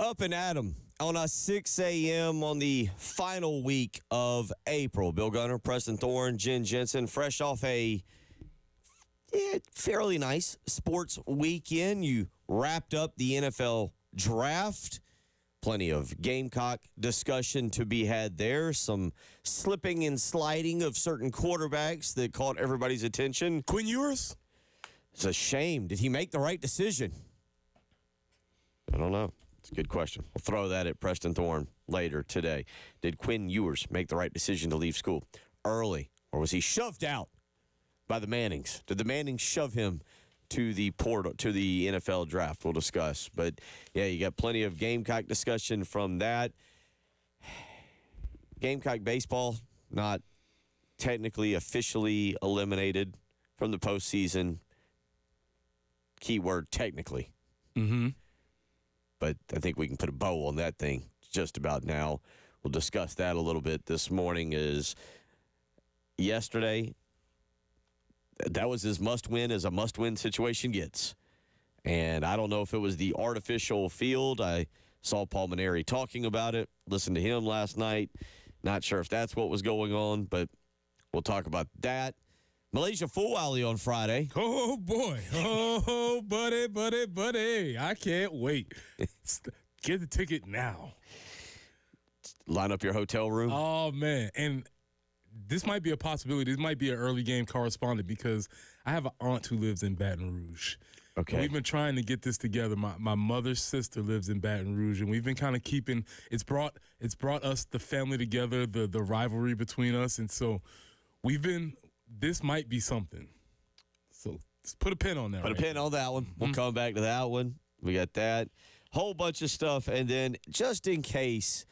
Up and at 'em on a 6 a.m. on the final week of April. Bill Gunner, Preston Thorne, Jen Jensen, fresh off a fairly nice sports weekend. You wrapped up the NFL draft. Plenty of Gamecock discussion to be had there. Some slipping and sliding of certain quarterbacks that caught everybody's attention. Quinn Ewers? It's a shame. Did he make the right decision? I don't know. It's a good question. We'll throw that at Preston Thorne later today. Did Quinn Ewers make the right decision to leave school early, or was he shoved out by the Mannings? Did the Mannings shove him to the portal, to the NFL draft? We'll discuss. But, yeah, you got plenty of Gamecock discussion from that. Gamecock baseball not technically officially eliminated from the postseason. Keyword technically. Mm-hmm. But I think we can put a bow on that thing just about now. We'll discuss that a little bit this morning. Is yesterday, that was as must-win as a must-win situation gets. And I don't know if it was the artificial field. I saw Paul Maneri talking about it, listened to him last night. Not sure if that's what was going on, but we'll talk about that. Malaysia Fulwiley on Friday. Oh, boy. Oh, buddy. I can't wait. Get the ticket now. Line up your hotel room. Oh, man. And this might be a possibility. This might be an early game correspondent because I have an aunt who lives in Baton Rouge. Okay. And we've been trying to get this together. My mother's sister lives in Baton Rouge, and we've been kind of keeping – it's brought us, the family together, the rivalry between us. And so we've been – this might be something. So let's put a pin on that. Put a pin on that one. We'll come back to that one. We got that. Whole bunch of stuff. And then just in case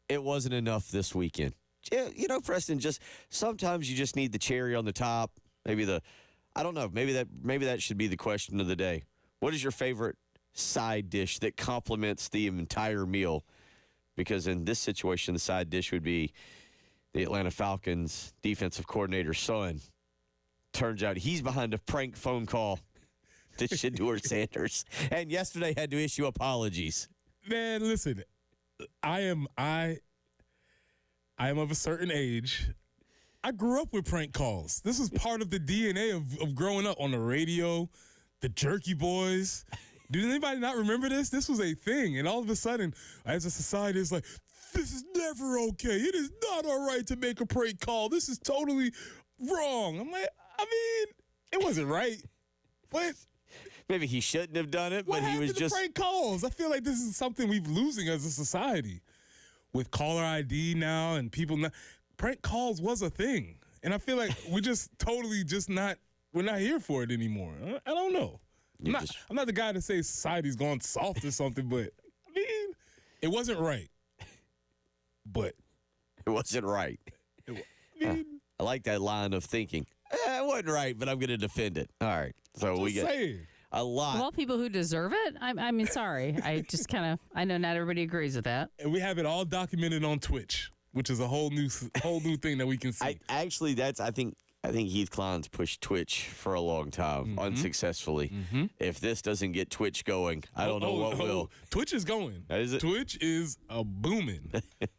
it wasn't enough this weekend. You know, Preston, just sometimes you just need the cherry on the top. Maybe I don't know. Maybe that should be the question of the day. What is your favorite side dish that complements the entire meal? Because in this situation, the side dish would be the Atlanta Falcons defensive coordinator's son. Turns out he's behind a prank phone call to Shedeur Sanders. And yesterday had to issue apologies. Man, listen, I am of a certain age. I grew up with prank calls. This was part of the DNA of growing up on the radio, the Jerky Boys. Did anybody not remember this? This was a thing. And all of a sudden, as a society, it's like, this is never okay. It is not all right to make a prank call. This is totally wrong. I'm like, it wasn't right. What? Maybe he shouldn't have done it, but he was just prank calls. I feel like this is something we're losing as a society. With caller ID now and people now, prank calls was a thing. And I feel like we're just totally we're not here for it anymore. I don't know. I'm not the guy to say society's gone soft or something, but it wasn't right. But it wasn't right. I like that line of thinking. It wasn't right, but I'm going to defend it. All right. So we get a lot. Well, people who deserve it? I mean, sorry. I just I know not everybody agrees with that. And we have it all documented on Twitch, which is a whole new thing that we can see. I think Heath Klein's pushed Twitch for a long time, unsuccessfully. Mm-hmm. If this doesn't get Twitch going, I don't know what will. Twitch is going. Is it? Twitch is booming.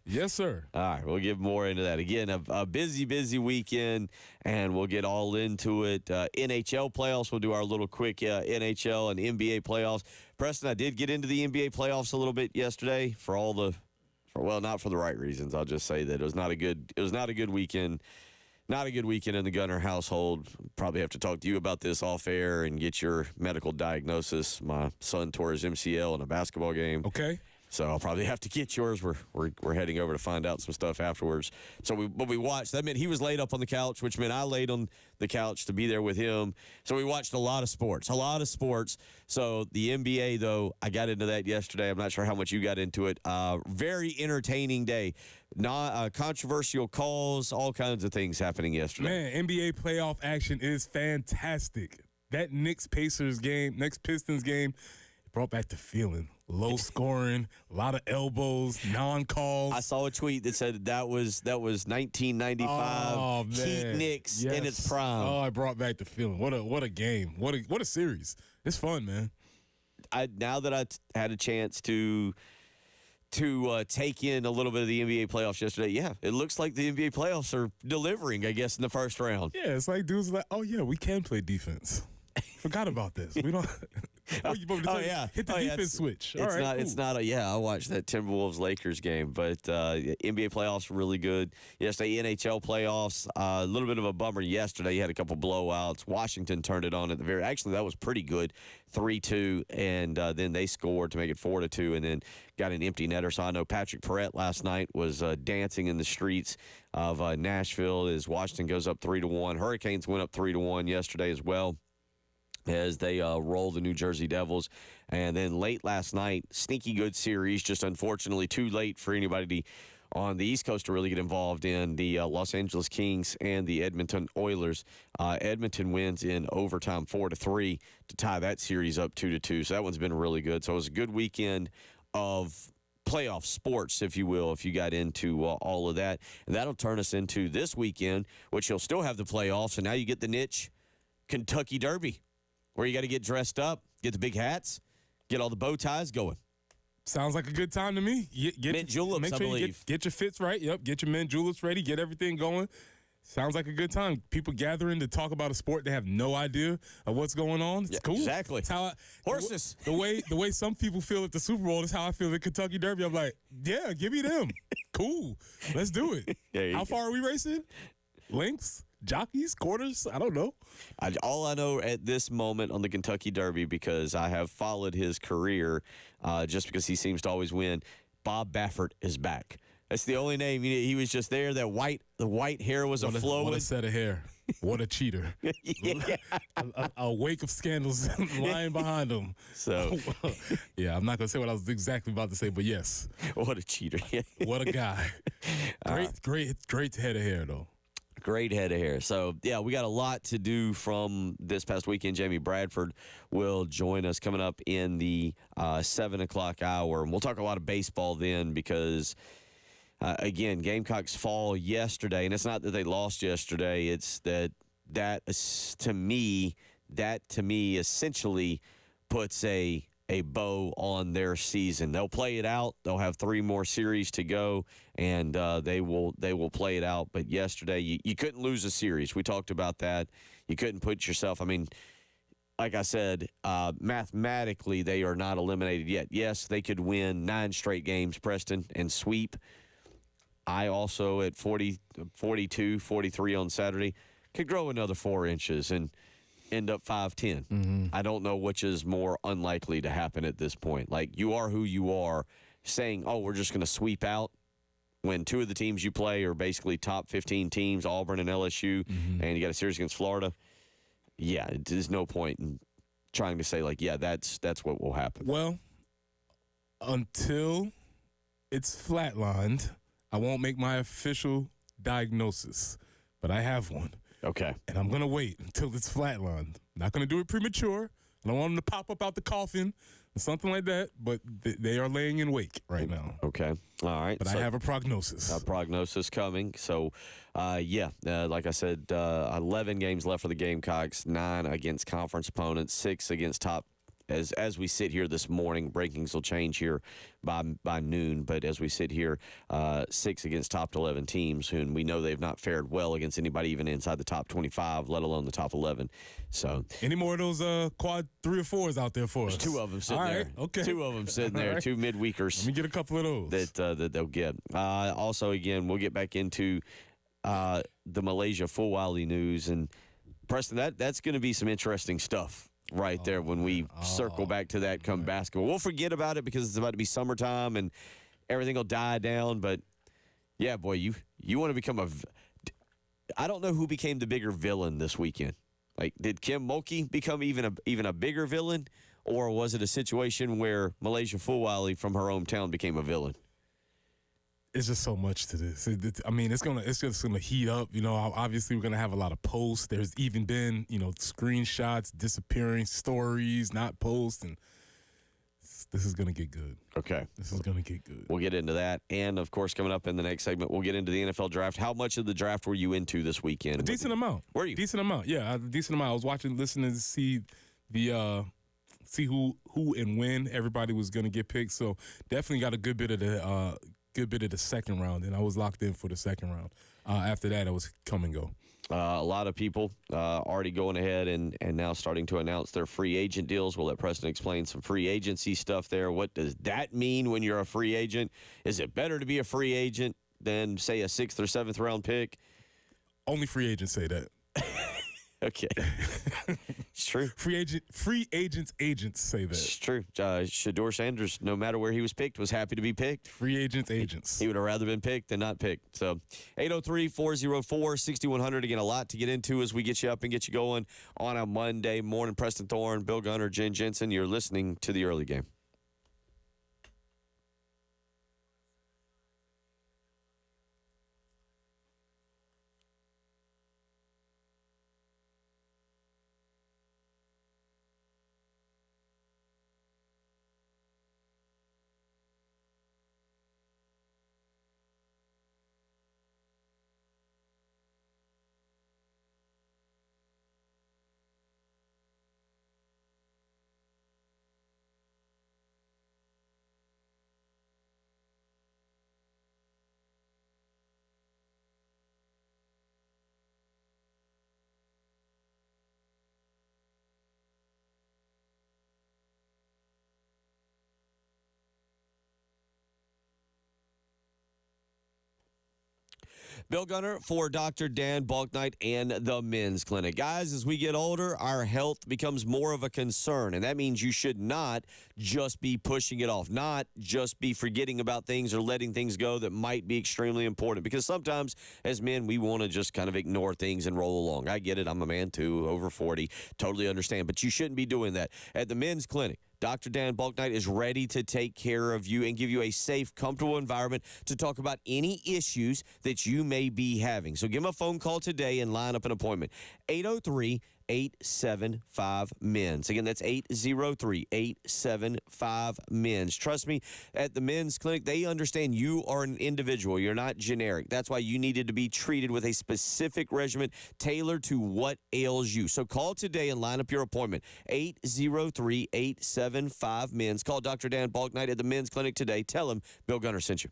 Yes, sir. All right, we'll get more into that. Again, a busy weekend, and we'll get all into it. NHL playoffs, we'll do our little quick NHL and NBA playoffs. Preston, I did get into the NBA playoffs a little bit yesterday not for the right reasons. I'll just say that it was not a good weekend. Not a good weekend in the Gunner household. Probably have to talk to you about this off air and get your medical diagnosis. My son tore his MCL in a basketball game. Okay. So I'll probably have to get yours. We're heading over to find out some stuff afterwards. So we watched. That meant he was laid up on the couch, which meant I laid on the couch to be there with him. So we watched a lot of sports. So the NBA, though, I got into that yesterday. I'm not sure how much you got into it. Very entertaining day. Not controversial calls, all kinds of things happening yesterday. Man, NBA playoff action is fantastic. That Knicks-Pistons game, brought back the feeling. Low scoring, a lot of elbows, non-calls. I saw a tweet that said that was 1995 Heat Knicks in its prime. Oh, I brought back the feeling. What a game. What a series. It's fun, man. Now that I had a chance to to take in a little bit of the NBA playoffs yesterday. Yeah, it looks like the NBA playoffs are delivering, I guess, in the first round. Yeah, it's like dudes are like, oh, yeah, we can play defense. Forgot about this. We don't. Yeah. Hit the defense switch. All It's right, not. cool. It's not a. Yeah, I watched that Timberwolves Lakers game, but NBA playoffs were really good yesterday. NHL playoffs, a little bit of a bummer yesterday. You had a couple blowouts. Washington turned it on at the very. Actually, that was pretty good, 3-2, and then they scored to make it 4-2, and then got an empty netter. So I know Patrick Perrette last night was dancing in the streets of Nashville as Washington goes up 3-1. Hurricanes went up 3-1 yesterday as well, as they roll the New Jersey Devils. And then late last night, sneaky good series, just unfortunately too late for anybody on the East Coast to really get involved in, the Los Angeles Kings and the Edmonton Oilers. Edmonton wins in overtime 4-3 to tie that series up 2-2. So that one's been really good. So it was a good weekend of playoff sports, if you will, if you got into all of that. And that'll turn us into this weekend, which you'll still have the playoffs. And now you get the niche Kentucky Derby, where you got to get dressed up, get the big hats, get all the bow ties going. Sounds like a good time to me. Mint juleps, make I sure you believe. get your fits right. Yep, get your mint juleps ready. Get everything going. Sounds like a good time. People gathering to talk about a sport they have no idea of what's going on. It's cool. Exactly. It's how Horses. The way some people feel at the Super Bowl is how I feel at Kentucky Derby. I'm like, yeah, give me them. Cool. Let's do it. How far are we racing? Lengths? Jockeys? Quarters? I don't know. All I know at this moment on the Kentucky Derby, because I have followed his career just because he seems to always win, Bob Baffert is back. That's the only name. He was just there. The white hair was flowing. What a set of hair. What a cheater. Yeah. a wake of scandals lying behind him. So, yeah, I'm not going to say what I was exactly about to say, but yes. What a cheater. What a guy. Great head of hair, though. Great head of hair. So, yeah, we got a lot to do from this past weekend. Jamie Bradford will join us coming up in the 7 o'clock hour. And we'll talk a lot of baseball then because, again, Gamecocks fall yesterday. And it's not that they lost yesterday. It's that to me essentially puts a bow on their season. They'll play it out. They'll have 3 more series to go, and they will play it out. But yesterday, you couldn't lose a series. We talked about that. You couldn't put yourself, I mean, like I said, mathematically, they are not eliminated yet. Yes, they could win 9 straight games, Preston, and sweep. I also, at 42, 43 on Saturday, could grow another 4 inches and end up 5'10". Mm-hmm. I don't know which is more unlikely to happen at this point. Like, you are who you are, saying, oh, we're just going to sweep out when 2 of the teams you play are basically top 15 teams, Auburn and LSU, and you got a series against Florida. Yeah, there's no point in trying to say, like, yeah, that's what will happen. Well, until it's flatlined, I won't make my official diagnosis, but I have one. Okay. And I'm going to wait until it's flatlined. Not going to do it premature. I don't want them to pop up out the coffin or something like that, but they are laying in wake right now. Okay. All right. But I have a prognosis. A prognosis coming. So, like I said, 11 games left for the Gamecocks, 9 against conference opponents, 6 against top. As we sit here this morning, rankings will change here by noon. But as we sit here, 6 against top 11 teams, who we know they've not fared well against anybody even inside the top 25, let alone the top 11. So, any more of those quad 3 or 4s out there for us? 2 of them sitting All there. right, okay. 2 of them sitting there. Right. 2 midweekers. Let me get a couple of those that they'll get. Also, again, we'll get back into the Malaysia Fulwiley news, and Preston, that's going to be some interesting stuff. Right there when we circle back to that come basketball. We'll forget about it because it's about to be summertime and everything will die down. But, yeah, boy, you want to become I don't know who became the bigger villain this weekend. Like, did Kim Mulkey become even a bigger villain? Or was it a situation where Malaysia Fulwiley from her hometown became a villain? It's just so much to this. It's just gonna heat up. You know, obviously we're gonna have a lot of posts. There's even been, screenshots disappearing, stories not posts, and this is gonna get good. Okay, this is gonna get good. We'll get into that, and of course, coming up in the next segment, we'll get into the NFL draft. How much of the draft were you into this weekend? A decent amount. Were you? Decent amount. Yeah, a decent amount. I was listening to see the see who and when everybody was going to get picked. So definitely got a good bit of the second round, and I was locked in for the second round. After that, it was come and go. A lot of people already going ahead and now starting to announce their free agent deals. We'll let Preston explain some free agency stuff there. What does that mean when you're a free agent? Is it better to be a free agent than, say, a 6th or 7th round pick? Only free agents say that. Okay. It's true. Free agents say that. It's true. Shador Sanders, no matter where he was picked, was happy to be picked. Free agents. He would have rather been picked than not picked. So 803-404-6100. Again, a lot to get into as we get you up and get you going on a Monday morning. Preston Thorne, Bill Gunner, Jen Jensen. You're listening to the early game. Bill Gunner for Dr. Dan Balknight and the Men's Clinic. Guys, as we get older, our health becomes more of a concern, and that means you should not just be pushing it off, not just be forgetting about things or letting things go that might be extremely important, because sometimes as men, we want to just kind of ignore things and roll along. I get it. I'm a man, too, over 40. Totally understand, but you shouldn't be doing that. At the Men's Clinic, Dr. Dan Balknight is ready to take care of you and give you a safe, comfortable environment to talk about any issues that you may be having. So give him a phone call today and line up an appointment. 803-875-MENS. Again, that's 803-875-MENS. Trust me, at the Men's Clinic, they understand you are an individual. You're not generic. That's why you needed to be treated with a specific regimen tailored to what ails you. So call today and line up your appointment. 803-875-MENS. Call Dr. Dan Balknight at the Men's Clinic today. Tell him Bill Gunner sent you.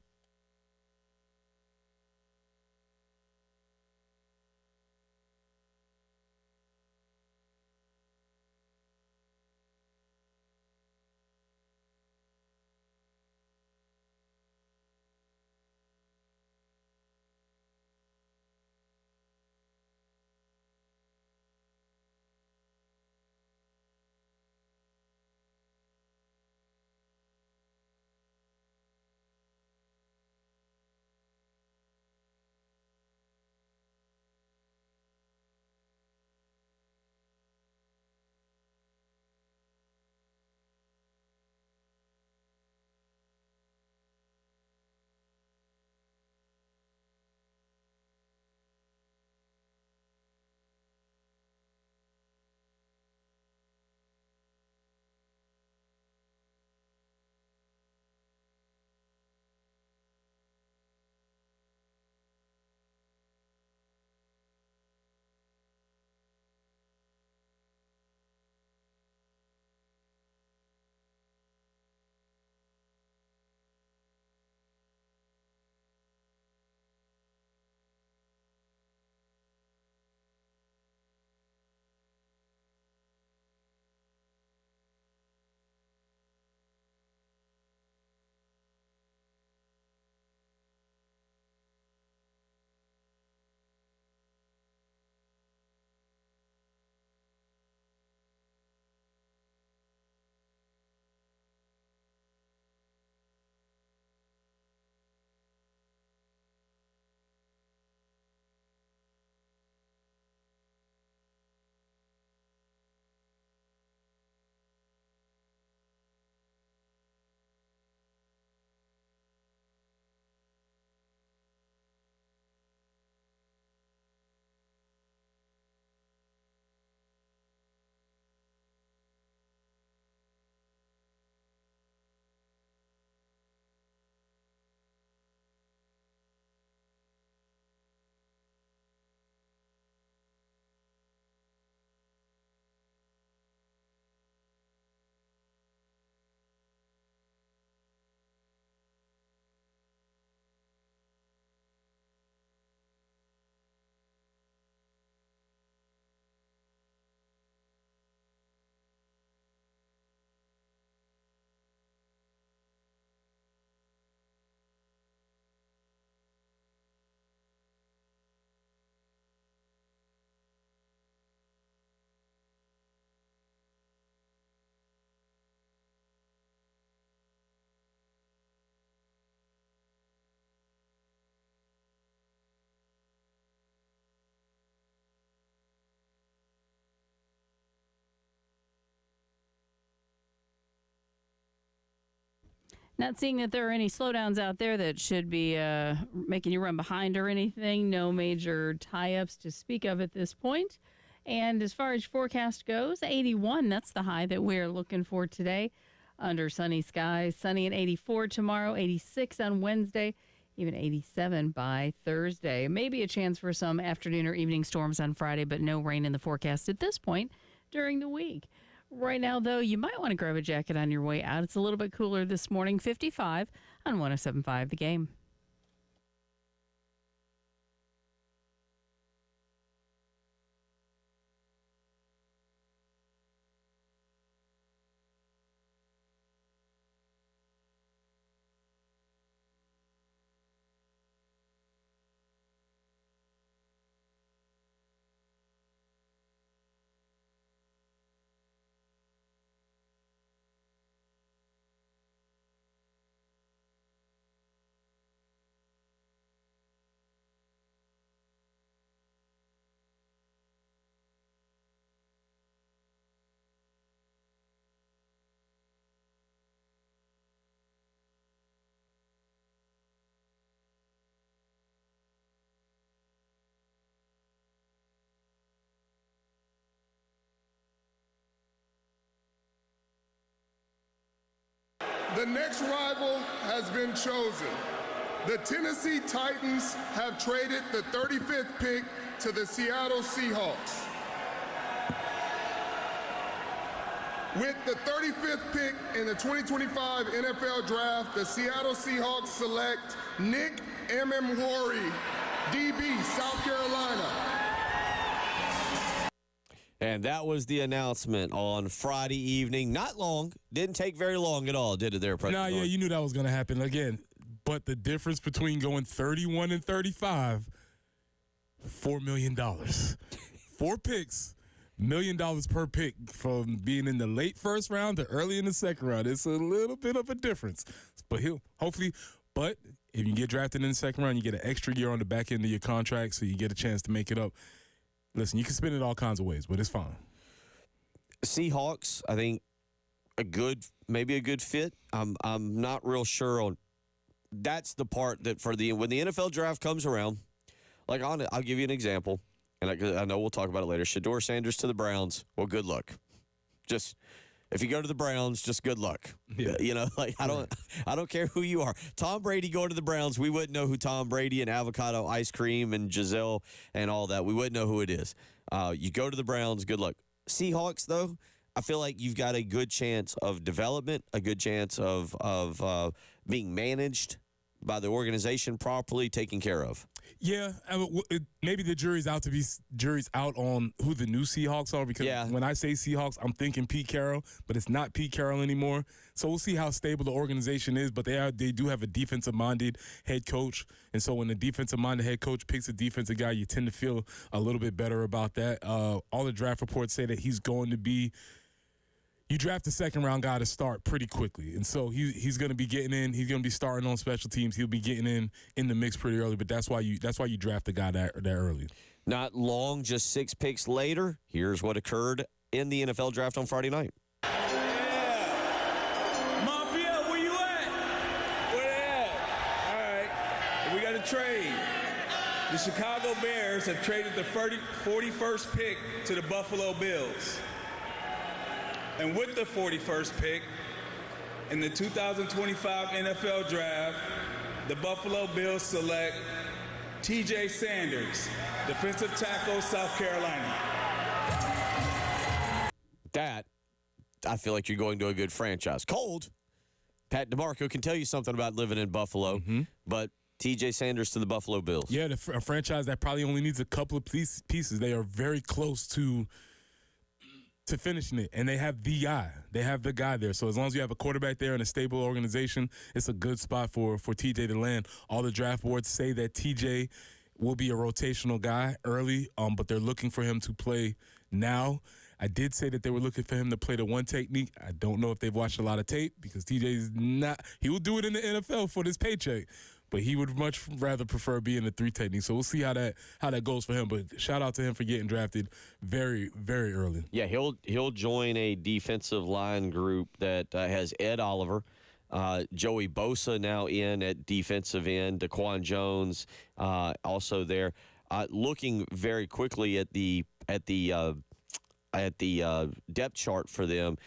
Not seeing that there are any slowdowns out there that should be making you run behind or anything. No major tie-ups to speak of at this point. And as far as forecast goes, 81, that's the high that we're looking for today. Under sunny skies, sunny at 84 tomorrow, 86 on Wednesday, even 87 by Thursday. Maybe a chance for some afternoon or evening storms on Friday, but no rain in the forecast at this point during the week. Right now, though, you might want to grab a jacket on your way out. It's a little bit cooler this morning, 55 on 107.5 The Game. The next rival has been chosen. The Tennessee Titans have traded the 35th pick to the Seattle Seahawks. With the 35th pick in the 2025 NFL Draft, the Seattle Seahawks select Nick Emmanwori, DB, South Carolina. And that was the announcement on Friday evening. Not long. Didn't take very long at all, did it there, President? Nah, yeah, you knew that was going to happen. Again, but the difference between going 31 and 35, $4 million. 4 picks, $1 million per pick from being in the late first round to early in the second round. It's a little bit of a difference. But but if you get drafted in the second round, you get an extra year on the back end of your contract, so you get a chance to make it up. Listen, you can spin it all kinds of ways, but it's fine. Seahawks, I think maybe a good fit. I'm not real sure on. That's the part that when the NFL draft comes around, like I'll give you an example, and I know we'll talk about it later. Shedeur Sanders to the Browns. Well, good luck. Just if you go to the Browns, just good luck. Yeah. You know, like I don't care who you are. Tom Brady going to the Browns, we wouldn't know who Tom Brady and avocado ice cream and Giselle and all that. We wouldn't know who it is. You go to the Browns, good luck. Seahawks, though, I feel like you've got a good chance of development, a good chance of being managed by the organization properly, taken care of. Yeah, maybe the jury's out on who the new Seahawks are, because when I say Seahawks, I'm thinking Pete Carroll, but it's not Pete Carroll anymore. So we'll see how stable the organization is, but they do have a defensive-minded head coach, and so when the defensive-minded head coach picks a defensive guy, you tend to feel a little bit better about that. All the draft reports say that he's going to be – you draft a second-round guy to start pretty quickly, and so he's going to be getting in. He's going to be starting on special teams. He'll be getting in the mix pretty early, but that's why you draft a guy that early. Not long, just 6 picks later, here's what occurred in the NFL draft on Friday night. Yeah. Mafia, where you at? Where they at? All right, we got a trade. The Chicago Bears have traded the 41st pick to the Buffalo Bills. And with the 41st pick in the 2025 NFL Draft, the Buffalo Bills select T.J. Sanders, defensive tackle, South Carolina. That, I feel like you're going to a good franchise. Cold. Pat DeMarco can tell you something about living in Buffalo, but T.J. Sanders to the Buffalo Bills. Yeah, a franchise that probably only needs a couple of pieces. They are very close to finishing it, and they have the guy. They have the guy there. So as long as you have a quarterback there and a stable organization, it's a good spot for TJ to land. All the draft boards say that TJ will be a rotational guy early, but they're looking for him to play now. I did say that they were looking for him to play the one technique. I don't know if they've watched a lot of tape, because TJ's not – he will do it in the NFL for this paycheck, but he would much rather prefer being the 3 technique. So we'll see how that goes for him. But shout out to him for getting drafted very, very early. Yeah, he'll join a defensive line group that has Ed Oliver, Joey Bosa now in at defensive end. Daquan Jones also there. Looking very quickly at the depth chart for them.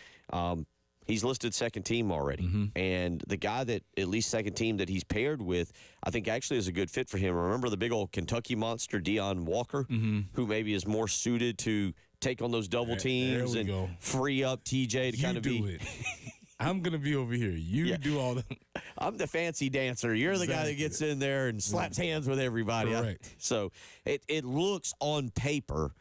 He's listed second team already. And the guy that, at least second team, that he's paired with, I think actually is a good fit for him. Remember the big old Kentucky monster, Deion Walker, who maybe is more suited to take on those double teams and free up TJ to kind of be. It. I'm going to be over here. You do all the. I'm the fancy dancer. You're the guy that gets in there and slaps hands with everybody. Correct. So it looks on paper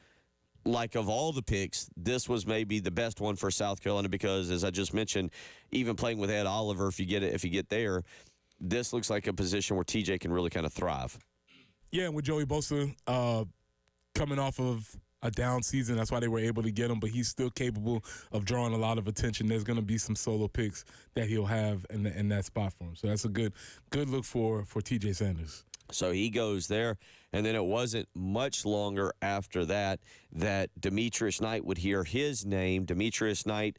like, of all the picks, this was maybe the best one for South Carolina because, as I just mentioned, even playing with Ed Oliver, if you get there, this looks like a position where TJ can really kind of thrive. Yeah, and with Joey Bosa coming off of a down season, that's why they were able to get him, but he's still capable of drawing a lot of attention. There's going to be some solo picks that he'll have in that spot for him. So that's a good look for TJ Sanders. So he goes there, and then it wasn't much longer after that Demetrius Knight would hear his name. Demetrius Knight,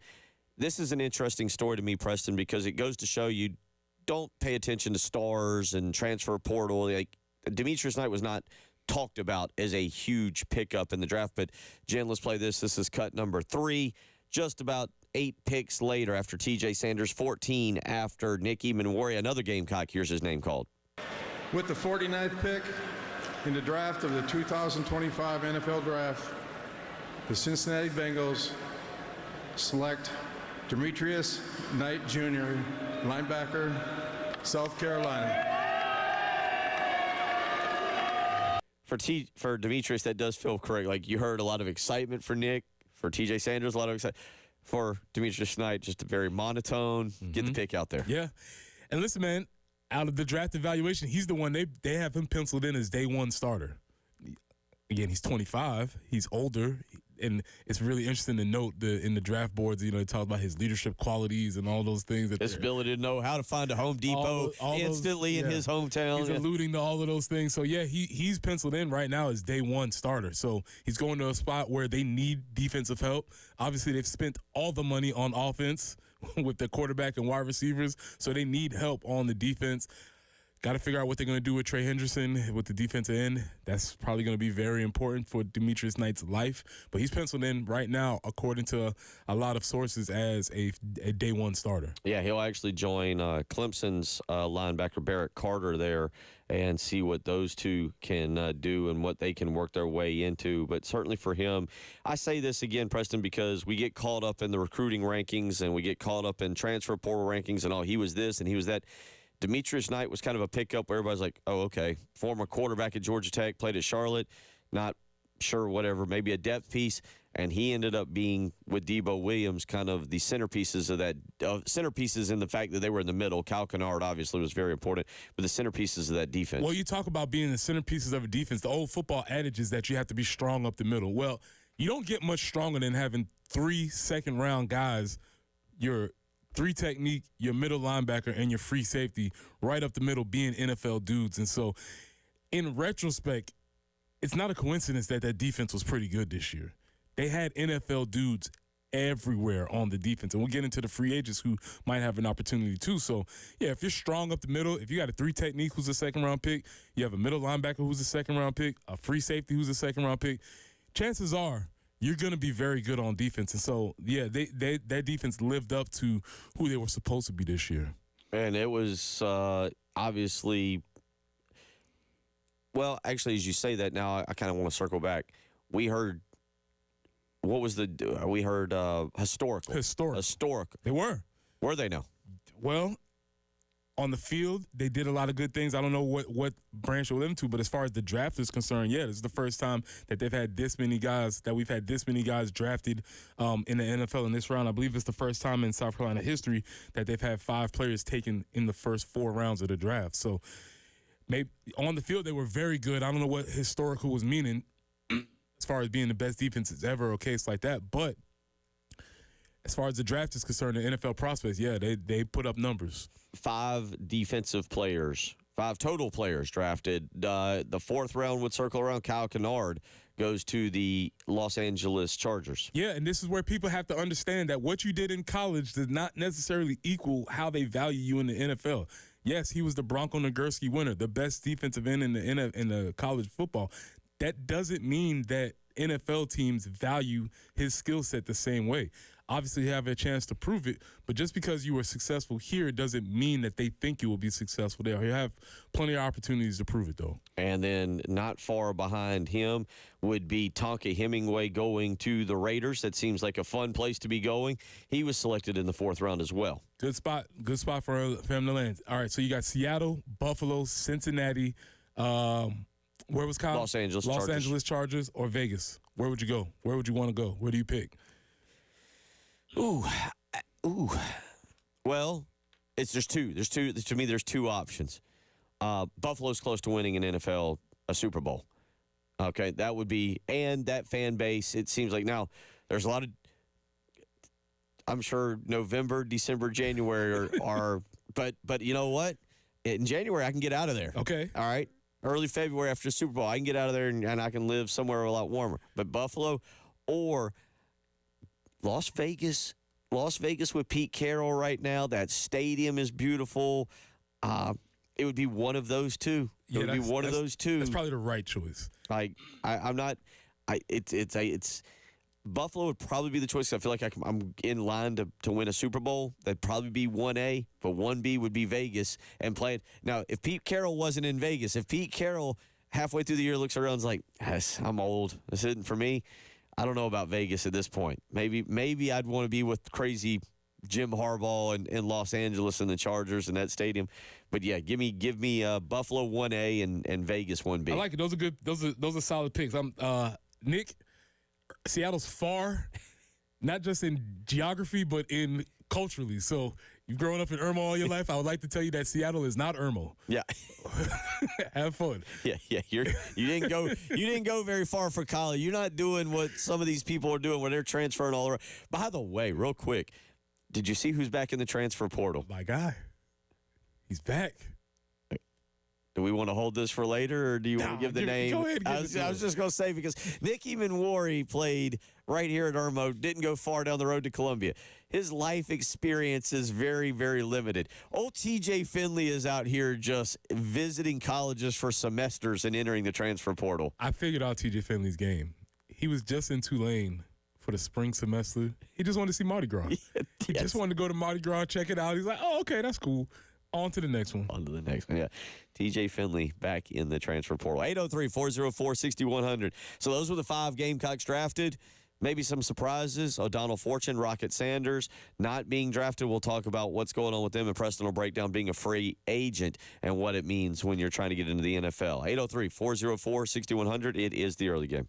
this is an interesting story to me, Preston, because it goes to show you don't pay attention to stars and transfer portal. Like, Demetrius Knight was not talked about as a huge pickup in the draft, but Jen, let's play this. This is cut number 3, just about 8 picks later after TJ Sanders, 14 after Nick Eamon-Warrior, another Gamecock. Here's his name called. With the 49th pick in the draft of the 2025 NFL Draft, the Cincinnati Bengals select Demetrius Knight Jr., linebacker, South Carolina. For Demetrius, that does feel correct. Like, you heard a lot of excitement for Nick. For TJ Sanders, a lot of excitement. For Demetrius Knight, just a very monotone. Get the pick out there. Yeah. And listen, man, out of the draft evaluation, he's the one they have him penciled in as day one starter. Again, he's 25. He's older. And it's really interesting to note in the draft boards, they talk about his leadership qualities and all those things. His ability to know how to find a Home Depot instantly in his hometown. He's alluding to all of those things. So, yeah, he's penciled in right now as day one starter. So he's going to a spot where they need defensive help. Obviously, they've spent all the money on offense with the quarterback and wide receivers, so they need help on the defense. Got to figure out what they're going to do with Trey Henderson with the defensive end. That's probably going to be very important for Demetrius Knight's life. But he's penciled in right now, according to a lot of sources, as a day one starter. Yeah, he'll actually join Clemson's linebacker Barrett Carter there and see what those two can do and what they can work their way into. But certainly for him, I say this again, Preston, because we get caught up in the recruiting rankings and we get caught up in transfer portal rankings and he was this and he was that. Demetrius Knight was kind of a pickup where everybody's like, oh, okay, former quarterback at Georgia Tech, played at Charlotte, not sure, whatever, maybe a depth piece, and he ended up being, with Debo Williams, kind of the centerpieces of that, centerpieces in the fact that they were in the middle. Kyle Kennard obviously was very important, but the centerpieces of that defense. Well, you talk about being the centerpieces of a defense. The old football adage is that you have to be strong up the middle. Well, you don't get much stronger than having 3 second-round guys, your 3 technique, your middle linebacker, and your free safety right up the middle being NFL dudes. And so, in retrospect, it's not a coincidence that defense was pretty good this year. They had NFL dudes everywhere on the defense. And we'll get into the free agents who might have an opportunity too. So, yeah, if you're strong up the middle, if you got a 3 technique who's a second-round pick, you have a middle linebacker who's a second-round pick, a free safety who's a second-round pick, chances are you're going to be very good on defense. And so, yeah, that defense lived up to who they were supposed to be this year. And it was obviously, well, actually, as you say that now, I kind of want to circle back. We heard, historical. Historical. They were. Were they now? Well, on the field, they did a lot of good things. I don't know what branch we'll into, but as far as the draft is concerned, yeah, this is the first time that we've had this many guys drafted in the NFL in this round. I believe it's the first time in South Carolina history that they've had 5 players taken in the first 4 rounds of the draft. So maybe on the field, they were very good. I don't know what historical was meaning as far as being the best defenses ever or a case like that, but as far as the draft is concerned, the NFL prospects, yeah, they put up numbers. 5 defensive players, 5 total players drafted. The 4th round would circle around. Kyle Kennard goes to the Los Angeles Chargers. Yeah, and this is where people have to understand that what you did in college does not necessarily equal how they value you in the NFL. Yes, he was the Bronco Nagurski winner, the best defensive end in the college football. That doesn't mean that NFL teams value his skill set the same way. Obviously, you have a chance to prove it, but just because you were successful here doesn't mean that they think you will be successful there. You have plenty of opportunities to prove it, though. And then not far behind him would be Tonka Hemingway going to the Raiders. That seems like a fun place to be going. He was selected in the 4th round as well. Good spot for him to land. All right, so you got Seattle, Buffalo, Cincinnati. Where was Kyle? Los Angeles Los Chargers. Angeles Chargers or Vegas? Where would you go? Where would you want to go? Where do you pick? Ooh. Well, there's two. To me, there's two options. Buffalo's close to winning an NFL a Super Bowl. Okay, that would be, and that fan base. It seems like now there's a lot of. I'm sure November, December, January are but you know what? In January I can get out of there. Okay. All right. Early February after the Super Bowl, I can get out of there and I can live somewhere a lot warmer. But Buffalo or Las Vegas with Pete Carroll right now. That stadium is beautiful. It would be one of those two. It would be one of those two. That's probably the right choice. Like I'm not. It's Buffalo would probably be the choice. I feel like I'm in line to win a Super Bowl. That'd probably be 1A, but 1B would be Vegas and play it. Now, if Pete Carroll wasn't in Vegas, if Pete Carroll halfway through the year looks around and is like, yes, I'm old. This isn't for me. I don't know about Vegas at this point. Maybe I'd want to be with crazy Jim Harbaugh in Los Angeles and the Chargers and that stadium. But yeah, give me Buffalo 1A and Vegas 1B. I like it. Those are good. Those are solid picks. Nick. Seattle's far, not just in geography, but in culturally. So you've grown up in Irmo all your life. I would like to tell you that Seattle is not Irmo. Yeah. Have fun. Yeah. You didn't go very far for college. You're not doing what some of these people are doing where they're transferring all around. By the way, real quick, did you see who's back in the transfer portal? My guy. He's back. Do we want to hold this for later, or do you want to give the name? Go ahead. I was just going to say, because Nicky Manwari played right here at Irmo, didn't go far down the road to Columbia. His life experience is very, very limited. Old TJ Finley is out here just visiting colleges for semesters and entering the transfer portal. I figured out TJ Finley's game. He was just in Tulane for the spring semester. He just wanted to see Mardi Gras. He just wanted to go to Mardi Gras, check it out. He's like, oh, okay, that's cool. On to the next one. On to the next one, yeah. TJ Finley back in the transfer portal. 803-404-6100. So those were the 5 Gamecocks drafted. Maybe some surprises. O'Donnell Fortune, Rocket Sanders not being drafted. We'll talk about what's going on with them, and Preston will break down being a free agent and what it means when you're trying to get into the NFL. 803-404-6100. It is the early game.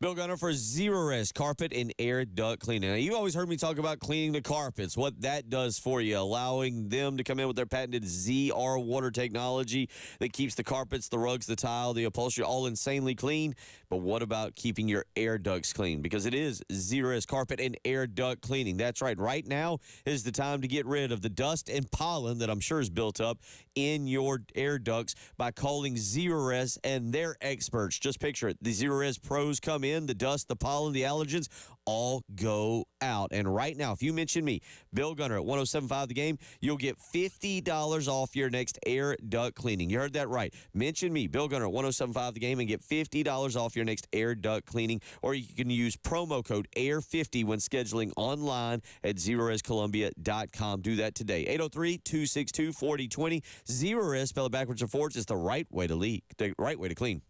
Bill Gunner for Zerorez Carpet and Air Duct Cleaning. Now, you've always heard me talk about cleaning the carpets, what that does for you, allowing them to come in with their patented ZR water technology that keeps the carpets, the rugs, the tile, the upholstery all insanely clean. But what about keeping your air ducts clean? Because it is Zerorez Carpet and Air Duct Cleaning. That's right. Right now is the time to get rid of the dust and pollen that I'm sure is built up in your air ducts by calling Zerorez and their experts. Just picture it. The Zerorez pros come in. The dust, the pollen, the allergens all go out. And right now, if you mention me, Bill Gunner at 107.5 The Game, you'll get $50 off your next air duct cleaning. You heard that right. Mention me, Bill Gunner at 107.5 The Game, and get $50 off your next air duct cleaning. Or you can use promo code AIR50 when scheduling online at ZerorezColumbia.com. Do that today. 803-262-4020. Zerorez, spell it backwards and forwards, is the right way to leak, the right way to clean.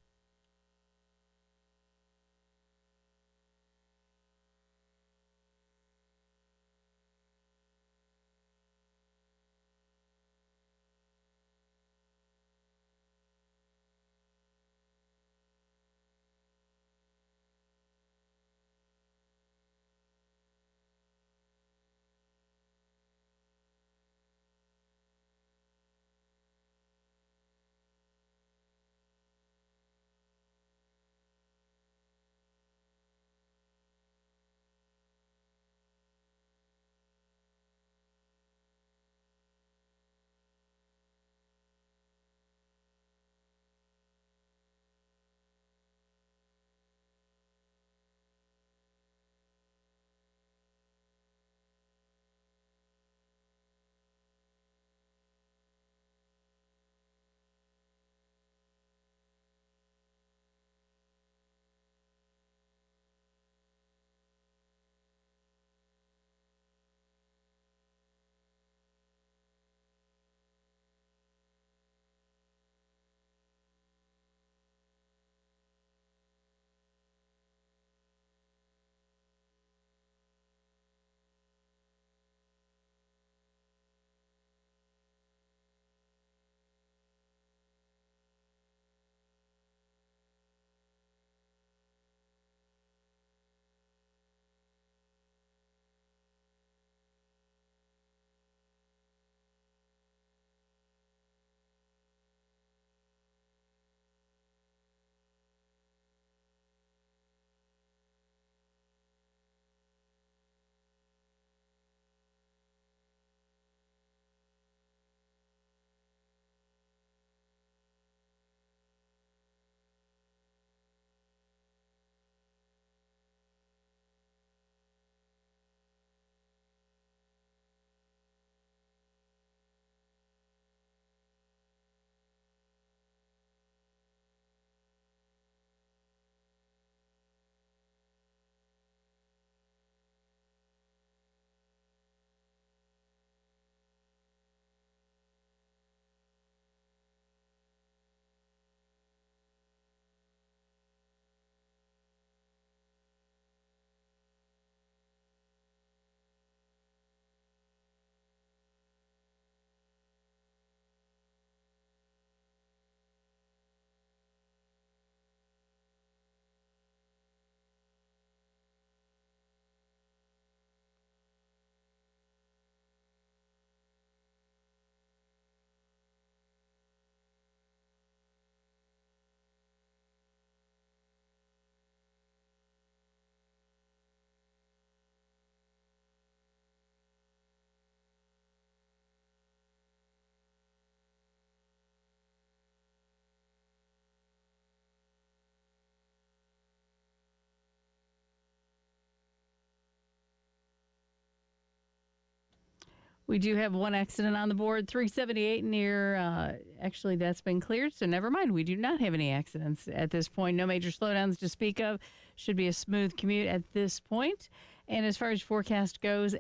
We do have one accident on the board, 378 near, actually that's been cleared, so never mind. We do not have any accidents at this point. No major slowdowns to speak of. Should be a smooth commute at this point. And as far as forecast goes,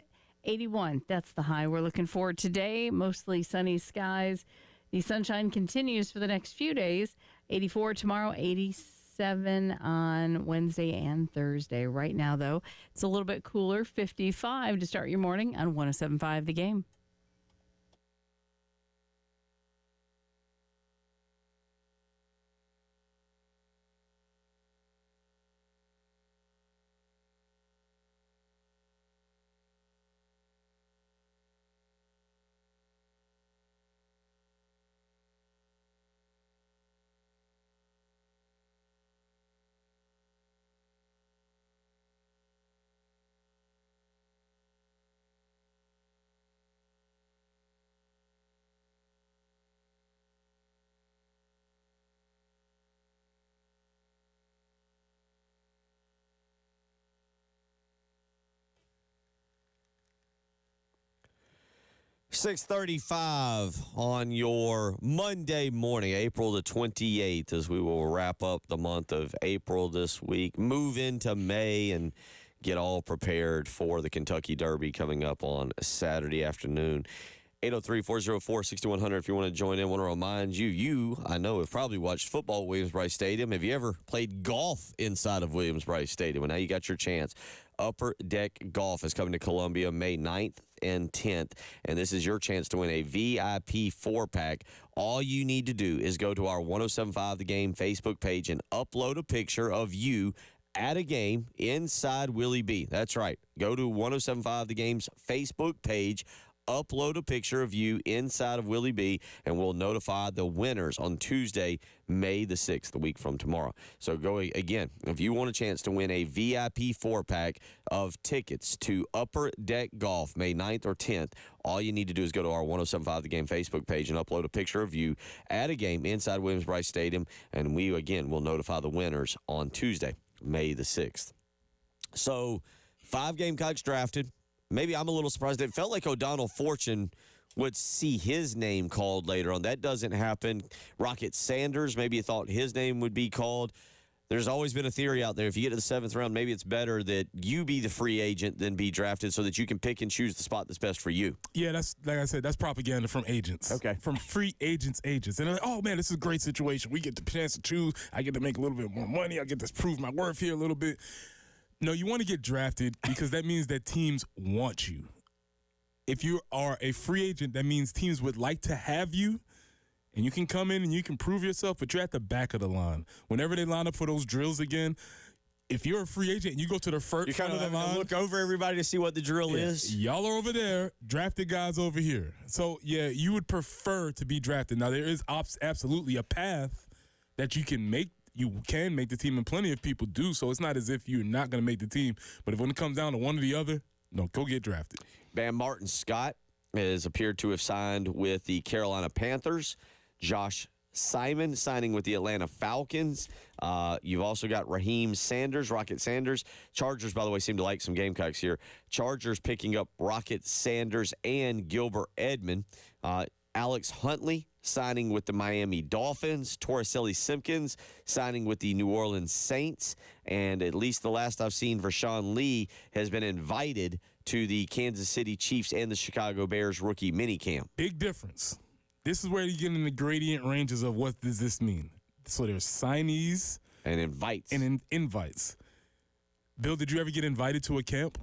81, that's the high we're looking for today. Mostly sunny skies. The sunshine continues for the next few days. 84 tomorrow, 87 on Wednesday and Thursday. Right now, though, it's a little bit cooler, 55 to start your morning on 107.5 The Game. .35 on your Monday morning, April the 28th, as we will wrap up the month of April this week, move into May, and get all prepared for the Kentucky Derby coming up on Saturday afternoon. 803-404-6100 if you want to join in. I want to remind you, I know, have probably watched football at Williams-Brice Stadium. Have you ever played golf inside of Williams-Brice Stadium? Well, now you got your chance. Upper Deck Golf is coming to Columbia May 9th and 10th, and this is your chance to win a VIP 4-pack. All you need to do is go to our 107.5 The Game Facebook page and upload a picture of you at a game inside Willie B. That's right. Go to 107.5 The Game's Facebook page, upload a picture of you inside of Willie B, and we'll notify the winners on Tuesday, May the 6th, a week from tomorrow. So go again, if you want a chance to win a VIP 4-pack of tickets to Upper Deck Golf May 9th or 10th, all you need to do is go to our 107.5 The Game Facebook page and upload a picture of you at a game inside Williams-Brice Stadium, and we, again, will notify the winners on Tuesday, May the 6th. So 5 Gamecocks drafted. Maybe I'm a little surprised. It felt like O'Donnell Fortune would see his name called later on. That doesn't happen. Rocket Sanders, maybe you thought his name would be called. There's always been a theory out there. If you get to the 7th round, maybe it's better that you be the free agent than be drafted so that you can pick and choose the spot that's best for you. Yeah, that's, like I said, that's propaganda from agents. Okay. From free agents. And they're like, oh, man, this is a great situation. We get the chance to choose. I get to make a little bit more money. I get to prove my worth here a little bit. No, you want to get drafted because that means that teams want you. If you are a free agent, that means teams would like to have you, and you can come in and you can prove yourself, but you're at the back of the line. Whenever they line up for those drills again, if you're a free agent and you go to the first front of the line, look over everybody to see what the drill is. Y'all are over there, drafted guys over here. So, yeah, you would prefer to be drafted. Now, there is absolutely a path that you can make. You can make the team, and plenty of people do, so it's not as if you're not going to make the team. But if when it comes down to one or the other, no, go get drafted. Bam Martin Scott has appeared to have signed with the Carolina Panthers. Josh Simon signing with the Atlanta Falcons. You've also got Raheem Sanders, Rocket Sanders. Chargers, by the way, seem to like some Gamecocks here. Chargers picking up Rocket Sanders and Gilbert Edmond. Alex Huntley signing with the Miami Dolphins. Torricelli Simpkins signing with the New Orleans Saints. And at least the last I've seen, Vershawn Lee has been invited to the Kansas City Chiefs and the Chicago Bears rookie minicamp. Big difference. This is where you get in the gradient ranges of what does this mean. So there's signees. And invites. And invites. Bill, did you ever get invited to a camp?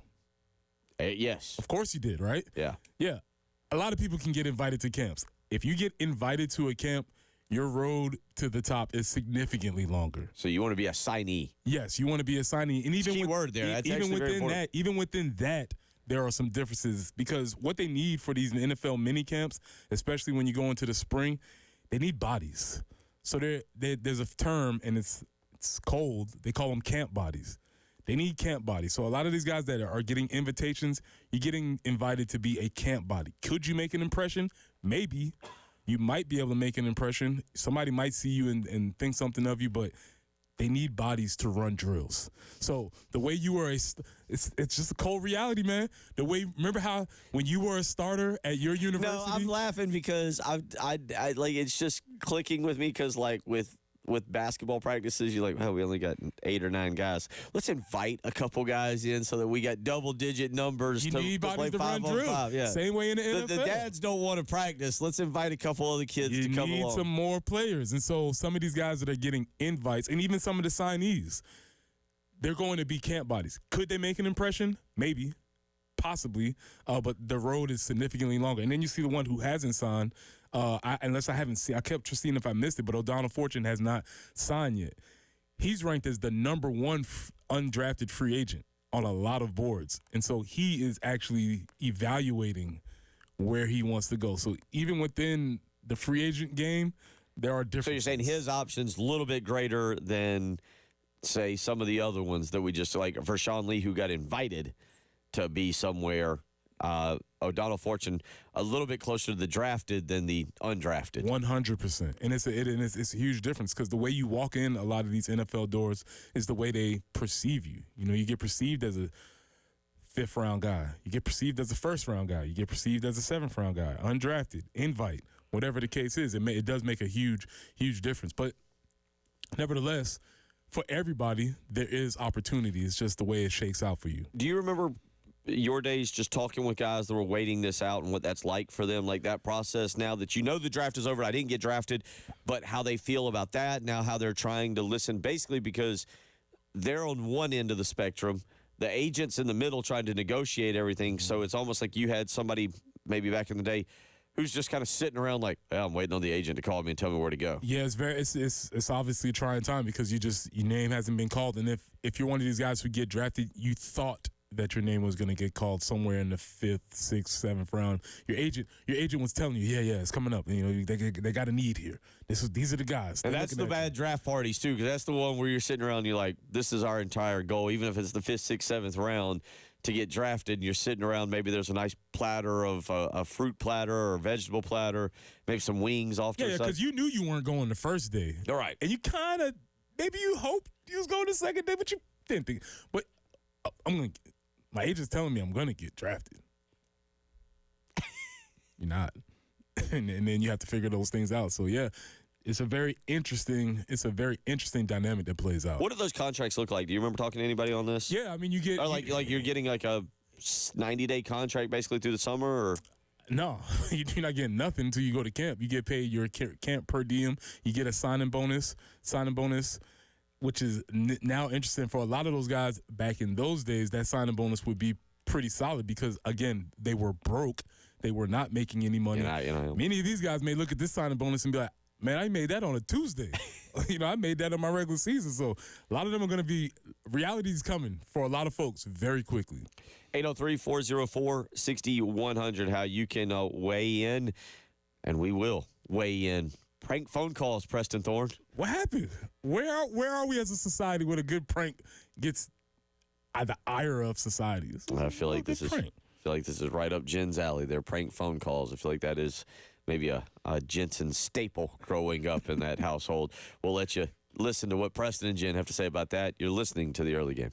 Yes. Of course you did, right? Yeah. Yeah. A lot of people can get invited to camps. If you get invited to a camp, your road to the top is significantly longer. So you want to be a signee. Yes, you want to be a signee. And even key word there. That's even within that, there are some differences because what they need for these NFL mini camps, especially when you go into the spring, they need bodies. So there's a term, and it's cold. They call them camp bodies. They need camp bodies. So a lot of these guys that are getting invitations, you're getting invited to be a camp body. Could you make an impression? Maybe. You might be able to make an impression. Somebody might see you and think something of you, but they need bodies to run drills. So the way you were it's just a cold reality, man. The way, remember how when you were a starter at your university? No, I'm laughing because I like it's just clicking with me because like with basketball practices, you're like, oh, we only got 8 or 9 guys. Let's invite a couple guys in so that we got double-digit numbers you to need play bodies to 5 run on drills. 5. Yeah. Same way in the NFL. The dads don't want to practice. Let's invite a couple other kids You to come need along. some more players. And so some of these guys that are getting invites, and even some of the signees, they're going to be camp bodies. Could they make an impression? Maybe. Possibly. But the road is significantly longer. And then you see the one who hasn't signed, unless I haven't seen. I kept seeing if I missed it, but O'Donnell Fortune has not signed yet. He's ranked as the number 1 undrafted free agent on a lot of boards. And so he is actually evaluating where he wants to go. So even within the free agent game, there are different. So you're saying his options a little bit greater than, say, some of the other ones that we just, like for Sean Lee, who got invited to be somewhere. O'Donnell Fortune a little bit closer to the drafted than the undrafted. 100%. And it's a huge difference because the way you walk in a lot of these NFL doors is the way they perceive you. You know, you get perceived as a 5th-round guy. You get perceived as a 1st-round guy. You get perceived as a 7th-round guy. Undrafted, invite, whatever the case is. It does make a huge, huge difference. But nevertheless, for everybody, there is opportunity. It's just the way it shakes out for you. Do you remember your days just talking with guys that were waiting this out and what that's like for them, like that process now that you know the draft is over? I didn't get drafted, but how they feel about that, now how they're trying to listen, basically because they're on one end of the spectrum, the agent's in the middle trying to negotiate everything, so it's almost like you had somebody maybe back in the day who's just kind of sitting around like, oh, I'm waiting on the agent to call me and tell me where to go. Yeah, it's obviously a trying time because your name hasn't been called, and if you're one of these guys who get drafted, you thought that your name was going to get called somewhere in the 5th, 6th, 7th round. Your agent was telling you, yeah, it's coming up. You know, they got a need here. These are the guys. And that's the bad draft parties too, because that's the one where you're sitting around and you're like, this is our entire goal, even if it's the 5th, 6th, 7th round to get drafted. And you're sitting around, maybe there's a nice platter of a fruit platter or a vegetable platter, maybe some wings off to the side. because you knew you weren't going the first day. All right. And you kind of, maybe you hoped you was going the second day, but you didn't think. But my agent's telling me I'm going to get drafted. You're not. and then you have to figure those things out. So, yeah, it's a very interesting dynamic that plays out. What do those contracts look like? Do you remember talking to anybody on this? Yeah, I mean, you get. Or like you're getting like a 90-day contract basically through the summer? Or? No, you're not getting nothing until you go to camp. You get paid your camp per diem. You get a signing bonus, which is now interesting for a lot of those guys. Back in those days, that signing bonus would be pretty solid because, again, they were broke. They were not making any money. Many of these guys may look at this signing bonus and be like, man, I made that on a Tuesday. I made that on my regular season. So a lot of them are going to be – reality is coming for a lot of folks very quickly. 803-404-6100, how you can weigh in, and we will weigh in. Prank phone calls, Preston Thorne. What happened? Where are we as a society when a good prank gets the ire of societies? I feel like this is right up Jen's alley. Their prank phone calls. I feel like that is maybe a Jensen staple growing up in that household. We'll let you listen to what Preston and Jen have to say about that. You're listening to the early game.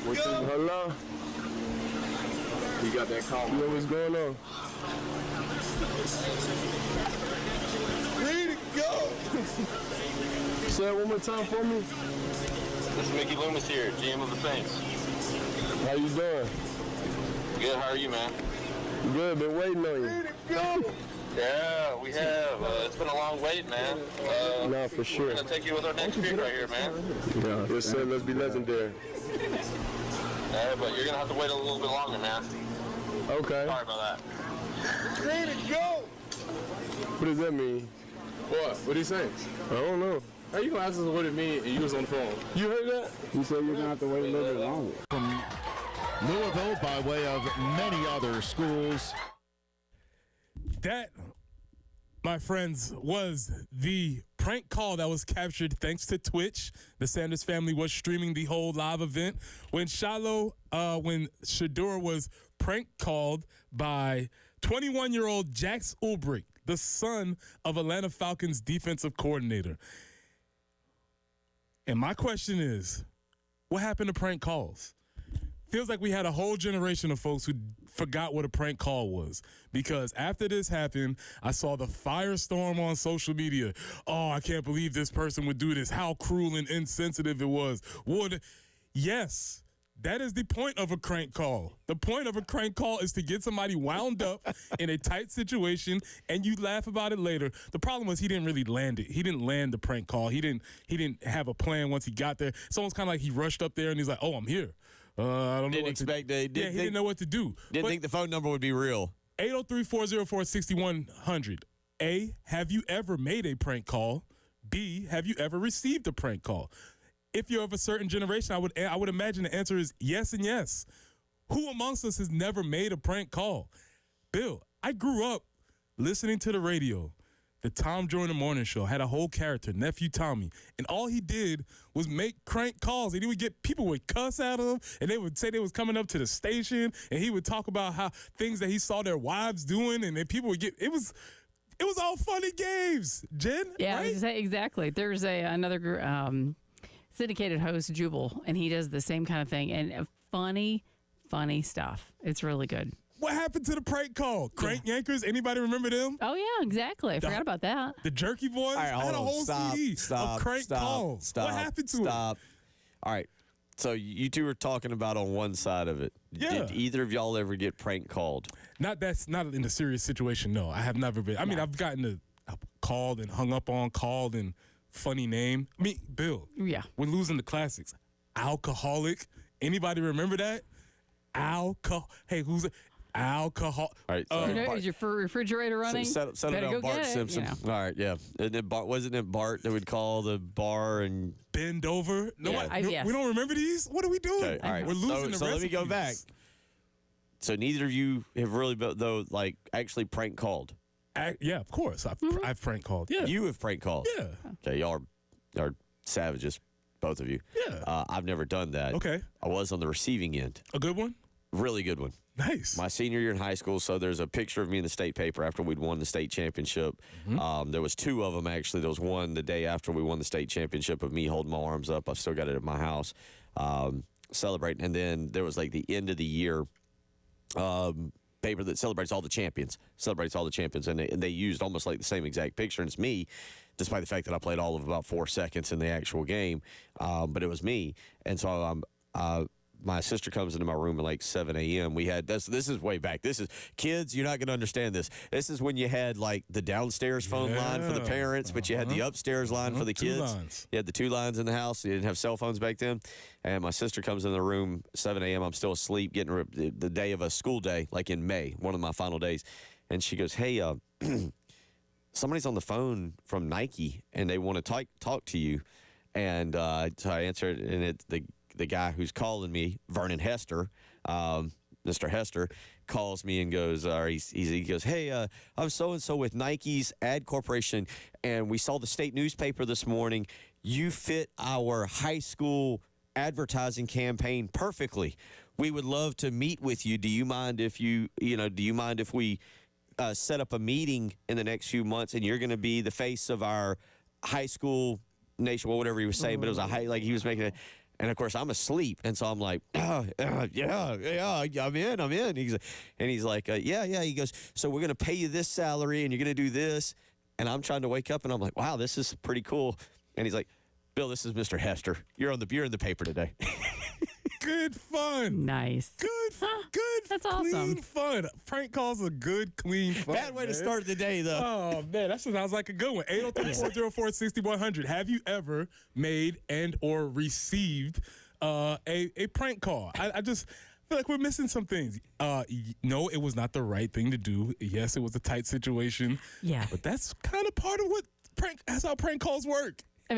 Hello? You got that call. You know what's going on? Ready to go! Say it one more time for me. This is Mickey Loomis here, GM of the Saints. How you doing? Good, how are you, man? Good, been waiting on you. Ready to go! Yeah, we have. It's been a long wait, man. No, for sure. We're going to take you with our next pick right here, man. Yeah, yes, sir. Let's be legendary. Yeah, but you're going to have to wait a little bit longer, man. Okay. Sorry about that. Ready to go! What does that mean? What? What did he say? I don't know. How you gonna ask us what it means and you was on the phone? You heard that? You said you're gonna have to wait a little bit longer. From Louisville, by way of many other schools. That, my friends, was the prank call that was captured thanks to Twitch. The Sanders family was streaming the whole live event when when Shador was prank called by 21-year-old Jax Ulbrich, the son of Atlanta Falcons defensive coordinator. And my question is, what happened to prank calls? Feels like we had a whole generation of folks who forgot what a prank call was. Because after this happened, I saw the firestorm on social media. Oh, I can't believe this person would do this. How cruel and insensitive it was. Yes, that is the point of a crank call. The point of a crank call is to get somebody wound up in a tight situation, and you laugh about it later. The problem was he didn't really land it. He didn't land the prank call. He didn't have a plan once he got there. It's almost kind of like he rushed up there and he's like, "Oh, I'm here." I don't know. Didn't expect to. He didn't know what to do. Didn't think the phone number would be real. 803-404-6100. A, have you ever made a prank call? B, have you ever received a prank call? If you're of a certain generation, I would imagine the answer is yes and yes. Who amongst us has never made a prank call? Bill, I grew up listening to the radio. The Tom Jordan Morning Show had a whole character, Nephew Tommy, and all he did was make crank calls. And he would get people would cuss at him, and they would say they was coming up to the station, and he would talk about how things that he saw their wives doing, and then people would get it was all funny games, Jen. Yeah, right? exactly. There's another syndicated host, Jubal, and he does the same kind of thing, and funny stuff. It's really good. What happened to the prank call? Crank Yankers? Anybody remember them? Oh, yeah, exactly. I forgot about that. The Jerky Boys? All right, I had a whole CD of crank calls. What happened to it? All right. So you two were talking about on one side of it. Yeah. Did either of y'all ever get prank called? Not in a serious situation, no. I have never been. I mean, I've gotten called and hung up on, called and funny name. I mean, Bill. Yeah. We're losing the classics. Alcoholic. Anybody remember that? Hey, who's it? Alcohol. All right. Is your refrigerator running? Set it on Bart Simpson. All right, yeah. Wasn't it Bart that would call the bar and bend over? No, yes. We don't remember these? What are we doing? Okay, all right. We're losing the So let me go recipes. back. So neither of you have really, actually prank called. Yeah, of course. I've prank called. Yeah. You have prank called. Yeah. Okay, y'all are savages, both of you. Yeah. I've never done that. Okay. I was on the receiving end. A good one? Really good one. Nice. My senior year in high school, so there's a picture of me in the state paper after we'd won the state championship. Mm-hmm. There was two of them, actually. There was one the day after we won the state championship of me holding my arms up. I've still got it at my house celebrating. And then there was like the end of the year paper that celebrates all the champions. And they used almost like the same exact picture. And it's me, despite the fact that I played all of about 4 seconds in the actual game. But it was me. And so my sister comes into my room at like 7 a.m. We had this is way back. This is kids. You're not going to understand this. This is when you had like the downstairs phone line for the parents, but you had the upstairs line for the kids. 2 lines. You had the 2 lines in the house. You didn't have cell phones back then. And my sister comes in the room 7 a.m. I'm still asleep, getting the day of a school day, like in May, one of my final days. And she goes, "Hey, somebody's on the phone from Nike, and they want to talk to you." And so I answered, and it's the guy who's calling me, Vernon Hester, Mr. Hester, calls me and goes, he goes, "Hey, I'm so-and-so with Nike's ad corporation, and we saw the state newspaper this morning. You fit our high school advertising campaign perfectly. We would love to meet with you. Do you mind if we set up a meeting in the next few months, and you're going to be the face of our high school nation," well, whatever he was saying, but it was he was making it. And of course, I'm asleep, and so I'm like, yeah, I'm in. He's like, yeah. He goes, so we're gonna pay you this salary, and you're gonna do this. And I'm trying to wake up, and I'm like, wow, this is pretty cool. And he's like, Bill, this is Mr. Hester. You're in the paper today. Good fun. Nice. Good. That's clean awesome. fun. Prank calls are good, clean fun. Bad way to man. start the day, though. Oh, man, that sounds like a good one. 803-404-6100. Have you ever made and or received a prank call? I just feel like we're missing some things. No, it was not the right thing to do. Yes, it was a tight situation. Yeah. But that's kind of part of that's how prank calls work. I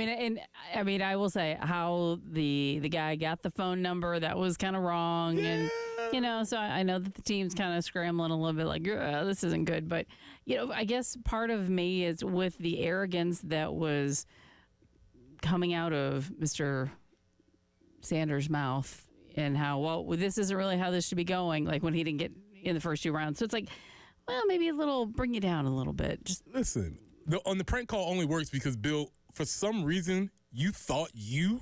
mean, I will say how the guy got the phone number, that was kind of wrong. Yeah. And, so I know that the team's kind of scrambling a little bit like, this isn't good. But, I guess part of me is with the arrogance that was coming out of Mr. Sanders' mouth and how, well, this isn't really how this should be going, like when he didn't get in the first 2 rounds. So it's like, well, maybe bring you down a little bit. Just listen, on the prank call only works because, Bill, for some reason, you thought you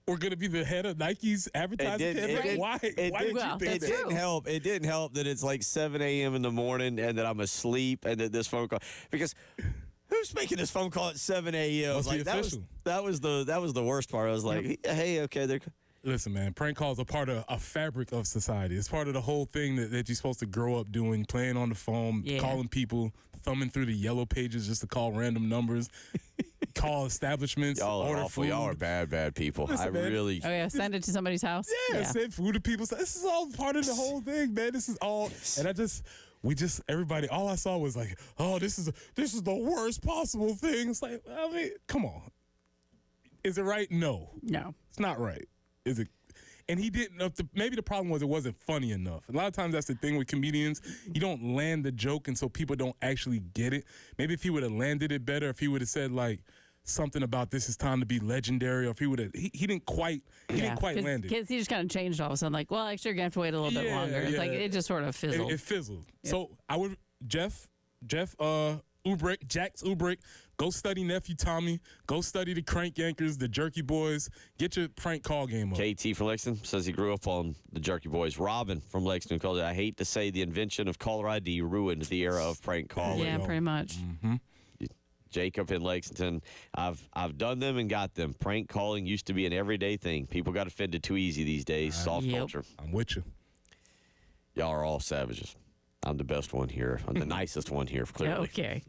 were going to be the head of Nike's advertising campaign. Why did you think that? It didn't help. It didn't help that it's like 7 a.m. in the morning and that I'm asleep and that this phone call, because who's making this phone call at 7 a.m.? Must be official. That was the worst part. I was like, hey, okay, they're. Listen, man, prank calls are part of a fabric of society. It's part of the whole thing that you're supposed to grow up doing, playing on the phone, calling people, thumbing through the yellow pages just to call random numbers, call establishments, Y'all are order awful. food. Y'all are bad people. Listen, man. really. Oh, yeah, send it to somebody's house? Yeah, send food to people. This is all part of the whole thing, man. This is all, and everybody, all I saw was like, oh, this is the worst possible thing. It's like, I mean, come on. Is it right? No. It's not right. Is it? And he didn't. Maybe the problem was it wasn't funny enough. A lot of times that's the thing with comedians. You don't land the joke, and so people don't actually get it. Maybe if he would have landed it better, if he would have said like something about this is time to be legendary, or if he would have, he didn't quite land it. Because he just kind of changed all of a sudden. Like, well, actually, you're gonna have to wait a little bit longer. It's like it just sort of fizzled. It fizzled. Yep. So I would Jax Ubrick, go study Nephew Tommy. Go study the Crank Yankers, the Jerky Boys. Get your prank call game up. KT from Lexington says he grew up on the Jerky Boys. Robin from Lexington calls it, I hate to say the invention of caller ID ruined the era of prank calling. Yeah, pretty much. Mm-hmm. Jacob in Lexington, I've done them and got them. Prank calling used to be an everyday thing. People got offended too easy these days. Soft culture. I'm with you. Y'all are all savages. I'm the best one here. I'm the nicest one here, clearly. Okay.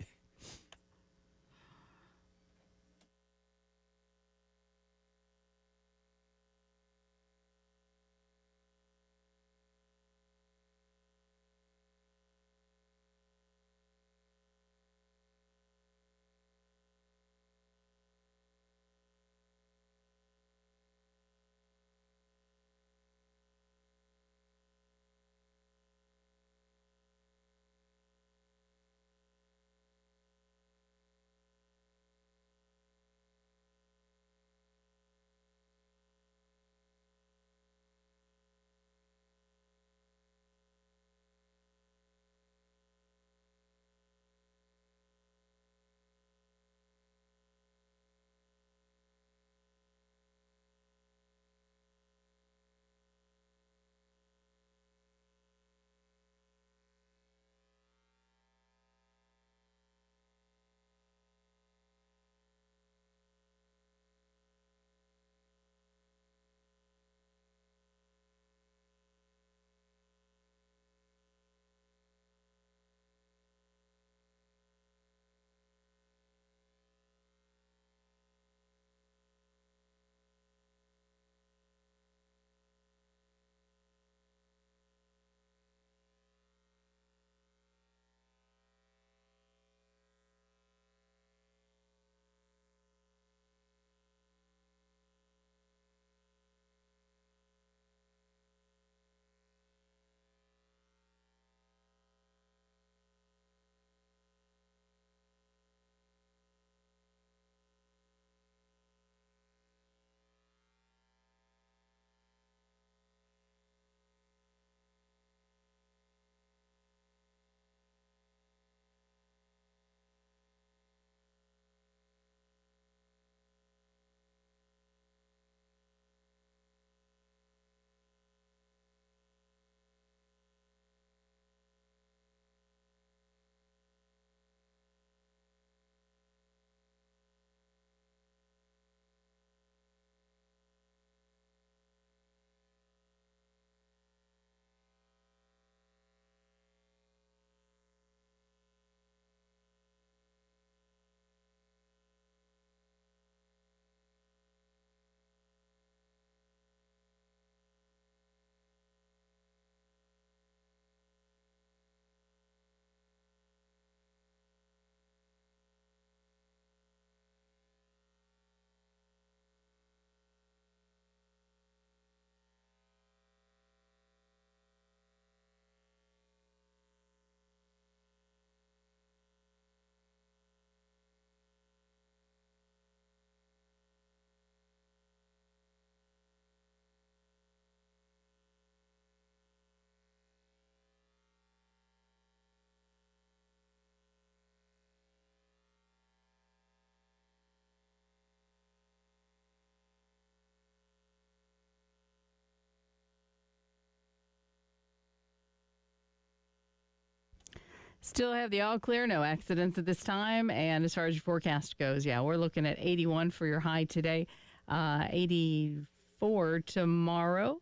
Still have the all clear, no accidents at this time. And as far as your forecast goes, yeah, we're looking at 81 for your high today, 84 tomorrow,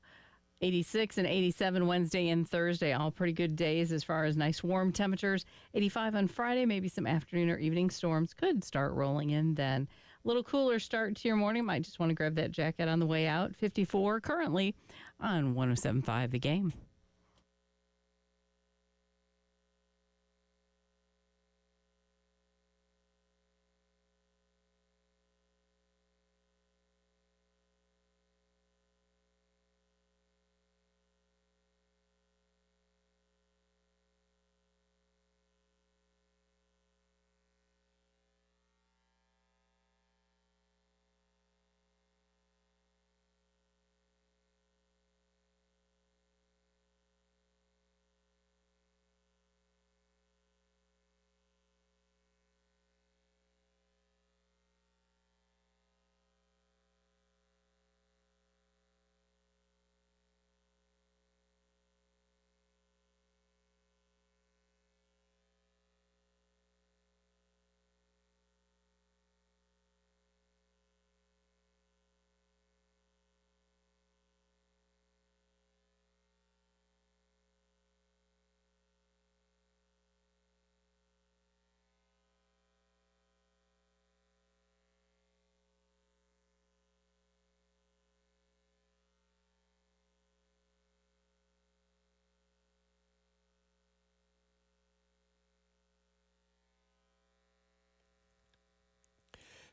86 and 87 Wednesday and Thursday. All pretty good days as far as nice warm temperatures. 85 on Friday, maybe some afternoon or evening storms could start rolling in then. A little cooler start to your morning. Might just want to grab that jacket on the way out. 54 currently on 107.5 The Game.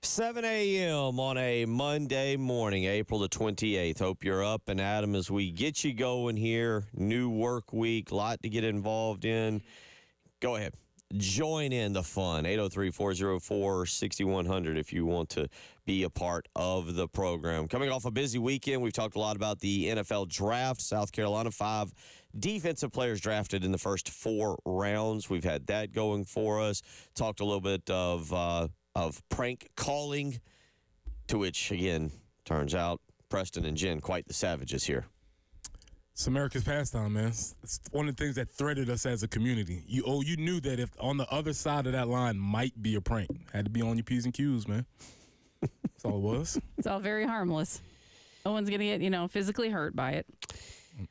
Seven a.m. on a Monday morning, April the 28th. Hope you're up and at 'em as we get you going here. New work week, lot to get involved in. Go ahead. Join in the fun. 803-404-6100 if you want to be a part of the program. Coming off a busy weekend, we've talked a lot about the NFL draft. South Carolina, 5 defensive players drafted in the first 4 rounds. We've had that going for us. Talked a little bit of prank calling, to which, again, turns out Preston and Jen, quite the savages here. It's America's pastime, man. It's one of the things that threaded us as a community. You knew that if on the other side of that line might be a prank. Had to be on your P's and Q's, man. That's all it was. It's all very harmless. No one's going to get, physically hurt by it. Yeah,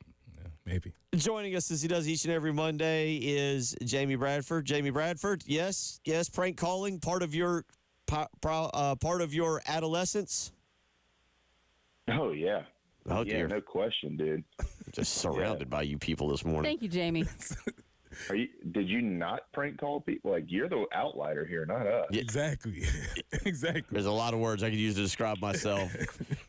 maybe. Joining us as he does each and every Monday is Jamie Bradford. Jamie Bradford, yes, prank calling, part of your adolescence. Oh yeah. Oh yeah, dear, no question, dude. Just surrounded by you people this morning. Thank you, Jamie. Did you not prank call people? Like, you're the outlier here, not us. Yeah. Exactly. Exactly. There's a lot of words I could use to describe myself.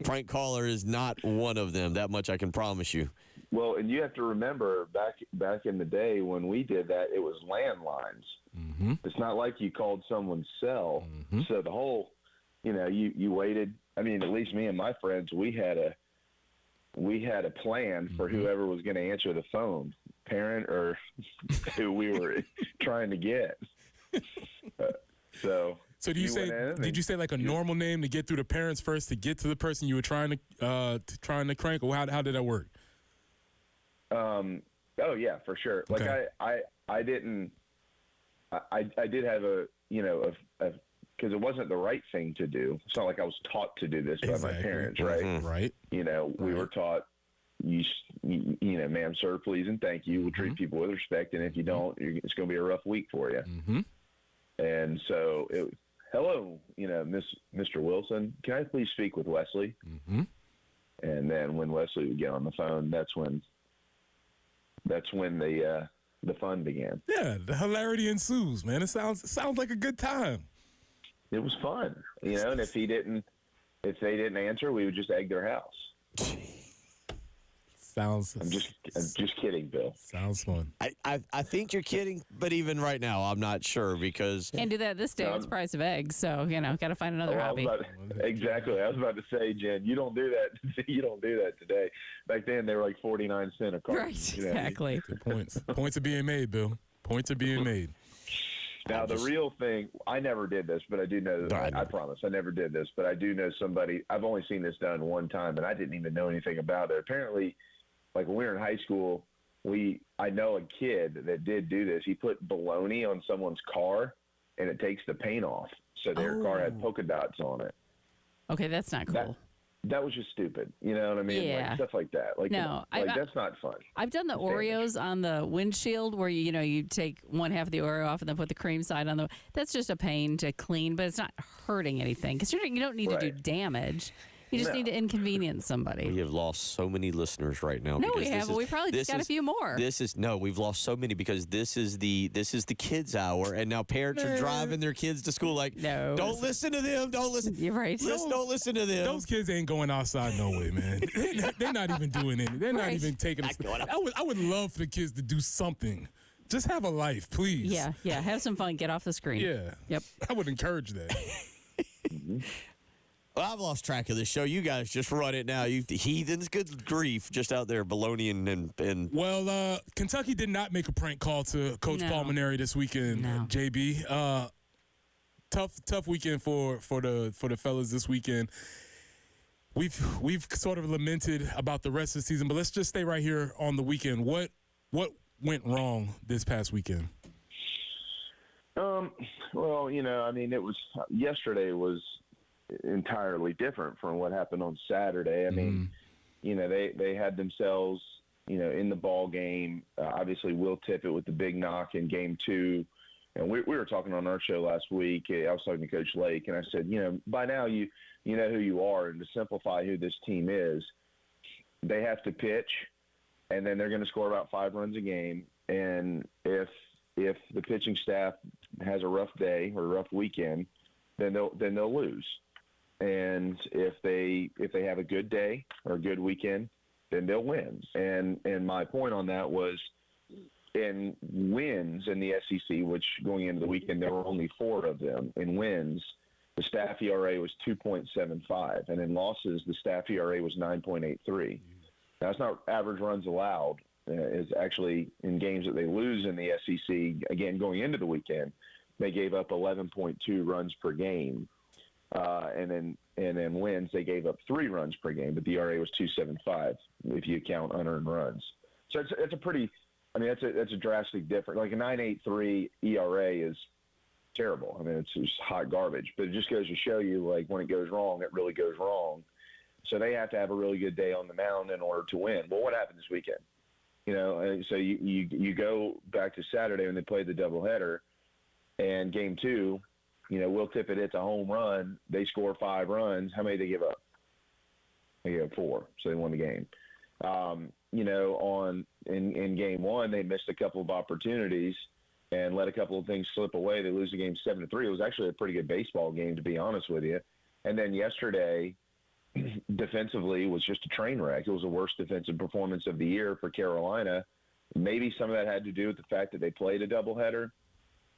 Prank caller is not one of them. That much I can promise you. Well, and you have to remember back in the day when we did that, it was landlines. Mm-hmm. It's not like you called someone's cell. Mm-hmm. So the whole, you waited. I mean, at least me and my friends, we had a plan for whoever was going to answer the phone, parent or who we were trying to get. So did you say like a normal name to get through the parents first to get to the person you were trying to crank, or how did that work? Oh yeah, for sure. Okay. Like I didn't. I did have a because it wasn't the right thing to do. It's not like I was taught to do this by my parents, right? Mm-hmm. Right. We were taught, ma'am, sir, please, and thank you. We'll treat people with respect, and if you don't, it's going to be a rough week for you. Mm-hmm. And so, hello, Mr. Wilson, can I please speak with Wesley? Mm-hmm. And then when Wesley would get on the phone, that's when the fun began. Yeah, the hilarity ensues, man. It sounds like a good time. It was fun, and if they didn't answer, we would just egg their house. I'm just kidding, Bill. Sounds fun. I think you're kidding, but even right now, I'm not sure because Can't do that this day. It's the price of eggs, so got to find another hobby. Exactly. I was about to say, Jen, you don't do that. You don't do that today. Back then, they were like 49 cents a carton. Right. Exactly. Good points. Points are being made, Bill. Points are being made. Now, the real thing, I never did this, but I do know, I promise, I never did this, but I do know somebody, I've only seen this done one time, and I didn't even know anything about it. Apparently, like when we were in high school, I know a kid that did do this. He put bologna on someone's car, and it takes the paint off. So their car had polka dots on it. Okay, that's not cool. That was just stupid. You know what I mean? Yeah. Like stuff like that. Like, no, that's not fun. I've done the Oreos on the windshield where you take one half of the Oreo off and then put the cream side on the. That's just a pain to clean, but it's not hurting anything because you don't need to do damage. You just need to inconvenience somebody. We have lost so many listeners right now. No, we haven't. We probably just got a few more. We've lost so many because this is the kids hour, and now parents are driving their kids to school. Like, no, don't listen to them. Don't listen. You're right. Don't listen to them. Those kids ain't going outside no way, man. They're not even doing anything. They're not even taking. I would love for the kids to do something. Just have a life, please. Yeah. Have some fun. Get off the screen. Yeah. Yep. I would encourage that. Well, I've lost track of this show. You guys just run it now. You heathens, good grief, just out there baloney and. Well, Kentucky did not make a prank call to Coach Paul Mainieri this weekend. No. JB, tough weekend for the fellas this weekend. We've sort of lamented about the rest of the season, but let's just stay right here on the weekend. What went wrong this past weekend? Well, yesterday was entirely different from what happened on Saturday. I mean, they had themselves, in the ball game. Obviously, Will Tippett with the big knock in game 2. And we were talking on our show last week. I was talking to Coach Lake, and I said, by now you know who you are. And to simplify who this team is, they have to pitch, and then they're going to score about 5 runs a game. And if the pitching staff has a rough day or a rough weekend, then they'll lose. And if they have a good day or a good weekend, then they'll win. And my point on that was in wins in the SEC, which going into the weekend there were only 4 of them. In wins, the staff ERA was 2.75, and in losses, the staff ERA was 9.83. Now it's not average runs allowed. It's actually in games that they lose in the SEC. Again, going into the weekend, they gave up 11.2 runs per game. And then wins, they gave up 3 runs per game, but the ERA was 2.75 if you count unearned runs. So it's a pretty, that's a drastic difference. Like a 9.83 ERA is terrible. It's just hot garbage. But it just goes to show you, like, when it goes wrong, it really goes wrong. So they have to have a really good day on the mound in order to win. Well, what happened this weekend? So you go back to Saturday when they played the doubleheader, and game 2. Will Tippett hits a home run. They score 5 runs. How many did they give up? They gave up 4, so they won the game. In game 1, they missed a couple of opportunities and let a couple of things slip away. They lose the game 7-3. It was actually a pretty good baseball game, to be honest with you. And then yesterday, defensively, was just a train wreck. It was the worst defensive performance of the year for Carolina. Maybe some of that had to do with the fact that they played a doubleheader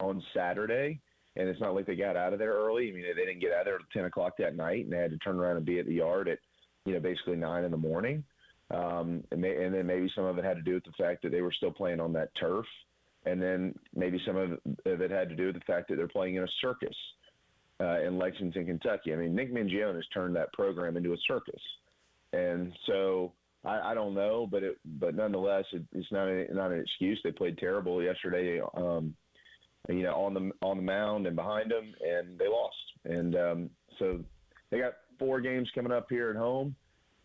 on Saturday. And it's not like they got out of there early. They didn't get out of there at 10 o'clock that night, and they had to turn around and be at the yard at, basically 9 in the morning. And then maybe some of it had to do with the fact that they were still playing on that turf. And then maybe some of it had to do with the fact that they're playing in a circus in Lexington, Kentucky. Nick Mingione has turned that program into a circus. And so I don't know, but nonetheless, it's not an excuse. They played terrible yesterday. On the mound and behind them, and they lost. And so they got 4 games coming up here at home,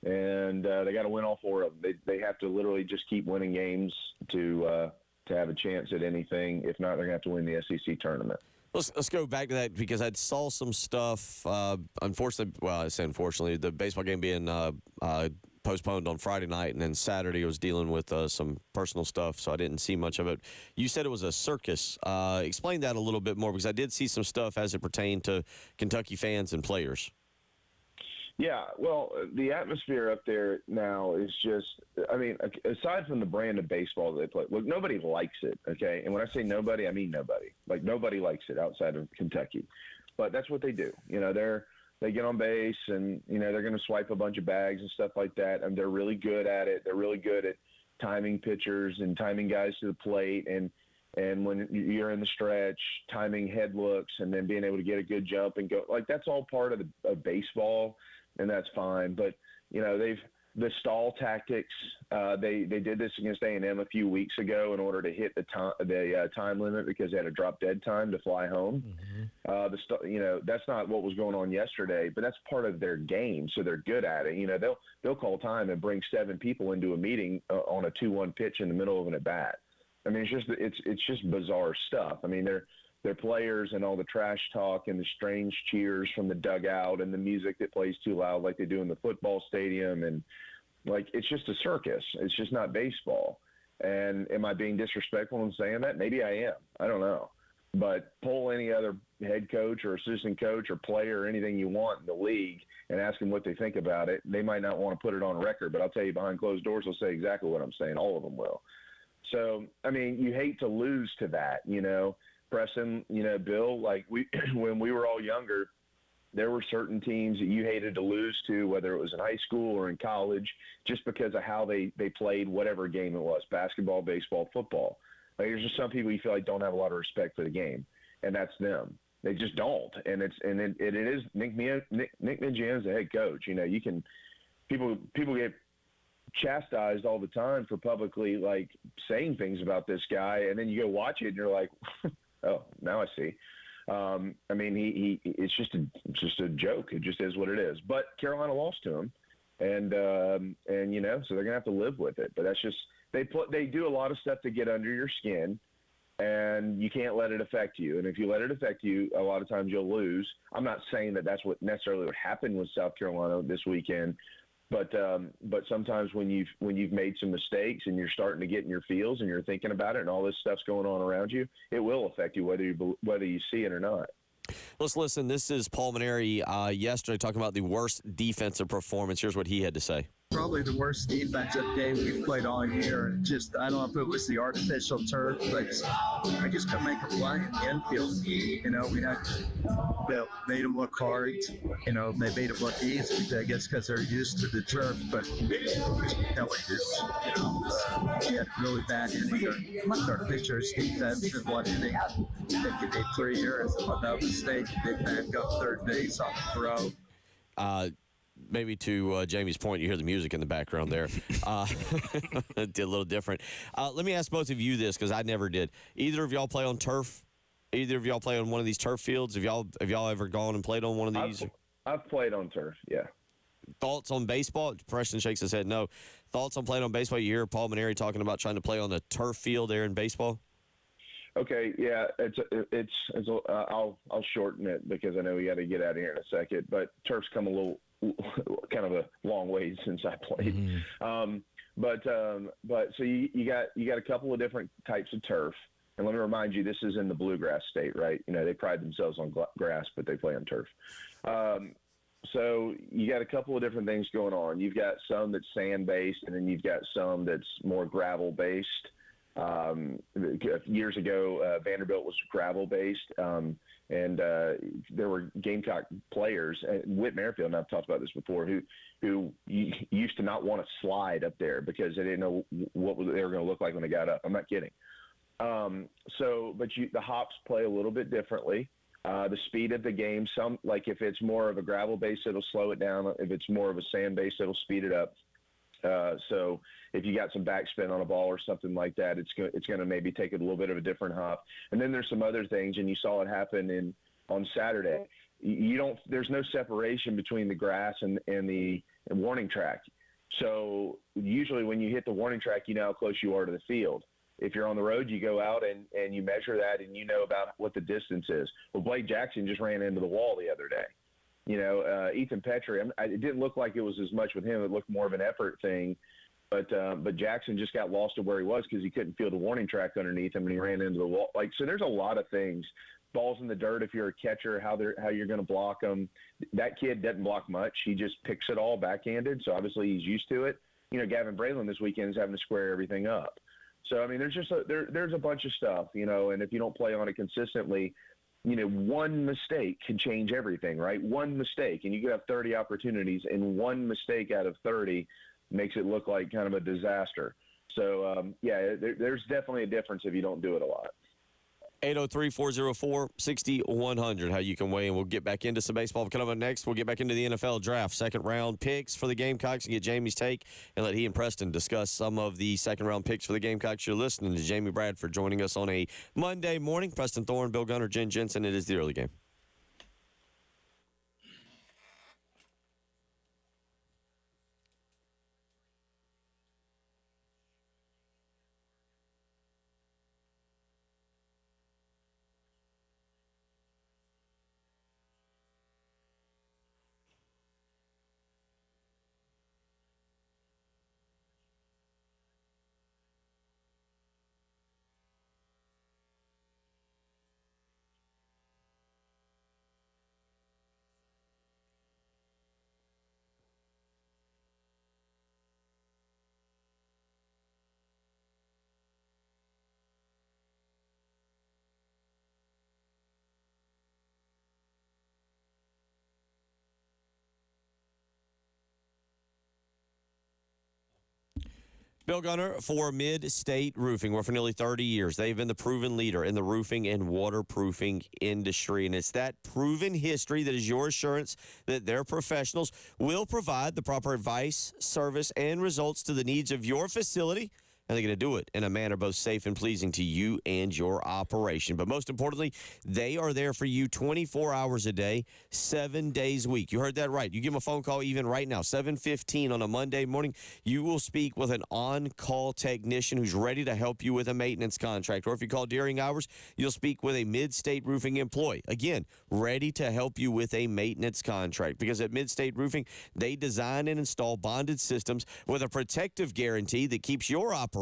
and they got to win all 4 of them. They have to literally just keep winning games to have a chance at anything. If not, they're going to have to win the SEC tournament. Let's go back to that because I saw some stuff. Unfortunately, I say unfortunately, the baseball game being postponed on Friday night, and then Saturday I was dealing with some personal stuff, so I didn't see much of it. You said it was a circus. Explain that a little bit more, because I did see some stuff as it pertained to Kentucky fans and players. Yeah, well, the atmosphere up there now is just, aside from the brand of baseball that they play, look, nobody likes it, okay? And when I say nobody, I mean nobody. Like, nobody likes it outside of Kentucky. But that's what they do. They get on base and, they're going to swipe a bunch of bags and stuff like that. And they're really good at it. They're really good at timing pitchers and timing guys to the plate. And when you're in the stretch, timing head looks and then being able to get a good jump and go. Like, that's all part of baseball, and that's fine. But, the stall tactics. They did this against A&M a few weeks ago in order to hit the time limit because they had a drop dead time to fly home. That's not what was going on yesterday, but that's part of their game, so they're good at it. They'll call time and bring 7 people into a meeting on a 2-1 pitch in the middle of an at bat. I mean, it's just bizarre stuff. I mean, their players and all the trash talk and the strange cheers from the dugout and the music that plays too loud like they do in the football stadium. And, it's just a circus. It's just not baseball. And am I being disrespectful in saying that? Maybe I am. I don't know. But pull any other head coach or assistant coach or player or anything you want in the league and ask them what they think about it. They might not want to put it on record, but I'll tell you behind closed doors, they'll say exactly what I'm saying. All of them will. So, I mean, you hate to lose to that, Preston, Bill, when we were all younger, there were certain teams that you hated to lose to, whether it was in high school or in college, just because of how they played whatever game it was, basketball, baseball, football. There's just some people you feel like don't have a lot of respect for the game, and that's them. They just don't. And it is Nick Minjian's the head coach. People get chastised all the time for publicly saying things about this guy, and then you go watch it and you're like, oh, now I see. I mean, it's just a joke. It just is what it is. But Carolina lost to him, and so they're gonna have to live with it. But that's just they do a lot of stuff to get under your skin, and you can't let it affect you. And if you let it affect you, a lot of times you'll lose. I'm not saying that that's what necessarily what happened with South Carolina this weekend. But sometimes when you've made some mistakes and you're starting to get in your feels and you're thinking about it and all this stuff's going on around you, it will affect you whether you see it or not. Let's listen. This is Paul Maneri yesterday talking about the worst defensive performance. Here's what he had to say. Probably the worst defensive game we've played all year. Just, I don't know if it was the artificial turf, but I just couldn't make a play in the infield. We made them look hard. They made them look easy, I guess, because they're used to the turf. But we had really bad inning. Our pitchers' defense in one inning. I think you need 3 years, if I'm not mistaken. They back up third base on the throw. Maybe to Jamie's point, you hear the music in the background there. Did a little different. Let me ask both of you this, because I never did. Either of y'all play on turf? Either of y'all play on one of these turf fields? Have y'all ever gone and played on one of these? I've played on turf, yeah. Thoughts on baseball? Preston shakes his head no. Thoughts on playing on baseball? You hear Paul Maneri talking about trying to play on the turf field there in baseball? Okay, yeah, I'll shorten it because I know we got to get out of here in a second. But turf's come kind of a long ways since I played. Mm-hmm. But so you got a couple of different types of turf, and let me remind you, this is in the bluegrass state, right? They pride themselves on grass, but they play on turf. So you got a couple of different things going on. You've got some that's sand based, and then you've got some that's more gravel based. Years ago, Vanderbilt was gravel based, and there were Gamecock players, Whit Merrifield, and I've talked about this before, who used to not want to slide up there because they didn't know what they were going to look like when they got up. I'm not kidding. But the hops play a little bit differently. The speed of the game, if it's more of a gravel base, it'll slow it down. If it's more of a sand base, it'll speed it up. So if you got some backspin on a ball or something like that, it's going to maybe take it a little bit of a different hop. And then there's some other things, and you saw it happen on Saturday. There's no separation between the grass and the warning track. So usually when you hit the warning track, you know how close you are to the field. If you're on the road, you go out and you measure that, and you know about what the distance is. Well, Blake Jackson just ran into the wall the other day. Ethan Petrie, it didn't look like it was as much with him. It looked more of an effort thing. But Jackson just got lost to where he was because he couldn't feel the warning track underneath him, and he ran into the wall. So there's a lot of things. Balls in the dirt, if you're a catcher, how you're going to block them. That kid doesn't block much. He just picks it all backhanded, so obviously he's used to it. Gavin Braylon this weekend is having to square everything up. So, I mean, there's just there's a bunch of stuff, and if you don't play on it consistently, one mistake can change everything, right? One mistake, and you could have 30 opportunities, and one mistake out of 30 makes it look like kind of a disaster. So, there's definitely a difference if you don't do it a lot. 803-404-6100, how you can weigh in. We'll get back into some baseball. Coming up next, we'll get back into the NFL draft. Second round picks for the Gamecocks and get Jamie's take and let he and Preston discuss some of the second round picks for the Gamecocks. You're listening to Jamie Bradford joining us on a Monday morning. Preston Thorne, Bill Gunner, Jen Jensen. It is the early game. Bill Gunner for Mid-State Roofing, where for nearly 30 years they've been the proven leader in the roofing and waterproofing industry. And it's that proven history that is your assurance that their professionals will provide the proper advice, service, and results to the needs of your facility. And they're going to do it in a manner both safe and pleasing to you and your operation. But most importantly, they are there for you 24 hours a day, 7 days a week. You heard that right. You give them a phone call even right now, 7:15 on a Monday morning. You will speak with an on-call technician who's ready to help you with a maintenance contract. Or if you call during hours, you'll speak with a Mid-State Roofing employee. Again, ready to help you with a maintenance contract. Because at Mid-State Roofing, they design and install bonded systems with a protective guarantee that keeps your operation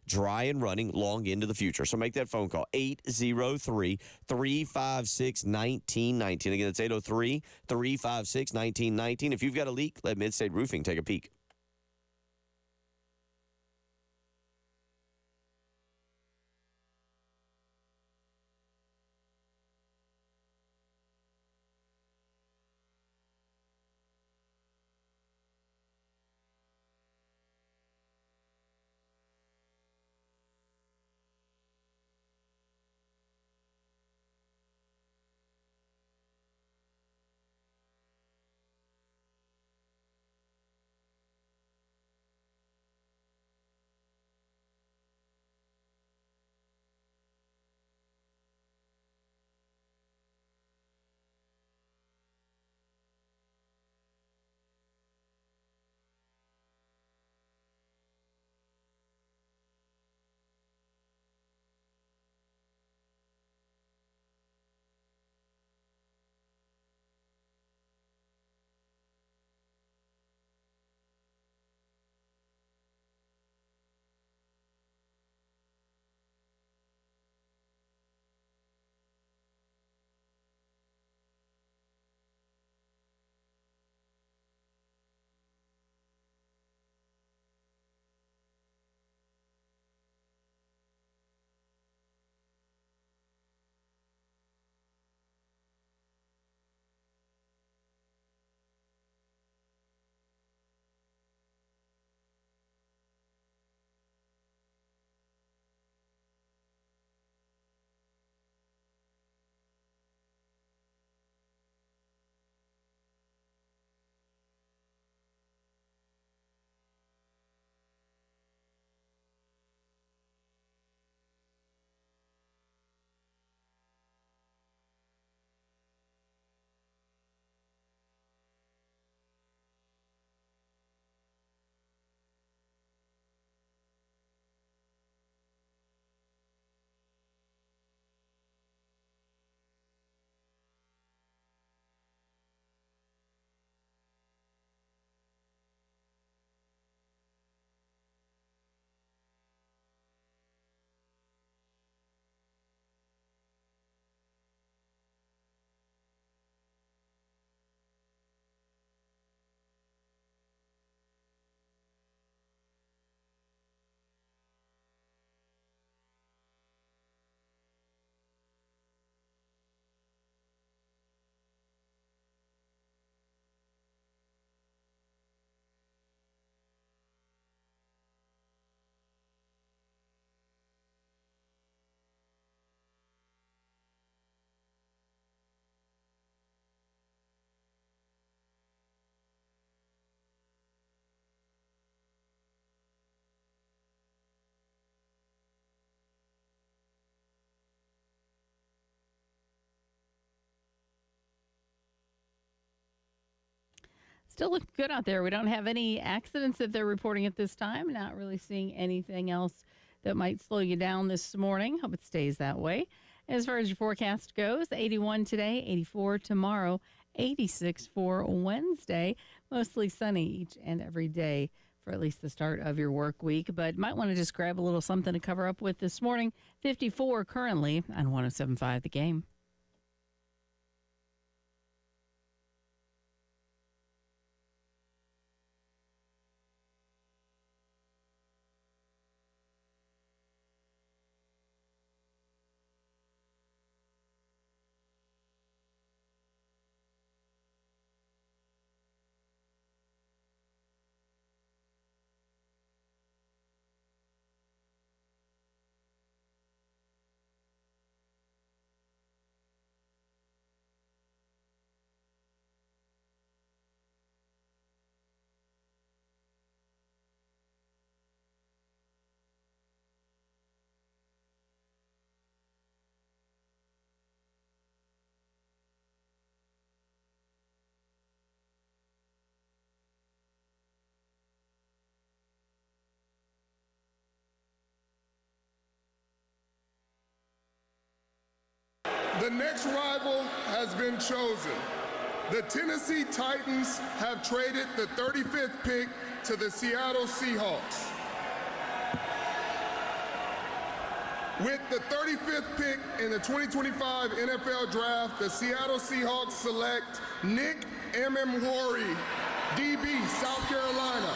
dry and running long into the future. So make that phone call, 803-356-1919. Again, it's 803-356-1919. If you've got a leak, let Mid-State Roofing take a peek. still looking good out there. We don't have any accidents that they're reporting at this time. Not really seeing anything else that might slow you down this morning. Hope it stays that way. As far as your forecast goes, 81 today, 84 tomorrow, 86 for Wednesday. Mostly sunny each and every day for at least the start of your work week. But might want to just grab a little something to cover up with this morning. 54 currently on 107.5 The Game. The next rival has been chosen. The Tennessee Titans have traded the 35th pick to the Seattle Seahawks. With the 35th pick in the 2025 NFL Draft, the Seattle Seahawks select Nick Emmanwori, DB, South Carolina.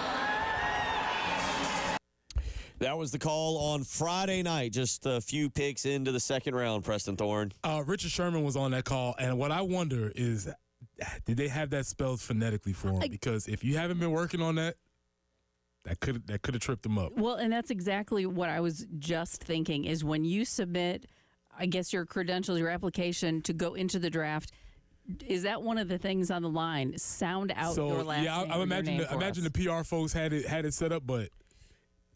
That was the call on Friday night, just a few picks into the second round, Preston Thorne. Richard Sherman was on that call, and what I wonder is, did they have that spelled phonetically for him? Because if you haven't been working on that, that could have tripped them up. Well, and that's exactly what I was just thinking, is when you submit, I guess, your credentials, your application to go into the draft, is that one of the things on the line? Sound out your last name. I imagine the PR folks had it set up, but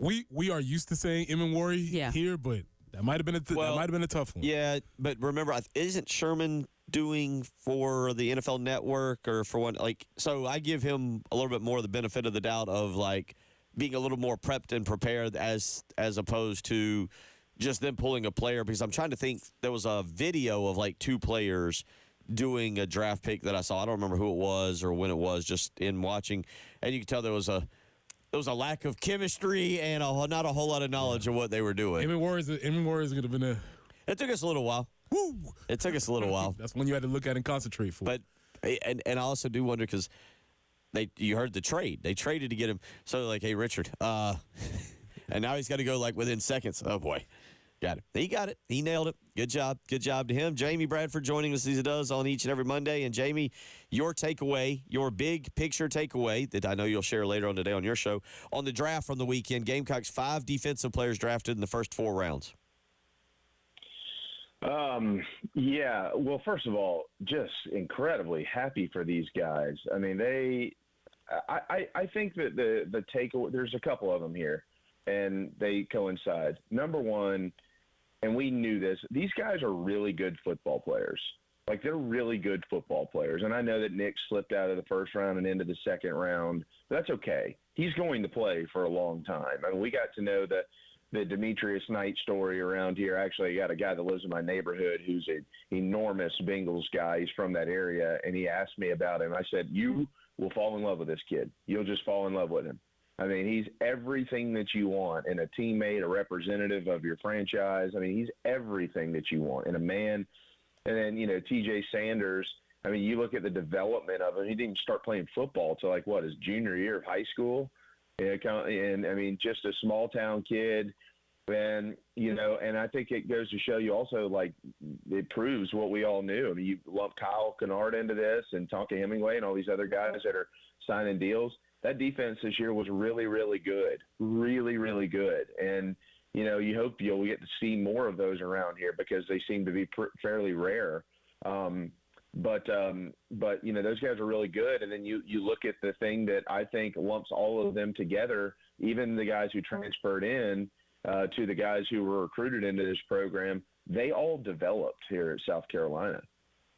we are used to saying Emmanwori here, but that might have been a tough one. Yeah, but remember, isn't Sherman doing for the NFL Network or for one, like, so I give him a little bit more of the benefit of the doubt of like being a little more prepped and prepared as opposed to just them pulling a player, because I'm trying to think, there was a video of like two players doing a draft pick that I saw. I don't remember who it was or when it was, just in watching, and you could tell there was a lack of chemistry and not a whole lot of knowledge of what they were doing. Emmanwori is going to be It took us a little while. Woo! It took us a little while. That's when you had to look at and concentrate for. But and I also do wonder, because you heard the trade. They traded to get him. So like, hey, Richard, and now he's got to go like within seconds. Oh boy, got it. He got it. He nailed it. Good job. Good job to him. Jamie Bradford joining us as he does on each and every Monday. And Jamie, your takeaway, your big picture takeaway that I know you'll share later on today on your show on the draft from the weekend. Gamecocks 5 defensive players drafted in the first 4 rounds. Yeah. Well, first of all, just incredibly happy for these guys. I mean, I think that the takeaway, there's a couple of them here, and they coincide. Number one, and we knew this, these guys are really good football players. Like, they're really good football players. And I know that Nick slipped out of the first round and into the second round. But that's okay. He's going to play for a long time. I mean, we got to know the Demetrius Knight story around here. Actually, I got a guy that lives in my neighborhood who's an enormous Bengals guy. He's from that area, and he asked me about him. I said, you will fall in love with this kid. You'll just fall in love with him. I mean, he's everything that you want in a teammate, a representative of your franchise. I mean, he's everything that you want in a man. And then, TJ Sanders, I mean, you look at the development of him. He didn't start playing football until, his junior year of high school. And I mean, just a small town kid. And, and I think it goes to show you also, it proves what we all knew. I mean, you lump Kyle Kennard into this and Tonka Hemingway and all these other guys that are signing deals. That defense this year was really, really good. Really, really good. And, you hope you'll get to see more of those around here because they seem to be fairly rare. But those guys are really good. And then you look at the thing that I think lumps all of them together, even the guys who transferred in to the guys who were recruited into this program, they all developed here at South Carolina.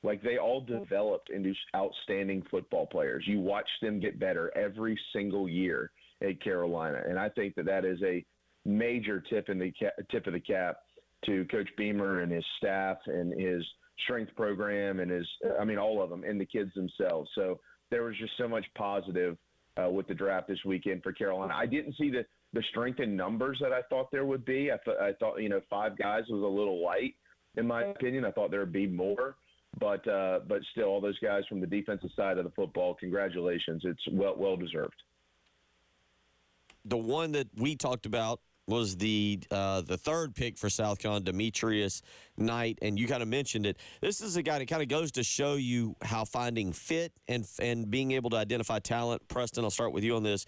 Like, they all developed into outstanding football players. You watch them get better every single year at Carolina, and I think that is a major tip of the cap to Coach Beamer and his staff and his strength program and all of them, and the kids themselves. So there was just so much positive with the draft this weekend for Carolina. I didn't see the strength in numbers that I thought there would be. I thought 5 guys was a little light, in my opinion. I thought there would be more. But still, all those guys from the defensive side of the football, congratulations. It's well deserved. The one that we talked about was the third pick for South Carolina, Demetrius Knight, and you kind of mentioned it. This is a guy that kind of goes to show you how finding fit and being able to identify talent. Preston, I'll start with you on this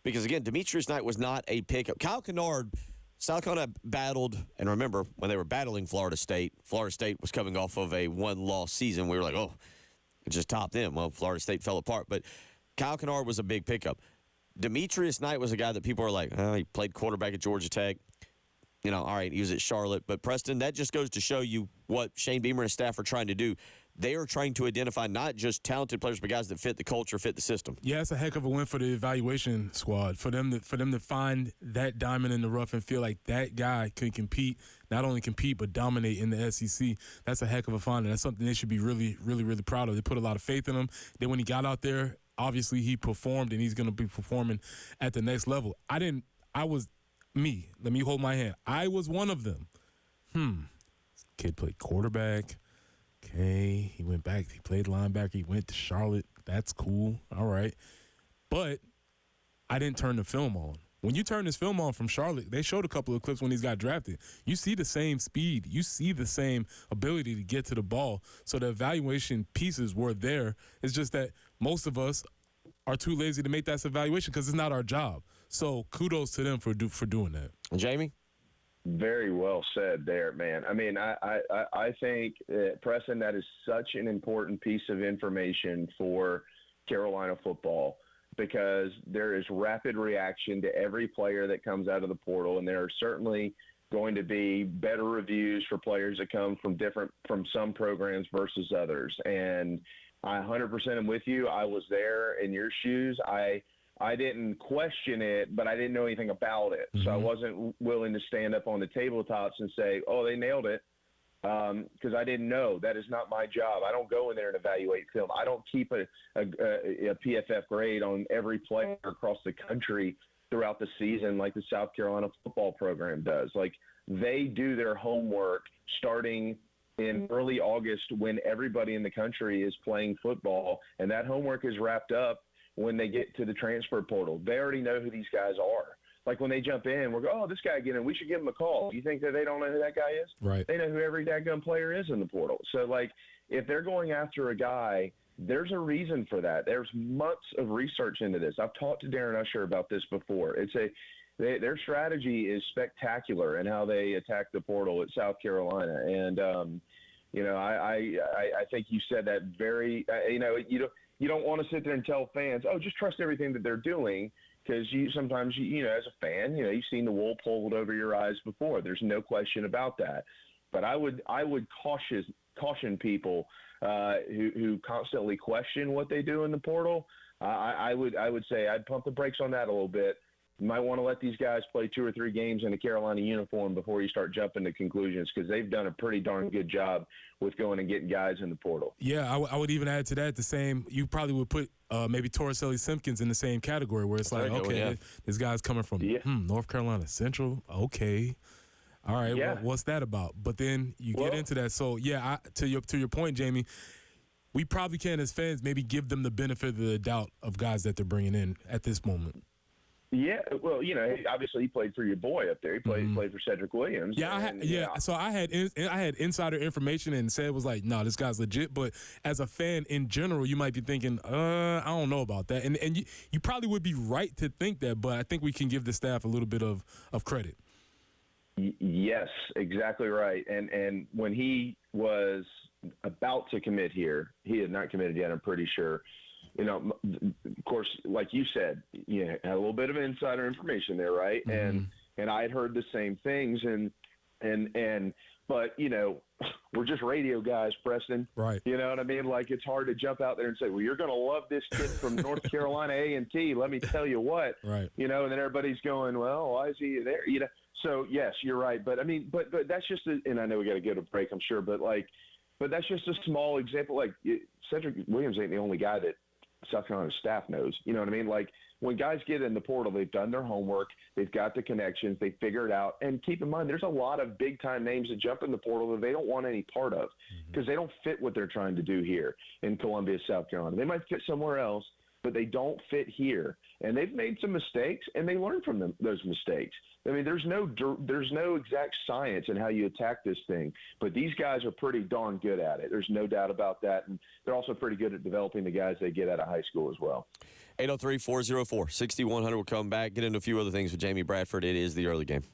because, again, Demetrius Knight was not a pickup. Kyle Kennard, South Carolina battled, and remember, when they were battling Florida State was coming off of a one-loss season. We were like, oh, it just topped them. Well, Florida State fell apart. But Kyle Kennard was a big pickup. Demetrius Knight was a guy that people were like, oh, he played quarterback at Georgia Tech. All right, he was at Charlotte. But, Preston, that just goes to show you what Shane Beamer and his staff are trying to do. They are trying to identify not just talented players, but guys that fit the culture, fit the system. Yeah, it's a heck of a win for the evaluation squad. For them to find that diamond in the rough and feel like that guy could compete, not only compete, but dominate in the SEC, that's a heck of a find. And that's something they should be really, really, really proud of. They put a lot of faith in him. Then when he got out there, obviously he performed, and he's going to be performing at the next level. Let me hold my hand. I was one of them. Kid played quarterback. Okay, he went back. He played linebacker. He went to Charlotte. That's cool. All right. But I didn't turn the film on. When you turn this film on from Charlotte, they showed a couple of clips when he's got drafted. You see the same speed. You see the same ability to get to the ball. So the evaluation pieces were there. It's just that most of us are too lazy to make that evaluation because it's not our job. So kudos to them for doing that. Jamie? Very well said there, man. I mean, I think, Preston, that is such an important piece of information for Carolina football because there is rapid reaction to every player that comes out of the portal, and there are certainly going to be better reviews for players that come from some programs versus others. And I 100% am with you. I was there in your shoes. I didn't question it, but I didn't know anything about it. Mm-hmm. So I wasn't willing to stand up on the tabletops and say, oh, they nailed it, because I didn't know. That is not my job. I don't go in there and evaluate film. I don't keep a PFF grade on every player across the country throughout the season like the South Carolina football program does. Like, they do their homework starting in early August when everybody in the country is playing football, and that homework is wrapped up when they get to the transfer portal. They already know who these guys are. Like, when they jump in, we're going, oh, this guy again, we should give him a call. You think that they don't know who that guy is? Right. They know who every dadgum player is in the portal. So, like, if they're going after a guy, there's a reason for that. There's months of research into this. I've talked to Darren Usher about this before. Their strategy is spectacular in how they attack the portal at South Carolina. And, I think you said that very, you don't want to sit there and tell fans, oh, just trust everything that they're doing, because sometimes, as a fan, you've seen the wool pulled over your eyes before. There's no question about that. But I would caution people who constantly question what they do in the portal. I would say I'd pump the brakes on that a little bit. You might want to let these guys play 2 or 3 games in a Carolina uniform before you start jumping to conclusions, because they've done a pretty darn good job with going and getting guys in the portal. Yeah, I would even add to that the same. You probably would put maybe Torricelli Simpkins in the same category, where it's like, okay, this guy's coming from North Carolina Central. Okay. All right, what's that about? But then you get into that. So, to your point, Jamie, we probably can, as fans, maybe give them the benefit of the doubt of guys that they're bringing in at this moment. Yeah, well, obviously he played for your boy up there. He played for Cedric Williams. Yeah, So I had insider information and said it was like, no, this guy's legit. But as a fan in general, you might be thinking, I don't know about that. And you probably would be right to think that, but I think we can give the staff a little bit of credit. Yes, exactly right. And when he was about to commit here, he had not committed yet, I'm pretty sure. Of course, like you said, had a little bit of insider information there, right? Mm-hmm. And I had heard the same things, and But, we're just radio guys, Preston. Right. You know what I mean? Like, it's hard to jump out there and say, well, you're going to love this kid from North Carolina A&T. Let me tell you what. Right. And then everybody's going, well, why is he there? So, yes, you're right. But, I mean, but that's just and I know we got to get a break, I'm sure. But that's just a small example. Like, Cedric Williams ain't the only guy that South Carolina staff knows. You know what I mean? Like, when guys get in the portal, they've done their homework, they've got the connections, they figure it out. And keep in mind, there's a lot of big-time names that jump in the portal that they don't want any part of because they don't fit what they're trying to do here in Columbia, South Carolina. They might fit somewhere else, but they don't fit here. And they've made some mistakes, and they learn from those mistakes. I mean, there's no exact science in how you attack this thing, but these guys are pretty darn good at it. There's no doubt about that, and they're also pretty good at developing the guys they get out of high school as well. 803-404-6100. We'll come back, get into a few other things with Jamie Bradford. It is the early game.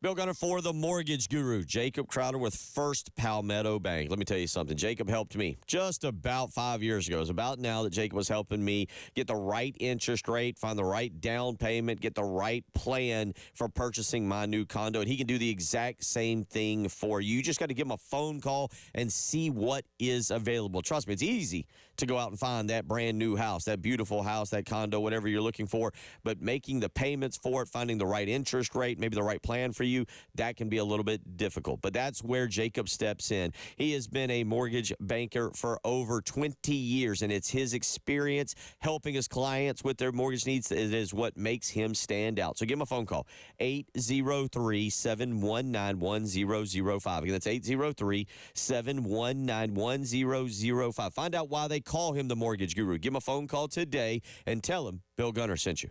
Bill Gunner for the Mortgage Guru, Jacob Crowder with First Palmetto Bank. Let me tell you something. Jacob helped me just about 5 years ago. It was about now that Jacob was helping me get the right interest rate, find the right down payment, get the right plan for purchasing my new condo. And he can do the exact same thing for you. You just got to give him a phone call and see what is available. Trust me, it's easy to go out and find that brand new house, that beautiful house, that condo, whatever you're looking for. But making the payments for it, finding the right interest rate, maybe the right plan for you, that can be a little bit difficult. But that's where Jacob steps in. He has been a mortgage banker for over 20 years, and it's his experience helping his clients with their mortgage needs that is what makes him stand out. So give him a phone call, 803-719-1005. Again, that's 803-719-1005. Find out why they call him the Mortgage Guru. Give him a phone call today and tell him Bill Gunner sent you.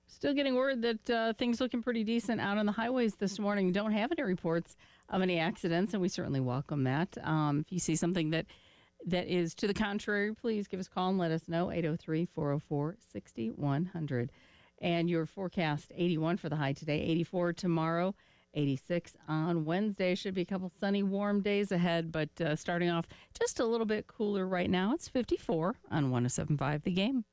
Still getting word that things looking pretty decent out on the highways this morning. Don't have any reports of any accidents, and we certainly welcome that. If you see something that is to the contrary, please give us a call and let us know, 803-404-6100. And your forecast, 81 for the high today, 84 tomorrow, 86 on Wednesday. Should be a couple sunny, warm days ahead, but starting off just a little bit cooler right now. It's 54 on 107.5 The Game.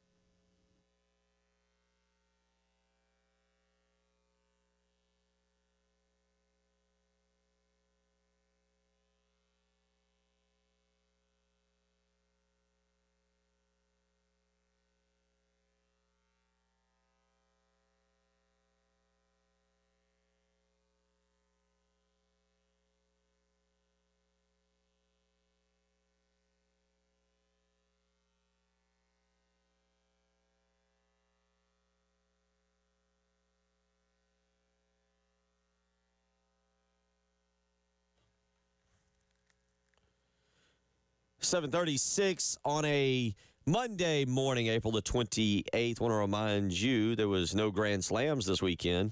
.36 on a Monday morning, April the 28th. Want to remind you there was no Grand Slams this weekend.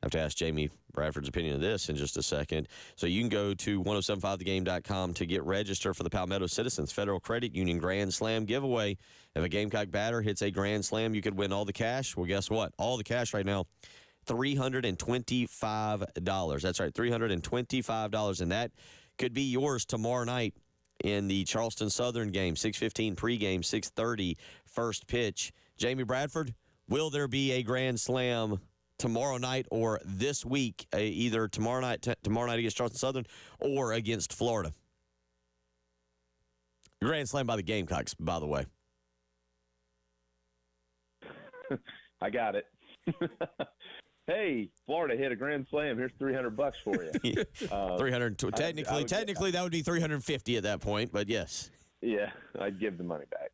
I have to ask Jamie Bradford's opinion of this in just a second. So you can go to 1075thegame.com to get registered for the Palmetto Citizens Federal Credit Union Grand Slam giveaway. If a Gamecock batter hits a Grand Slam, you could win all the cash. Well, guess what? All the cash right now, $325. That's right, $325. And that could be yours tomorrow night in the Charleston Southern game, 6:15 pregame, 6:30 first pitch. Jamie Bradford, will there be a Grand Slam tomorrow night or this week, either tomorrow night against Charleston Southern or against Florida? Grand Slam by the Gamecocks, by the way. I got it. Hey, Florida hit a Grand Slam. Here's $300 for you. 300. Technically, that would be 350 at that point, but yes. Yeah, I'd give the money back.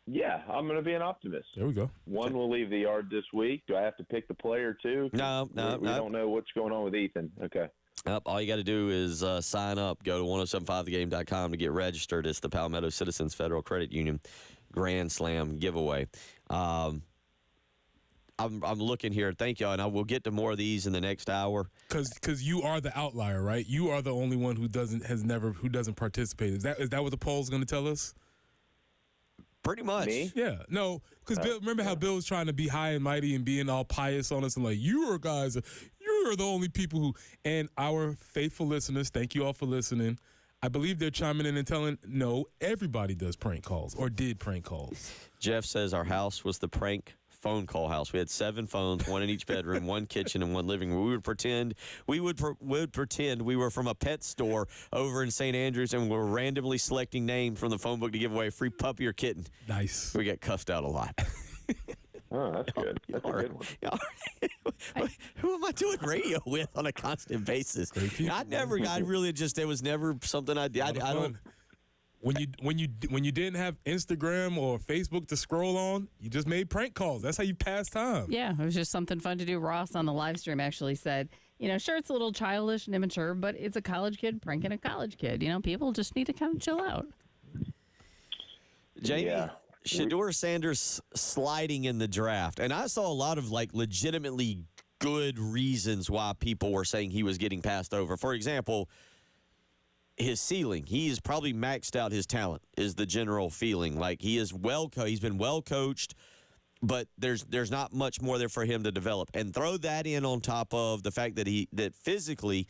Yeah, I'm going to be an optimist. There we go. One will leave the yard this week. Do I have to pick the player too? No. We don't know what's going on with Ethan. Okay. All you got to do is sign up. Go to 1075thegame.com to get registered. It's the Palmetto Citizens Federal Credit Union Grand Slam giveaway. I'm looking here. Thank y'all, and I will get to more of these in the next hour. Because you are the outlier, right? You are the only one who doesn't participate. Is that what the poll's going to tell us? Pretty much. Me? Yeah. No, because Bill, remember how Bill was trying to be high and mighty and being all pious on us and like, you are the only people who, and our faithful listeners, thank you all for listening. I believe they're chiming in and telling, no, everybody does prank calls or did prank calls. Jeff says our house was the prank phone call house. We had 7 phones, 1 in each bedroom, 1 kitchen, and 1 living room. We would pretend we were from a pet store over in St. Andrews, and we were randomly selecting names from the phone book to give away a free puppy or kitten. Nice. We got cuffed out a lot. Oh, that's good. That's a good one. Who am I doing radio with on a constant basis? It was never something I did. I don't. When you didn't have Instagram or Facebook to scroll on, you just made prank calls. That's how you pass time. Yeah, it was just something fun to do. Ross on the live stream actually said, sure, it's a little childish and immature, but it's a college kid pranking a college kid. People just need to kind of chill out. Jamie, Shedeur Sanders sliding in the draft. And I saw a lot of legitimately good reasons why people were saying he was getting passed over. For example, his ceiling. He's probably maxed out his talent, is the general feeling. He's been well coached, but there's not much more there for him to develop. And throw that in on top of the fact that physically,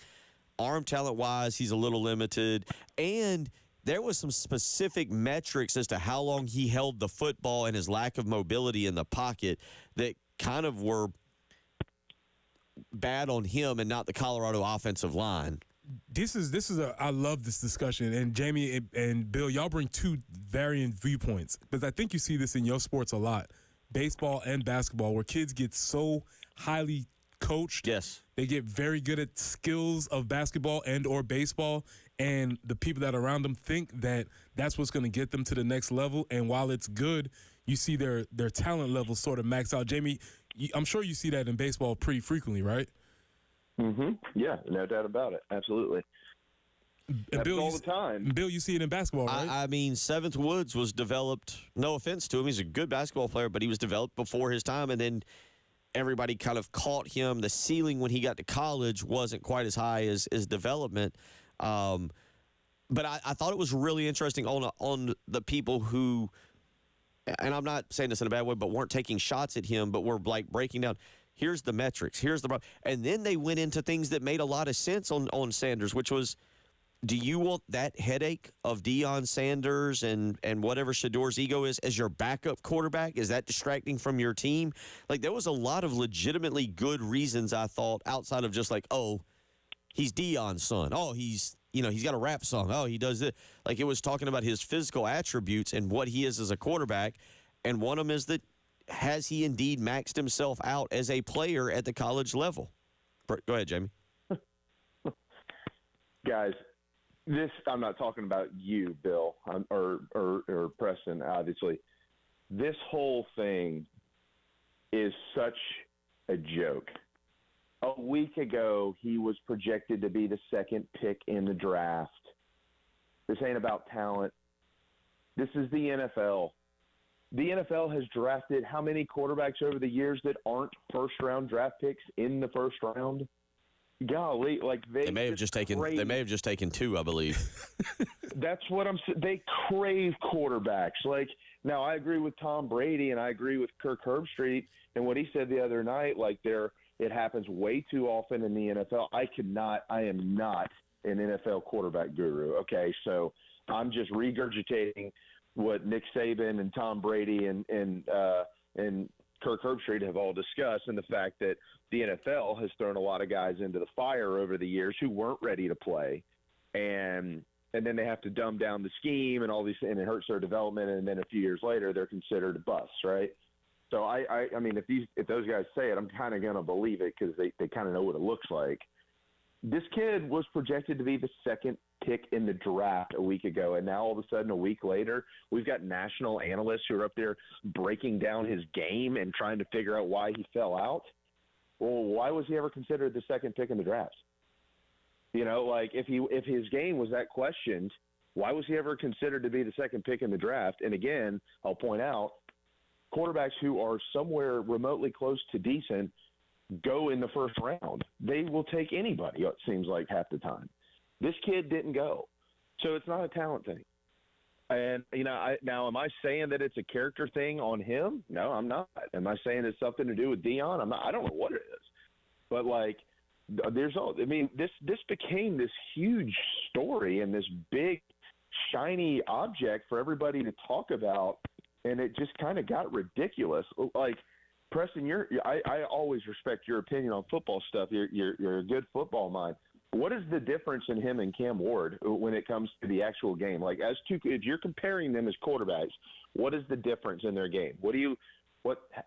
arm talent wise, he's a little limited. And there was some specific metrics as to how long he held the football and his lack of mobility in the pocket that kind of were bad on him and not the Colorado offensive line. I love this discussion, and Jamie and Bill, y'all bring 2 varying viewpoints, because I think you see this in your sports a lot, baseball and basketball, where kids get so highly coached. Yes. They get very good at skills of basketball and or baseball, and the people that are around them think that that's what's going to get them to the next level, and while it's good, you see their talent level sort of max out. Jamie, I'm sure you see that in baseball pretty frequently, right? Mm-hmm. Yeah, no doubt about it. Absolutely. Bill, all the time. Bill, you see it in basketball, right? I mean, Seventh Woods was developed, no offense to him, he's a good basketball player, but he was developed before his time, and then everybody kind of caught him. The ceiling when he got to college wasn't quite as high as development. But I thought it was really interesting on the people who, and I'm not saying this in a bad way, but weren't taking shots at him, but were like breaking down, here's the metrics, here's the problem. And then they went into things that made a lot of sense on Sanders, which was, do you want that headache of Deion Sanders and whatever Shador's ego is as your backup quarterback? Is that distracting from your team? Like, there was a lot of legitimately good reasons, I thought, outside of just like, oh, he's Deion's son. Oh, he's got a rap song. Oh, he does it. Like, it was talking about his physical attributes and what he is as a quarterback. And one of them is that, has he indeed maxed himself out as a player at the college level? Go ahead, Jamie. Guys, I'm not talking about you, Bill, or Preston, obviously. This whole thing is such a joke. A week ago, he was projected to be the second pick in the draft. This ain't about talent. This is the NFL. The NFL has drafted how many quarterbacks over the years that aren't first-round draft picks in the first round? Golly, like they may have just taken. They may have just taken two, I believe. That's what I'm saying. They crave quarterbacks. Like, now I agree with Tom Brady and I agree with Kirk Herbstreit and what he said the other night. Like, it happens way too often in the NFL. I am not an NFL quarterback guru. Okay, so I'm just regurgitating what Nick Saban and Tom Brady and Kirk Herbstreit have all discussed, and the fact that the NFL has thrown a lot of guys into the fire over the years who weren't ready to play, and then they have to dumb down the scheme and all these, and it hurts their development, and then a few years later they're considered busts, right? So I mean, if those guys say it, I'm kind of going to believe it because they kind of know what it looks like. This kid was projected to be the second pick in the draft a week ago, and now all of a sudden, a week later, we've got national analysts who are up there breaking down his game and trying to figure out why he fell out. Well, why was he ever considered the second pick in the draft? You know, like if his game was that questioned, why was he ever considered to be the second pick in the draft? And again, I'll point out, quarterbacks who are somewhere remotely close to decent go in the first round. They will take anybody, it seems like, half the time. This kid didn't go. So it's not a talent thing. And, you know, now am I saying that it's a character thing on him? No, I'm not. Am I saying it's something to do with Deion? I'm not. I don't know what it is. But, like, this became this huge story and this big, shiny object for everybody to talk about, and it just kind of got ridiculous. Like, Preston, I always respect your opinion on football stuff. You're a good football mind. What is the difference in him and Cam Ward when it comes to the actual game? Like, if you're comparing them as quarterbacks, what is the difference in their game?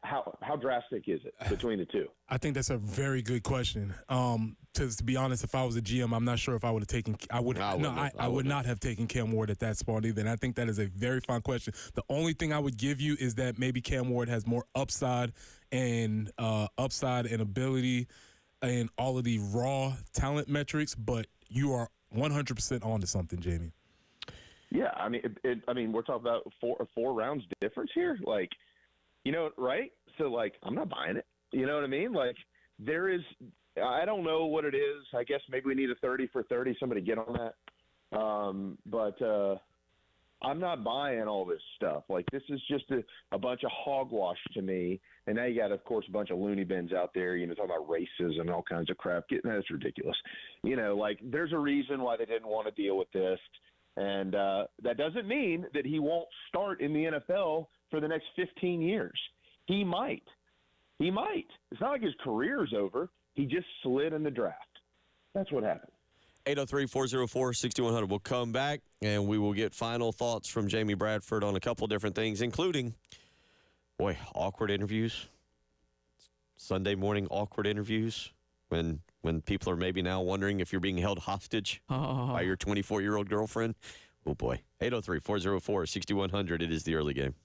How drastic is it between the two? I think that's a very good question. To be honest, if I was a GM, I'm not sure if I would have taken. I would not have taken Cam Ward at that spot either. And I think that is a very fine question. The only thing I would give you is that maybe Cam Ward has more upside and ability and all of the raw talent metrics, but you are 100% on to something, Jamie. Yeah, I mean, we're talking about four rounds difference here, like, you know, right? So, like, I'm not buying it. You know what I mean? Like, there is, I don't know what it is. I guess maybe we need a 30 for 30. Somebody get on that. But I'm not buying all this stuff. Like, this is just a bunch of hogwash to me. And now you got, of course, a bunch of loony bins out there, you know, talking about racism and all kinds of crap. That's ridiculous. You know, like, there's a reason why they didn't want to deal with this. And that doesn't mean that he won't start in the NFL for the next 15 years. He might. It's not like his career's over. He just slid in the draft. That's what happened. 803-404-6100. We'll come back, and we will get final thoughts from Jamie Bradford on a couple different things, including, awkward interviews. Sunday morning awkward interviews when people are maybe now wondering if you're being held hostage by your 24-year-old girlfriend. Oh, boy. 803-404-6100. It is the early game.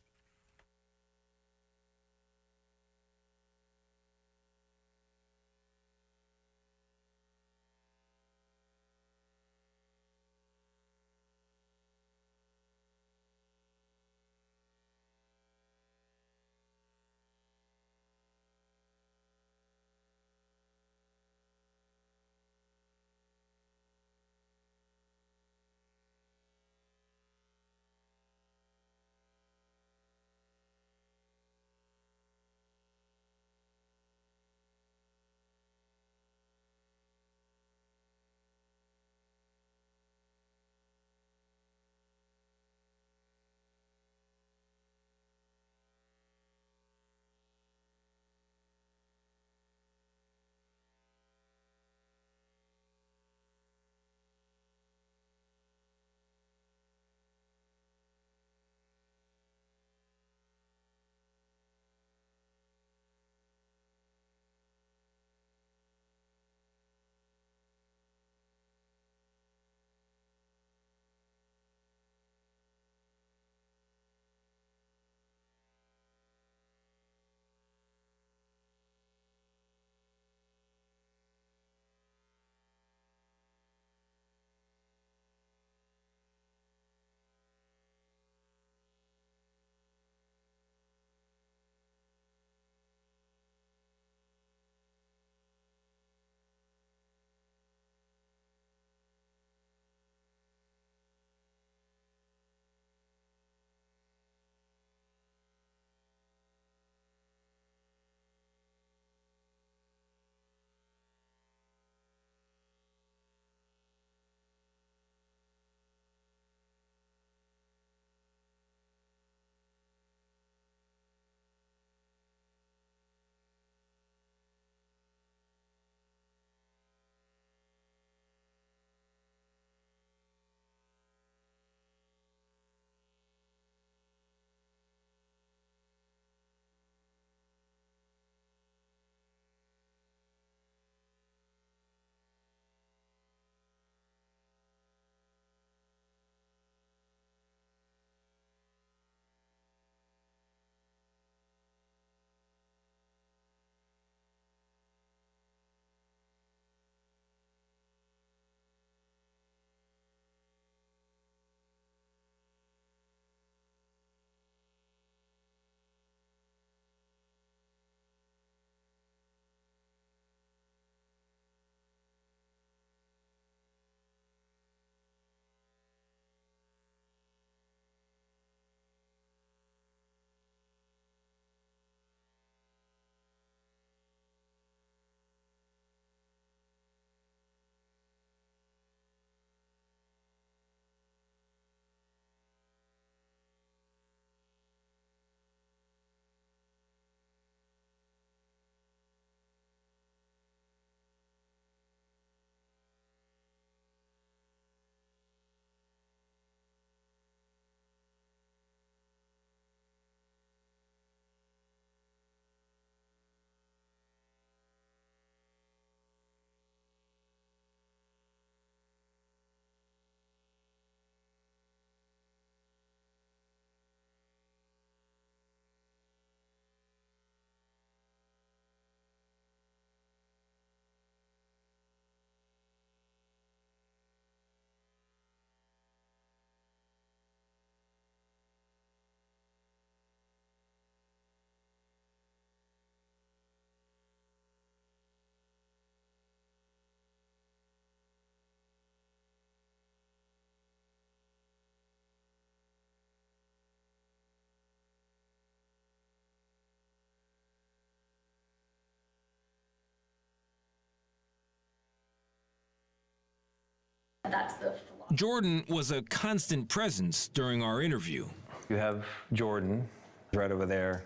that's the philosophy. Jordan was a constant presence during our interview. You have Jordan right over there.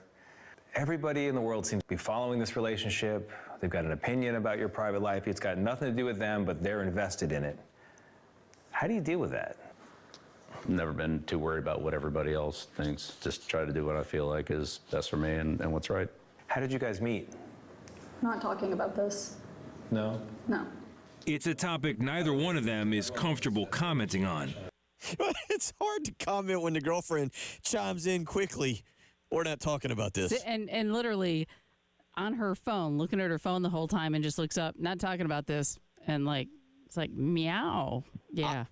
Everybody in the world seems to be following this relationship. They've got an opinion about your private life. It's got nothing to do with them, but they're invested in it. How do you deal with that? Never been too worried about what everybody else thinks. Just try to do what I feel like is best for me and what's right. How did you guys meet? Not talking about this. No? No. It's a topic neither one of them is comfortable commenting on. It's hard to comment when the girlfriend chimes in quickly. We're not talking about this. And literally on her phone, looking at her phone the whole time and just looks up, not talking about this. And like, it's like, meow. Yeah.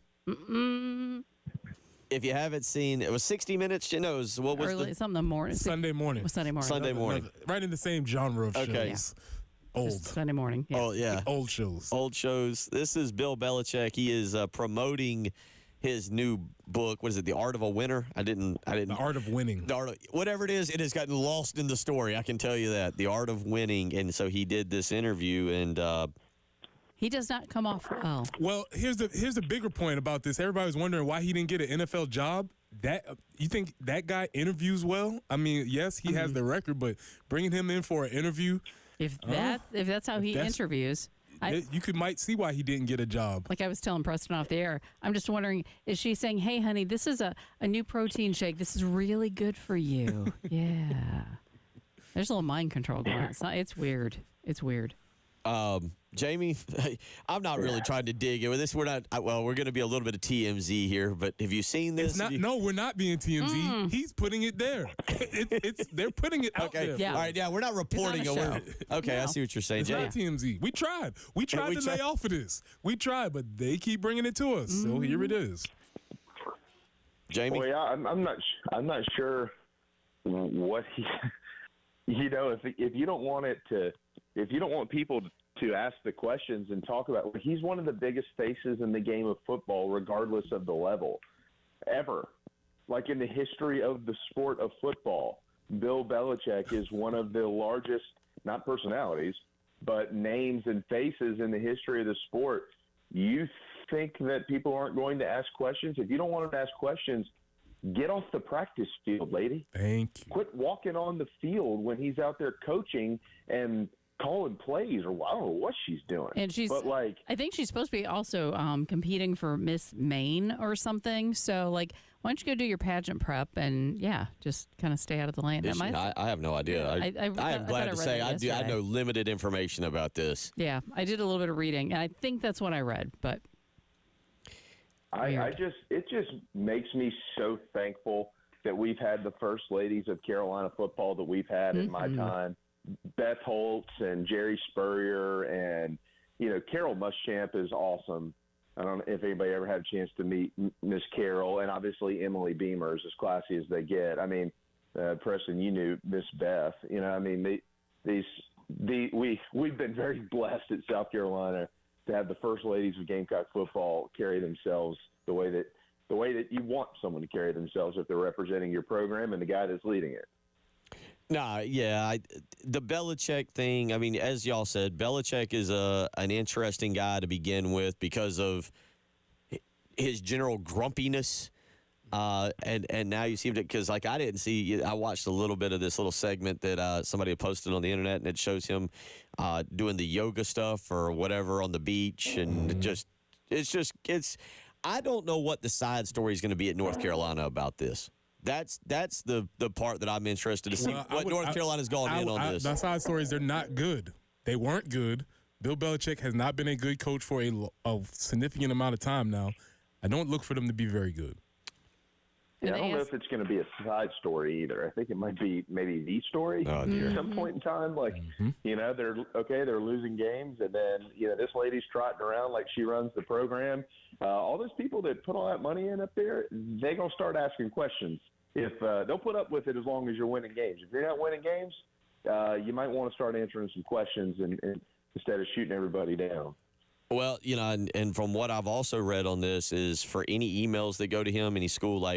If you haven't seen, it was 60 Minutes. No, what was early, something in the morning. Sunday morning. Sunday morning. Sunday morning. Right in the same genre of Okay. shows. Old. Just Sunday morning. Yeah. Oh, yeah. Old shows. Old shows. This is Bill Belichick. He is promoting his new book. What is it? The Art of a Winner? I didn't. The Art of Winning. Whatever it is, it has gotten lost in the story. I can tell you that. The Art of Winning. And so he did this interview, and he does not come off well. Well, here's the bigger point about this. Everybody was wondering why he didn't get an NFL job. You think that guy interviews well? I mean, yes, he has the record, but bringing him in for an interview. If that's how he interviews. You might see why he didn't get a job. Like I was telling Preston off the air, I'm just wondering, is she saying, hey, honey, this is a new protein shake. This is really good for you. Yeah. There's a little mind control going on. It's weird. It's weird. Jamie, I'm not really trying to dig into this. We're not. We're going to be a little bit of TMZ here, but have you seen this? No, we're not being TMZ. He's putting it there. They're putting it out there. Yeah. All right. Yeah, we're not reporting. Okay, I see what you're saying. It's not TMZ. We tried. We tried to lay off of this. We tried, but they keep bringing it to us. So here it is. Jamie, well, yeah, I'm not sure what he. If you don't want it to. If you don't want people to ask the questions and talk about it, he's one of the biggest faces in the game of football, regardless of the level, ever. Like in the history of the sport of football, Bill Belichick is one of the largest, not personalities, but names and faces in the history of the sport. You think that people aren't going to ask questions? If you don't want to ask questions, get off the practice field, lady. Thank you. Quit walking on the field when he's out there coaching and calling plays, or I don't know what she's doing. And I think she's supposed to be also competing for Miss Maine or something. So, why don't you go do your pageant prep and, just kind of stay out of the lane. I have no idea. I am glad to say I know limited information about this. Yeah, I did a little bit of reading, and I think that's what I read, but it just makes me so thankful that we've had the first ladies of Carolina football that we've had in my time. Beth Holtz and Jerry Spurrier and, Carol Muschamp is awesome. I don't know if anybody ever had a chance to meet Miss Carol, and obviously Emily Beamer is as classy as they get. I mean, Preston, you knew Miss Beth. We've been very blessed at South Carolina to have the first ladies of Gamecock football carry themselves the way that you want someone to carry themselves if they're representing your program and the guy that's leading it. The Belichick thing, I mean, as y'all said, Belichick is an interesting guy to begin with because of his general grumpiness. And now you see him, because I didn't see, I watched a little bit of this little segment that somebody had posted on the internet, and it shows him doing the yoga stuff or whatever on the beach. And I don't know what the side story is going to be at North Carolina about this. That's the part that I'm interested to see what North Carolina's going in on this. The side stories, they're not good. They weren't good. Bill Belichick has not been a good coach for a significant amount of time now. I don't look for them to be very good. Yeah, I don't know if it's going to be a side story either. I think it might be maybe the story at some point in time. They're losing games, and then this lady's trotting around like she runs the program. All those people that put all that money in up there, they're going to start asking questions. If they'll put up with it as long as you're winning games. If you're not winning games, you might want to start answering some questions and instead of shooting everybody down. Well, and from what I've also read on this is for any emails that go to him, any school,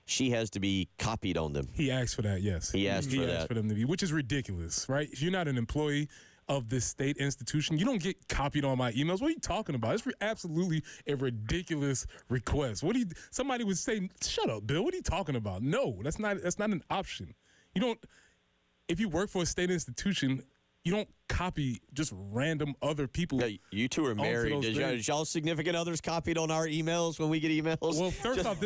she has to be copied on them. He asked for that, yes. He asked for them to be, which is ridiculous, right? If you're not an employee of this state institution. You don't get copied on my emails. What are you talking about? It's absolutely a ridiculous request. Somebody would say, shut up, Bill. What are you talking about? No, that's not an option. You don't, if you work for a state institution, you don't copy just random other people. Yeah, you two are married. Did y'all significant others copied on our emails when we get emails? Well, first off,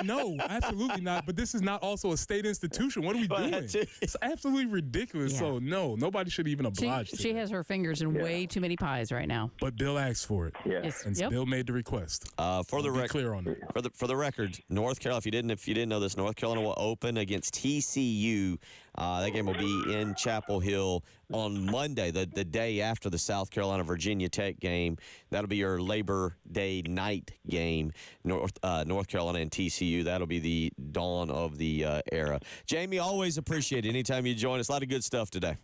no, absolutely not. But this is not also a state institution. What are we doing? It's absolutely ridiculous. Yeah. So, no, nobody should even oblige. She has her fingers in way too many pies right now. But Bill asked for it. Yeah. Yes. And Bill made the request. For the record, clear on that. For the record, North Carolina. If you didn't know this, North Carolina will open against TCU. That game will be in Chapel Hill on Monday, the day after the South Carolina-Virginia Tech game. That'll be your Labor Day night game, North Carolina and TCU. That'll be the dawn of the era. Jamie, always appreciate it anytime you join us. A lot of good stuff today.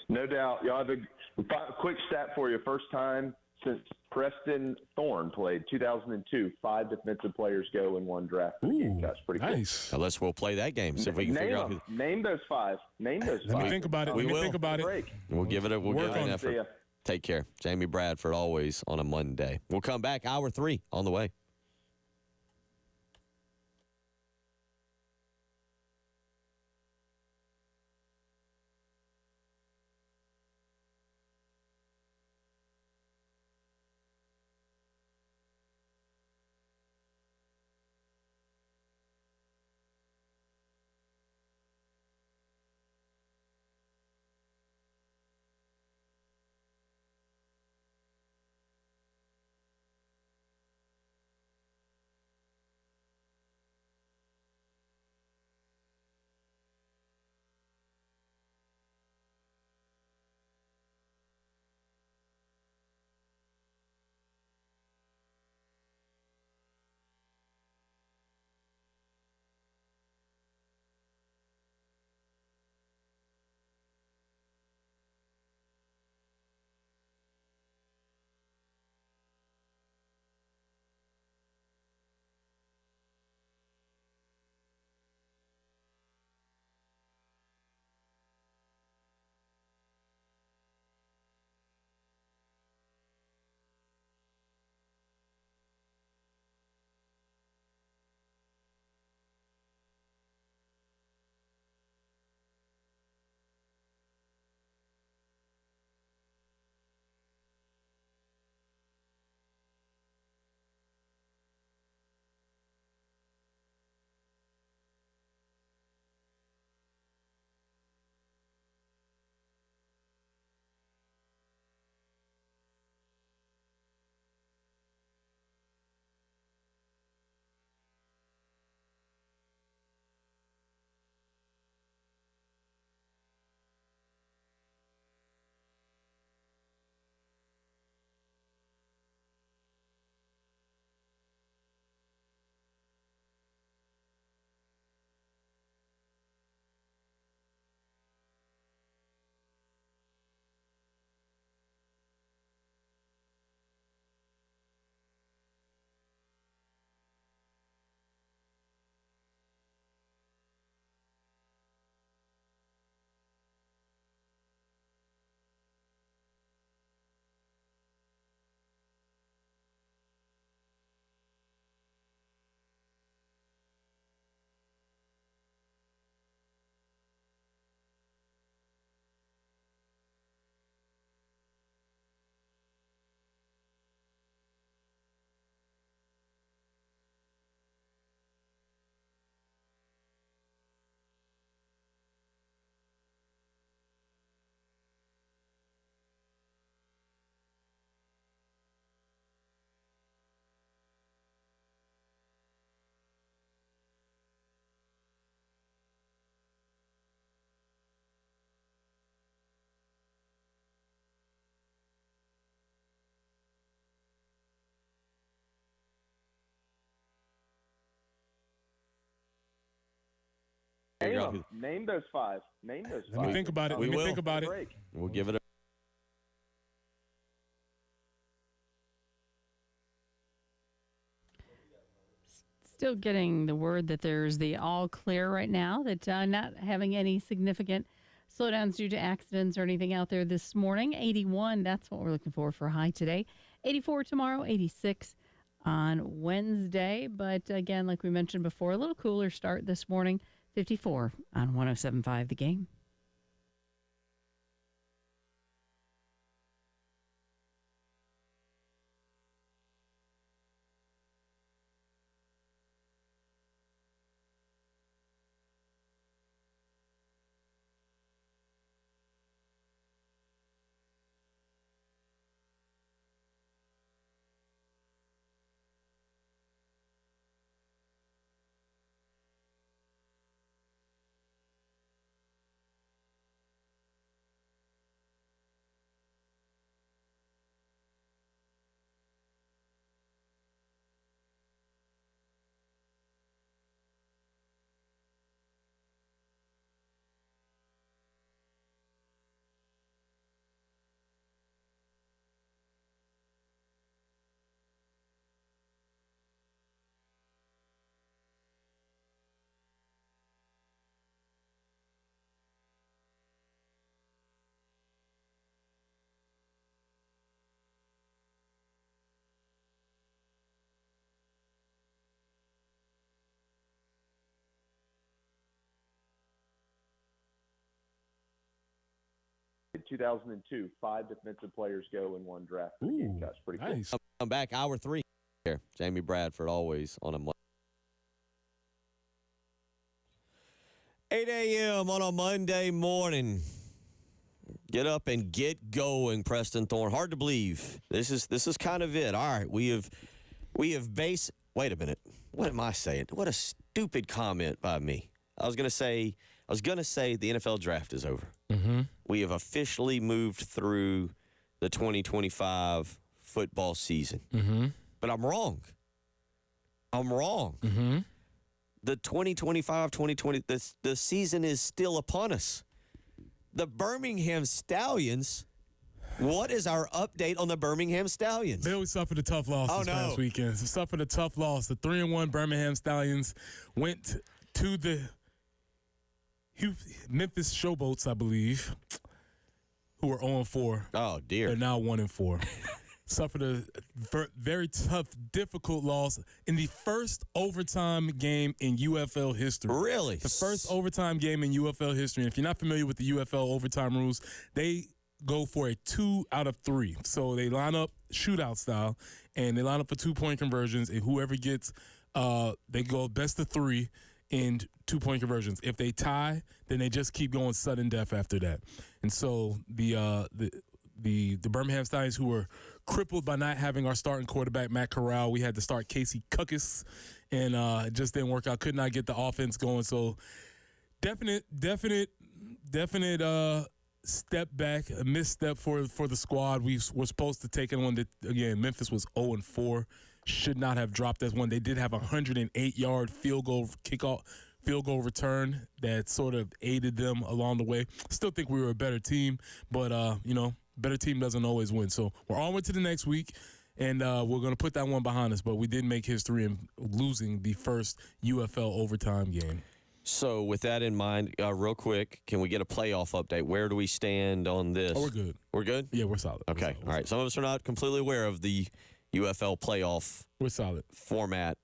No doubt. Y'all have a quick stat for you. First time since Preston Thorne played, 2002, 5 defensive players go in one draft. That's pretty cool. Nice. Unless we'll play that game. See if we can figure out. Name those 5. Name those 5. Let me think about it. We'll give it an effort. Take care. Jamie Bradford, always on a Monday. We'll come back. Hour 3 on the way. Name those 5. Name those 5. Let me think about it. We'll give it a Still getting the word that there's the all clear right now, that not having any significant Slowdowns due to accidents or anything out there this morning. 81, that's what we're looking for a high today. 84 tomorrow, 86 on Wednesday. But again, like we mentioned before, a little cooler start this morning. 54 on 107.5 The Game. In 2002, 5 defensive players go in one draft. That's pretty cool. Nice. I'm back, hour 3 here. Jamie Bradford always on a Monday. 8 a.m. on a Monday morning. Get up and get going, Preston Thorne. Hard to believe. This is kind of it. All right, we have wait a minute. What am I saying? What a stupid comment by me. I was gonna say the NFL draft is over. Mm-hmm. We have officially moved through the 2025 football season. Mm-hmm. But I'm wrong. Mm-hmm. The 2025-2020, the season is still upon us. The Birmingham Stallions, what is our update on the Birmingham Stallions? They always suffered a tough loss this past weekend. They suffered a tough loss. The 3-1 Birmingham Stallions went to the Memphis Showboats, I believe, who were 0-4. Oh, dear. They're now 1-4. Suffered a very tough, difficult loss in the first overtime game in UFL history. Really? The first overtime game in UFL history. And if you're not familiar with the UFL overtime rules, they go for a 2 out of 3. So they line up shootout style, and they line up for 2-point conversions, and whoever gets, they go best of 3 in 2-point conversions. If they tie, then they just keep going sudden death after that. And so the Birmingham Stallions, who were crippled by not having our starting quarterback, Matt Corral, we had to start Casey Cuckus, and it just didn't work out. Could not get the offense going. So definite step back, a misstep for the squad. We were supposed to take it on. Again, Memphis was 0-4. Should not have dropped that one. They did have a 108-yard field goal return that sort of aided them along the way. Still think we were a better team, but better team doesn't always win. So we're onward to the next week, and we're going to put that one behind us. But we did make history in losing the first UFL overtime game. So with that in mind, real quick, can we get a playoff update? Where do we stand on this? Oh, we're good. We're good? Yeah, we're solid. Okay. All right. Some of us are not completely aware of the UFL playoff We're solid. format.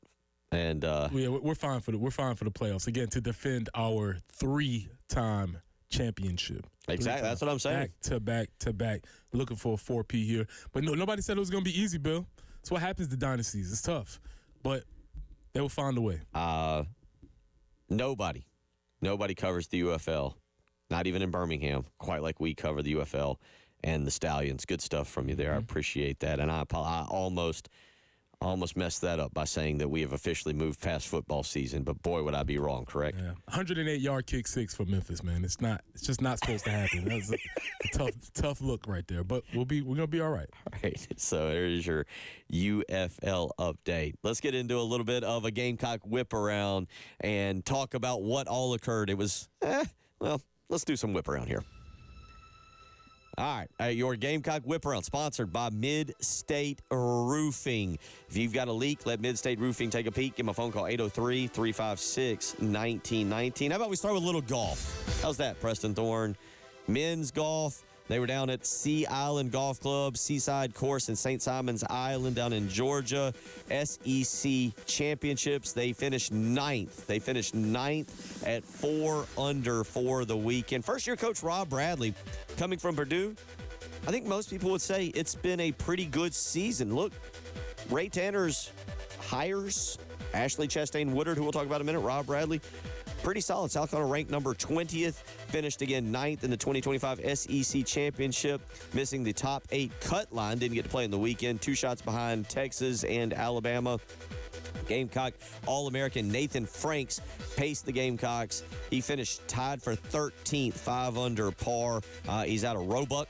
And we're fine for the playoffs. Again, to defend our 3-time championship. Exactly. That's what I'm saying. Back to back. Looking for a 4P here. But no, nobody said it was going to be easy, Bill. That's what happens to dynasties. It's tough. But they will find a way. Nobody covers the UFL, not even in Birmingham, quite like we cover the UFL and the Stallions. Good stuff from you there. I appreciate that. And I almost messed that up by saying that we have officially moved past football season, but boy, would I be wrong, correct? Yeah. 108-yard kick 6 for Memphis, man. It's just not supposed to happen. That was a tough look right there, but we're going to be all right. All right. So there's your UFL update. Let's get into a little bit of a Gamecock whip around and talk about what all occurred. It was, let's do some whip around here. All right, your Gamecock Whip Around, sponsored by Mid-State Roofing. If you've got a leak, let Mid-State Roofing take a peek. Give them a phone call, 803-356-1919. How about we start with a little golf? How's that, Preston Thorne? Men's golf, they were down at Sea Island Golf Club, Seaside Course in St. Simon's Island down in Georgia. SEC Championships, they finished ninth. They finished ninth at 4 under for the weekend. First-year coach Rob Bradley coming from Purdue. I think most people would say it's been a pretty good season. Look, Ray Tanner's hires, Ashley Chastain Woodard, who we'll talk about in a minute, Rob Bradley, pretty solid. South Carolina ranked number 20th, finished again ninth in the 2025 SEC Championship, missing the top 8 cut line, didn't get to play in the weekend, 2 shots behind Texas and Alabama. Gamecock All-American Nathan Franks paced the Gamecocks. He finished tied for 13th, 5 under par. He's out of Roebuck,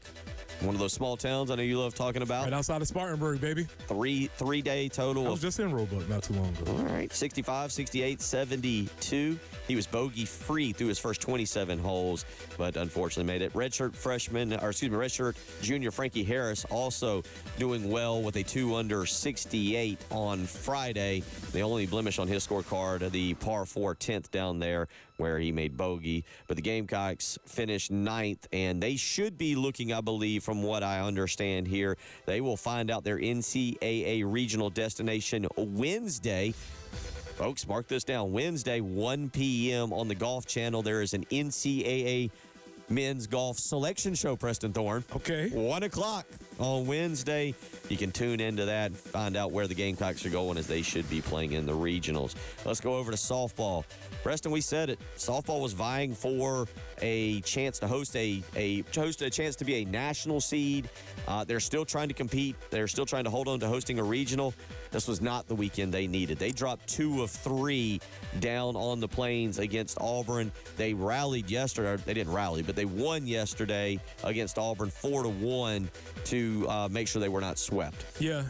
one of those small towns I know you love talking about. Right outside of Spartanburg, baby. Three-day total. I was just in Roebuck not too long ago. All right, 65, 68, 72. He was bogey-free through his first 27 holes, but unfortunately made it. Redshirt junior Frankie Harris also doing well with a 2 under 68 on Friday. The only blemish on his scorecard, the par 4 10th down there where he made bogey. But the Gamecocks finished ninth, and they should be looking, I believe, from what I understand here, they will find out their NCAA regional destination Wednesday. Folks, mark this down. Wednesday, 1 p.m. on the Golf Channel, there is an NCAA men's golf selection show, Preston Thorne. Okay. 1 o'clock on Wednesday. You can tune into that, find out where the Gamecocks are going as they should be playing in the regionals. Let's go over to softball. Preston, we said it. Softball was vying for a chance to host a chance to be a national seed. They're still trying to compete. They're still trying to hold on to hosting a regional. This was not the weekend they needed. They dropped 2 of 3 down on the Plains against Auburn. They rallied yesterday. They didn't rally, but they won yesterday against Auburn 4-1 to make sure they were not swept. Yeah,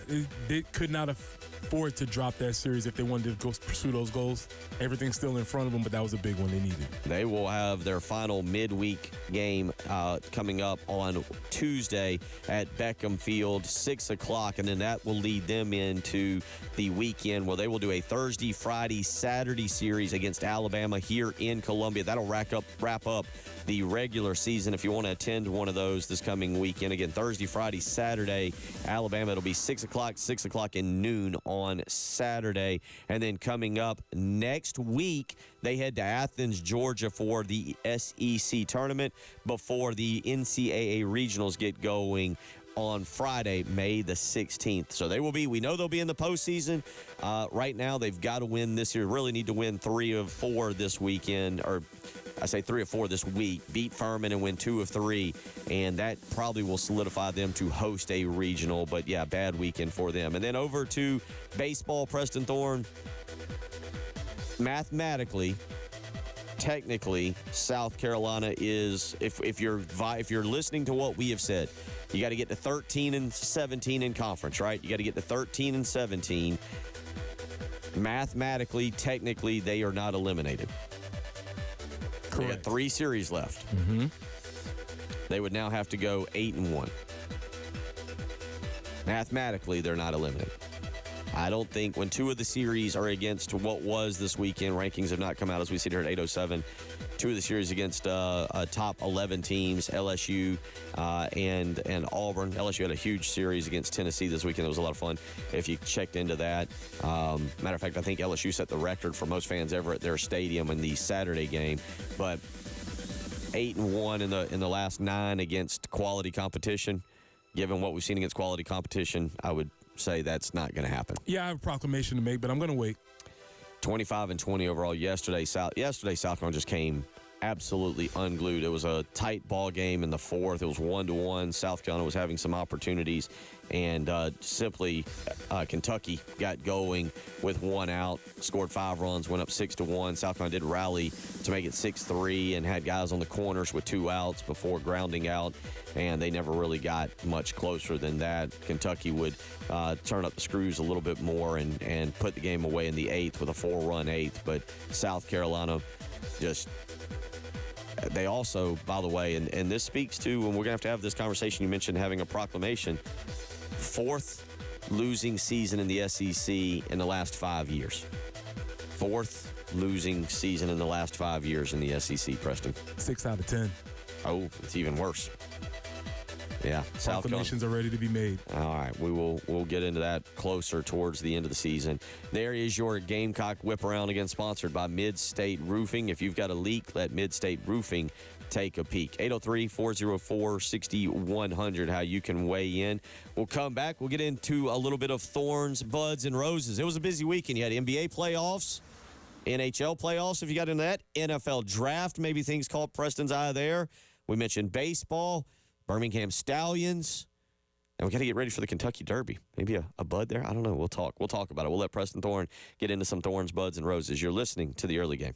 they could not afford to drop that series if they wanted to go pursue those goals. Everything's still in front of them, but that was a big one they needed. They will have their final midweek game coming up on Tuesday at Beckham Field, 6 o'clock, and then that will lead them into the weekend where they will do a Thursday, Friday, Saturday series against Alabama here in Columbia. That'll wrap up the regular season. If you want to attend one of those this coming weekend, again, Thursday, Friday, Saturday, Alabama, it'll be 6 o'clock, and noon on Saturday. And then coming up next week, they head to Athens, Georgia for the SEC tournament before the NCAA regionals get going on Friday, May the 16th. So we know they'll be in the postseason. Right now, they've got to win this year. Really need to win 3 of 4 this weekend, or I say 3 of 4 this week, beat Furman and win 2 of 3, and that probably will solidify them to host a regional. But, yeah, bad weekend for them. And then over to baseball, Preston Thorne. Mathematically, technically, South Carolina is, if you're listening to what we have said, you got to get to 13 and 17 in conference, right? You got to get to 13 and 17. Mathematically, technically, they are not eliminated. Correct. They got 3 series left. Mm-hmm. They would now have to go 8-1. Mathematically, they're not eliminated. I don't think when 2 of the series are against what was this weekend, rankings have not come out as we sit here at 8:07. 2 of the series against top 11 teams, LSU and Auburn. LSU had a huge series against Tennessee this weekend. It was a lot of fun if you checked into that. Matter of fact, I think LSU set the record for most fans ever at their stadium in the Saturday game. But 8-1 in the last 9 against quality competition. Given what we've seen against quality competition, I would say that's not going to happen. Yeah, I have a proclamation to make, but I'm going to wait. 25-20 overall yesterday. South Carolina just came absolutely unglued. It was a tight ball game in the 4th. It was 1-1. South Carolina was having some opportunities, and simply Kentucky got going with 1 out, scored 5 runs, went up 6-1. South Carolina did rally to make it 6-3 and had guys on the corners with 2 outs before grounding out, and they never really got much closer than that. Kentucky would turn up the screws a little bit more and put the game away in the 8th with a 4-run 8th, but South Carolina just... They also, by the way, and this speaks to, and we're going to have this conversation, you mentioned having a proclamation, 4th losing season in the SEC in the last 5 years. 4th losing season in the last 5 years in the SEC, Preston. 6 out of 10. Oh, it's even worse. Yeah, Proclamations are ready to be made. All right, we'll get into that closer towards the end of the season. There is your Gamecock Whip Around, again sponsored by Mid-State Roofing. If you've got a leak, let Mid-State Roofing take a peek. 803-404-6100, how you can weigh in. We'll come back. We'll get into a little bit of thorns, buds, and roses. It was a busy weekend. You had NBA playoffs, NHL playoffs, if you got into that, NFL draft, maybe things caught Preston's eye there. We mentioned baseball, Birmingham Stallions, and we got to get ready for the Kentucky Derby. Maybe a bud there? I don't know. We'll talk about it. We'll let Preston Thorne get into some thorns, buds, and roses. You're listening to the early game.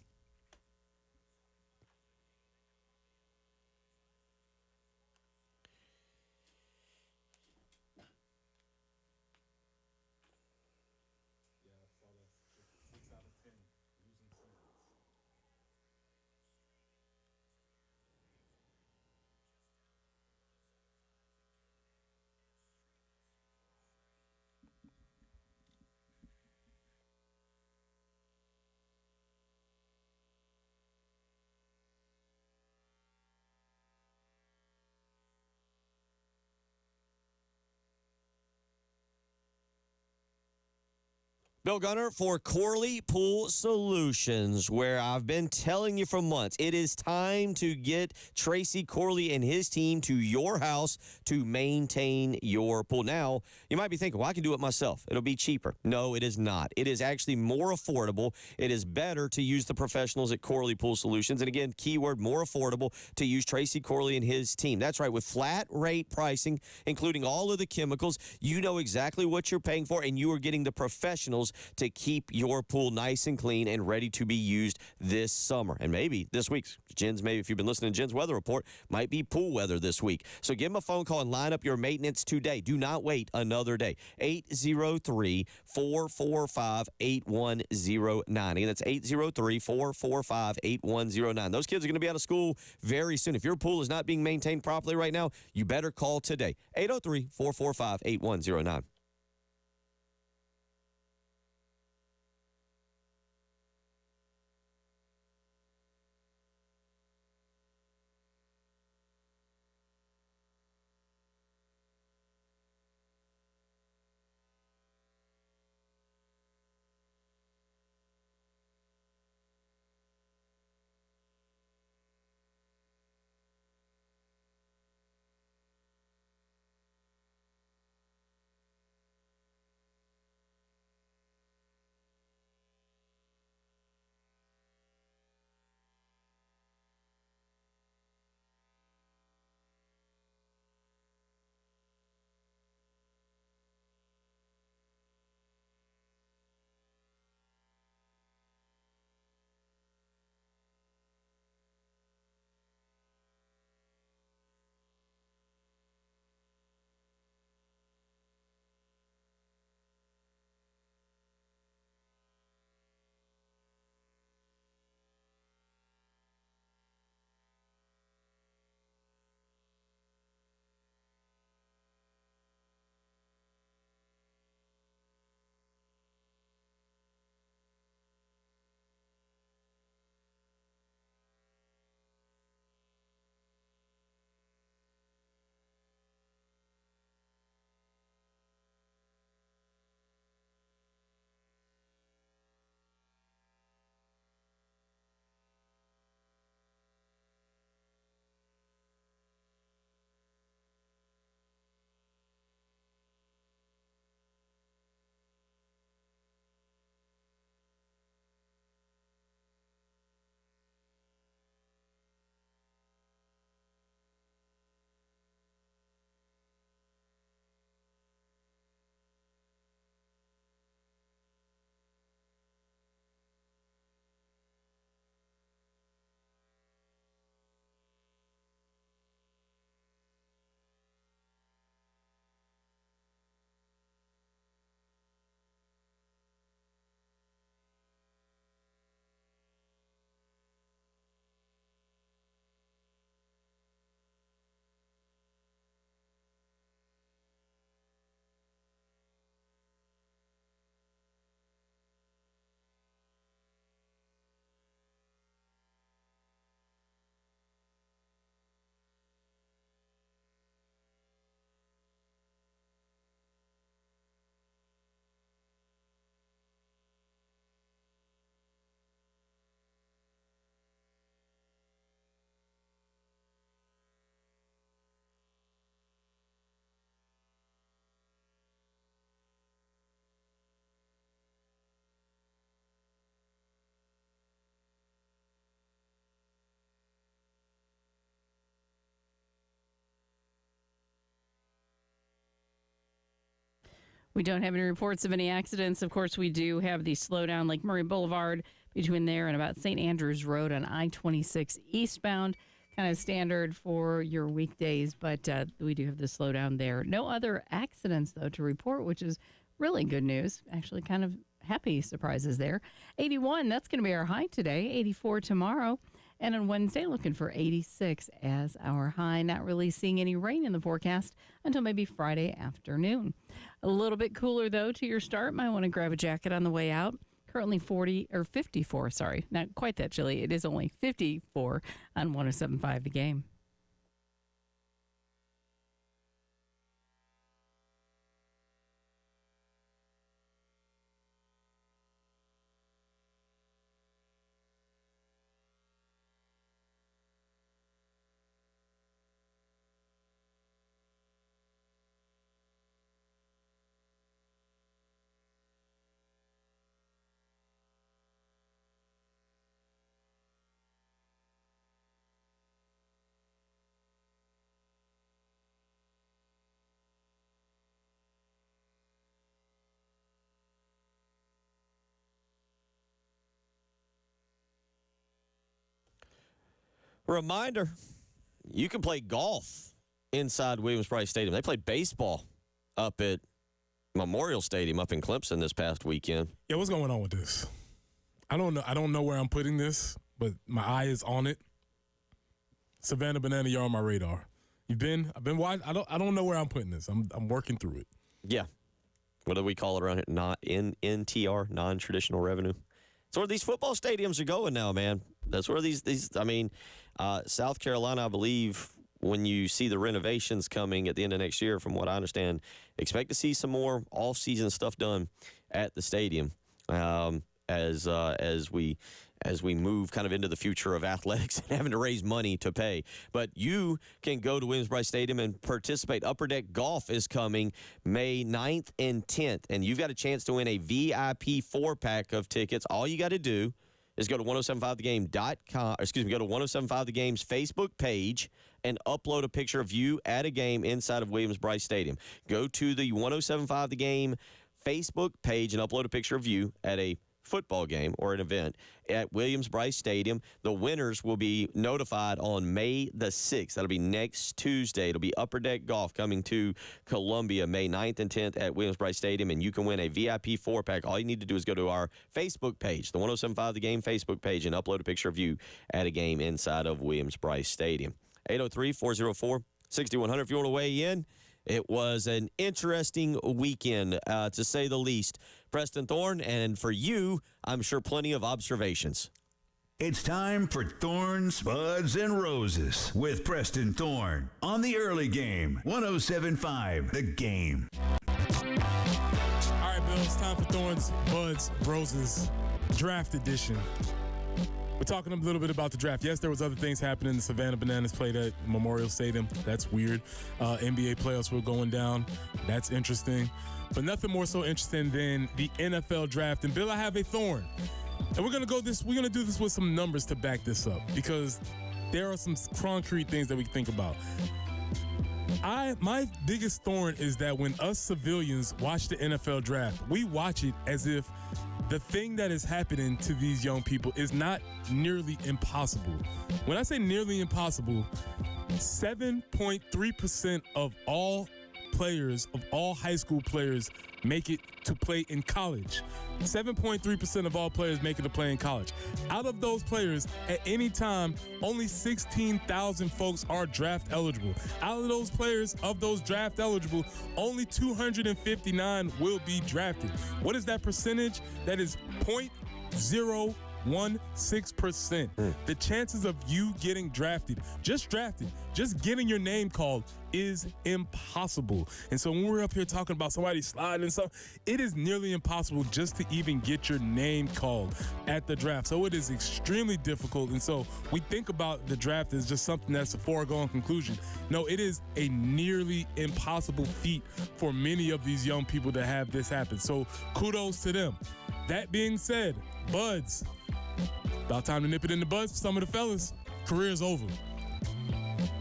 Bill Gunner for Corley Pool Solutions, where I've been telling you for months, it is time to get Tracy Corley and his team to your house to maintain your pool. Now, you might be thinking, well, I can do it myself. It'll be cheaper. No, it is not. It is actually more affordable. It is better to use the professionals at Corley Pool Solutions. And again, keyword more affordable, to use Tracy Corley and his team. That's right. With flat rate pricing, including all of the chemicals, you know exactly what you're paying for, and you are getting the professionals to keep your pool nice and clean and ready to be used this summer. And maybe this week's maybe if you've been listening to Jen's weather report, might be pool weather this week. So give him a phone call and line up your maintenance today. Do not wait another day. 803-445-8109. Again, that's 803-445-8109. Those kids are going to be out of school very soon. If your pool is not being maintained properly right now, you better call today. 803-445-8109. We don't have any reports of any accidents. Of course, we do have the slowdown Lake Murray Boulevard between there and about St. Andrews Road on I-26 eastbound. Kind of standard for your weekdays, but we do have the slowdown there. No other accidents, though, to report, which is really good news. Actually, kind of happy surprises there. 81, that's going to be our high today. 84 tomorrow. And on Wednesday, looking for 86 as our high. Not really seeing any rain in the forecast until maybe Friday afternoon. A little bit cooler, though, to your start. Might want to grab a jacket on the way out. Currently 54, sorry. Not quite that chilly. It is only 54 on 107.5 The Game. Reminder, you can play golf inside Williams-Brice Stadium. They played baseball up at Memorial Stadium up in Clemson this past weekend. Yeah, what's going on with this? I don't know. I don't know where I'm putting this, but my eye is on it. Savannah Banana, you're on my radar. I've been watching. I don't know where I'm putting this. I'm working through it. Yeah. What do we call it around here? NTR, non-traditional revenue. That's where these football stadiums are going now, man. That's where these South Carolina, I believe, when you see the renovations coming at the end of next year, from what I understand, expect to see some more off-season stuff done at the stadium as we move kind of into the future of athletics and having to raise money to pay. But you can go to Williams-Brice Stadium and participate. Upper Deck Golf is coming May 9th and 10th, and you've got a chance to win a VIP 4-pack of tickets. All you got to do is go to 1075thegame.com, go to 1075 The Game's Facebook page and upload a picture of you at a game inside of Williams-Brice Stadium. Go to the 1075 The Game Facebook page and upload a picture of you at a football game or an event at Williams-Brice Stadium. The winners will be notified on May the 6th. That'll be next Tuesday. It'll be Upper Deck Golf coming to Columbia May 9th and 10th at Williams-Brice Stadium, and you can win a VIP 4-pack. All you need to do is go to our Facebook page, the 1075 The Game Facebook page, and upload a picture of you at a game inside of Williams-Brice Stadium. 803-404-6100 if you want to weigh in. It was an interesting weekend, to say the least. Preston Thorne, and for you, I'm sure plenty of observations. It's time for Thorns, Buds, and Roses with Preston Thorne on the early game, 107.5 The Game. All right, Bill, it's time for Thorns, Buds, Roses, Draft Edition. We're talking a little bit about the draft. Yes, there was other things happening. The Savannah Bananas played at Memorial Stadium. That's weird. NBA playoffs were going down. That's interesting. But nothing more so interesting than the NFL draft. And Bill, I have a thorn. And we're gonna do this with some numbers to back this up, because there are some concrete things that we can think about. My biggest thorn is that when us civilians watch the NFL draft, we watch it as if the thing that is happening to these young people is not nearly impossible. When I say nearly impossible, 7.3% of all players, of all high school players, make it to play in college. 7.3% of all players make it to play in college. Out of those players, at any time, only 16,000 folks are draft eligible. Out of those players, of those draft eligible, only 259 will be drafted. What is that percentage? That is 0.016%. The chances of you getting drafted, just getting your name called, is impossible. And so when we're up here talking about somebody sliding and stuff, it is nearly impossible just to even get your name called at the draft. So it is extremely difficult. And so we think about the draft as just something that's a foregone conclusion. No, it is a nearly impossible feat for many of these young people to have this happen. So kudos to them. That being said, Buds, about time to nip it in the buds for some of the fellas. Career's over.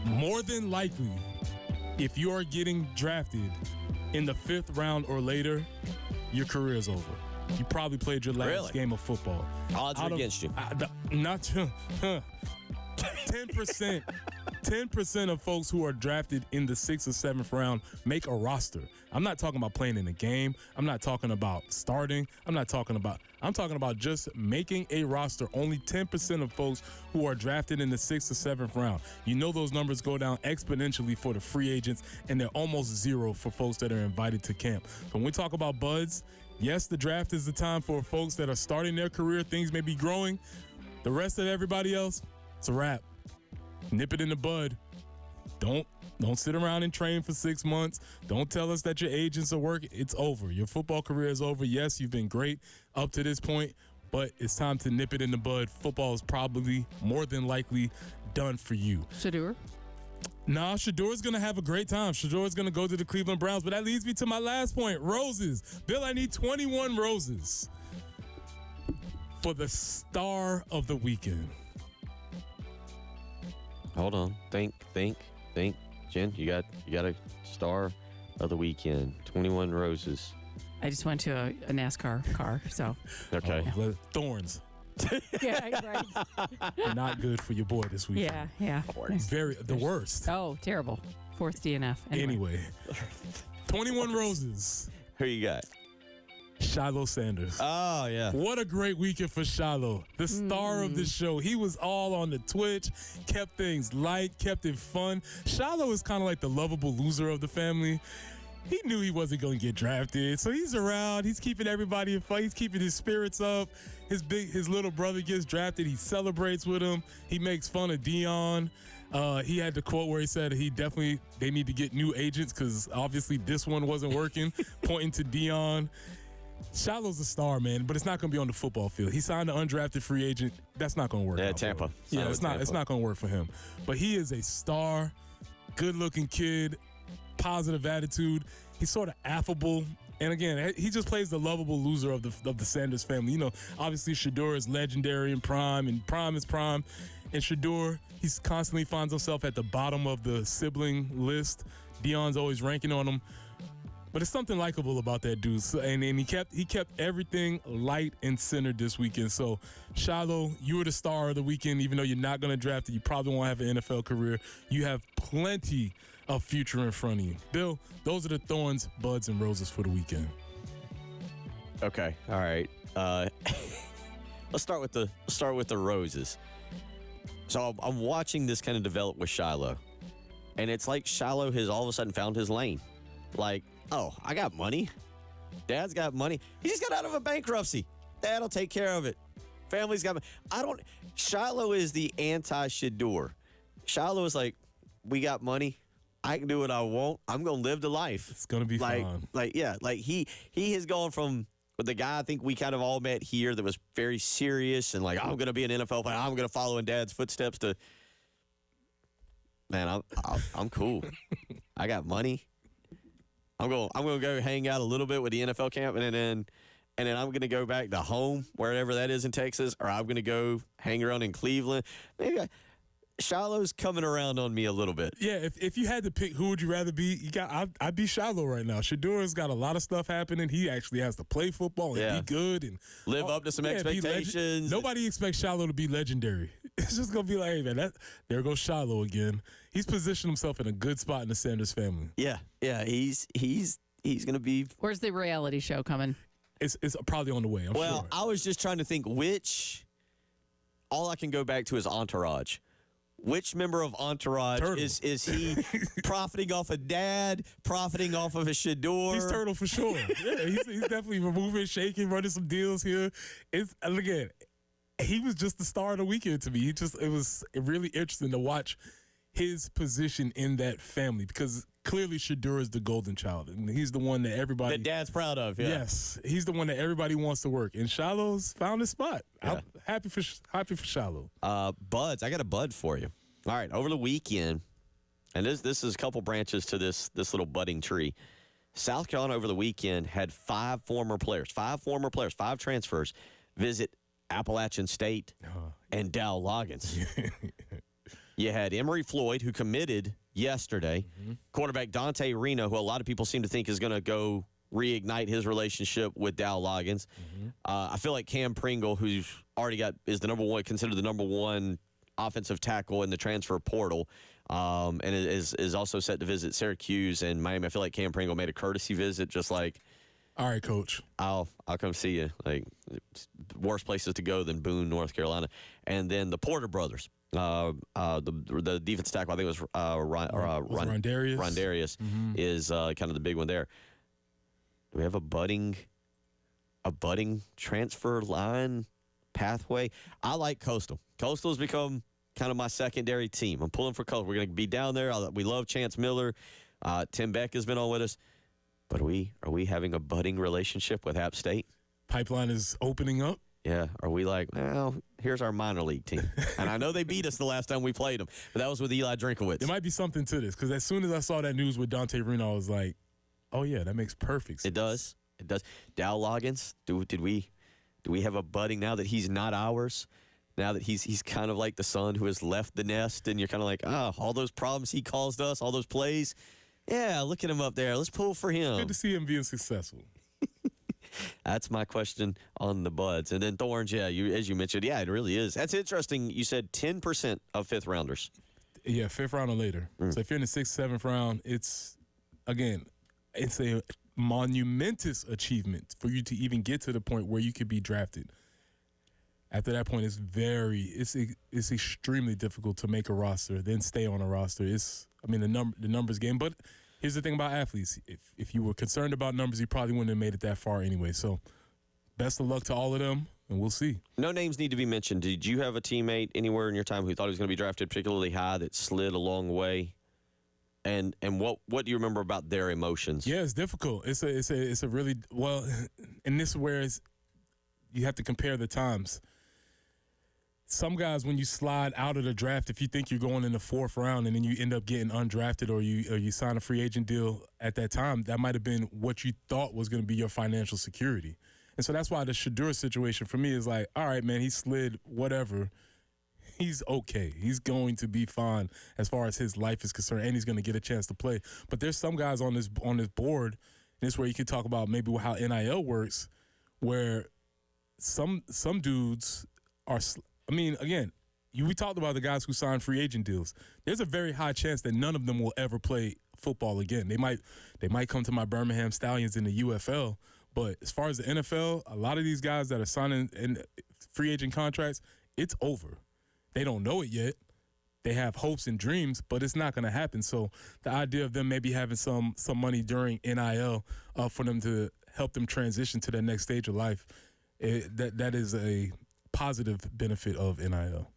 More than likely, if you are getting drafted, in the 5th round or later, your career is over. You probably played your last game of football. Odds are against you. 10%. 10% of folks who are drafted in the 6th or 7th round make a roster. I'm not talking about playing in a game. I'm not talking about starting. I'm talking about just making a roster. Only 10% of folks who are drafted in the 6th or 7th round. You know those numbers go down exponentially for the free agents, and they're almost zero for folks that are invited to camp. So when we talk about buds, yes, the draft is the time for folks that are starting their career. Things may be growing. The rest of everybody else, it's a wrap. Nip it in the bud. Don't sit around and train for 6 months. Don't tell us that your agents are working. It's over. Your football career is over. Yes, you've been great up to this point, but it's time to nip it in the bud. Football is probably more than likely done for you. Shedeur? Nah, Shedeur is going to have a great time. Shedeur is going to go to the Cleveland Browns, but that leads me to my last point, roses. Bill, I need 21 roses for the star of the weekend. Hold on. Think. Jen, you got a star of the weekend. 21 roses. I just went to a NASCAR car, so. Okay. Thorns. Yeah, right. Not good for your boy this weekend. Yeah. The worst. Oh, terrible. 4th DNF. Anyway. 21 roses. Who you got? Shiloh Sanders. Oh, yeah. What a great weekend for Shiloh. The star of the show. He was all on the Twitch, kept things light, kept it fun. Shiloh is kind of like the lovable loser of the family. He knew he wasn't going to get drafted, so he's around. He's keeping everybody in fun. He's keeping his spirits up. His little brother gets drafted. He celebrates with him. He makes fun of Dion. He had the quote where he said they need to get new agents because obviously this one wasn't working, pointing to Dion. Shiloh's a star, man, but it's not going to be on the football field. He signed an undrafted free agent. That's not going to work. Yeah, Tampa. Yeah, it's not going to work for him. But he is a star, good-looking kid, positive attitude. He's sort of affable. And again, he just plays the lovable loser of the Sanders family. You know, obviously Shedeur is legendary in prime, and prime is prime. And Shedeur, he constantly finds himself at the bottom of the sibling list. Dion's always ranking on him. But it's something likable about that dude. So, and he kept everything light and centered this weekend. So, Shiloh, you were the star of the weekend. Even though you're not going to draft it, you probably won't have an NFL career. You have plenty of future in front of you. Bill, those are the thorns, buds, and roses for the weekend. Okay. All right. Let's start with the roses. So I'm watching this kind of develop with Shiloh, and it's like Shiloh has all of a sudden found his lane. Like, oh, I got money. Dad's got money. He just got out of a bankruptcy. Dad'll take care of it. Family's got money. Shiloh is the anti-Shedeur. Shiloh is like, we got money. I can do what I want. I'm going to live the life. It's going to be fun. He has gone from the guy I think we kind of all met here that was very serious and like, I'm going to be an NFL player. I'm going to follow in Dad's footsteps to, man, I'm cool. I got money. I'm going to go hang out a little bit with the NFL camp, and then I'm going to go back to home, wherever that is in Texas, or I'm going to go hang around in Cleveland. Maybe Shiloh's coming around on me a little bit. Yeah, if you had to pick who would you rather be, I'd be Shiloh right now. Shedeur's got a lot of stuff happening. He actually has to play football and be good and live up to some expectations. Nobody expects Shiloh to be legendary. It's just going to be like, hey, man, there goes Shiloh again. He's positioned himself in a good spot in the Sanders family. Yeah, he's going to be. Where's the reality show coming? It's probably on the way, I'm sure. I was just trying to think all I can go back to is Entourage. Which member of Entourage is he profiting off of Dad, profiting off of a Shedeur? He's Turtle for sure. Yeah, he's definitely moving, shaking, running some deals here. Again, he was just the star of the weekend to me. It was really interesting to watch his position in that family because clearly Shedeur is the golden child, and he's the one that everybody that Dad's proud of. Yeah. Yes, he's the one that everybody wants to work, and Shiloh's found his spot. Yeah. I'm happy for Shiloh. Buds, I got a bud for you. All right, over the weekend, and this is a couple branches to this little budding tree. South Carolina over the weekend had five transfers visit Appalachian State and Dow Loggins. You had Emory Floyd, who committed yesterday. Quarterback Dante Reno, who a lot of people seem to think is going to go reignite his relationship with Dow Loggins. I feel like Cam Pringle, who's already is the number one, considered the number one offensive tackle in the transfer portal, and is also set to visit Syracuse and Miami. I feel like Cam Pringle made a courtesy visit, just like, all right, Coach, I'll come see you. Like, worse places to go than Boone, North Carolina. And then the Porter brothers, the defense tackle, I think it was Rondarius. Rondarius is kind of the big one there. Do we have a budding transfer line pathway? I like Coastal. Coastal's become kind of my secondary team. I'm pulling for Coastal. We're going to be down there. We love Chance Miller. Tim Beck has been on with us. But are we having a budding relationship with App State? Pipeline is opening up. Yeah. Are we like, well, here's our minor league team. And I know they beat us the last time we played them, but that was with Eli Drinkowitz. There might be something to this, because as soon as I saw that news with Dante Reno, I was like, oh, yeah, that makes perfect sense. It does. It does. Dow Loggins, do we have a budding now that he's not ours? Now that he's kind of like the son who has left the nest, and you're kind of like, all those problems he caused us, all those plays. Yeah, look at him up there. Let's pull for him. Good to see him being successful. That's my question on the buds. And then Thorns, as you mentioned, it really is. That's interesting. You said 10% of fifth rounders. Yeah, fifth round or later. So if you're in the sixth, seventh round, it's a monumentous achievement for you to even get to the point where you could be drafted. After that point, it's extremely difficult to make a roster, then stay on a roster. The numbers game. But here's the thing about athletes. If you were concerned about numbers, you probably wouldn't have made it that far anyway. So best of luck to all of them, and we'll see. No names need to be mentioned. Did you have a teammate anywhere in your time who thought he was going to be drafted particularly high that slid a long way? And what do you remember about their emotions? Yeah, it's difficult. It's a really, well, and this is where you have to compare the times. Some guys, when you slide out of the draft, if you think you're going in the fourth round and then you end up getting undrafted or you sign a free agent deal at that time, that might have been what you thought was going to be your financial security. And so that's why the Shedeur situation for me is like, all right, man, he slid whatever. He's okay. He's going to be fine as far as his life is concerned, and he's going to get a chance to play. But there's some guys on this board, and this is where you can talk about maybe how NIL works, where some dudes are – again, we talked about the guys who signed free agent deals. There's a very high chance that none of them will ever play football again. They might come to my Birmingham Stallions in the UFL, but as far as the NFL, a lot of these guys that are signing in free agent contracts, it's over. They don't know it yet. They have hopes and dreams, but it's not going to happen. So the idea of them maybe having some money during NIL for them to help them transition to their next stage of life, that is a positive benefit of NIL.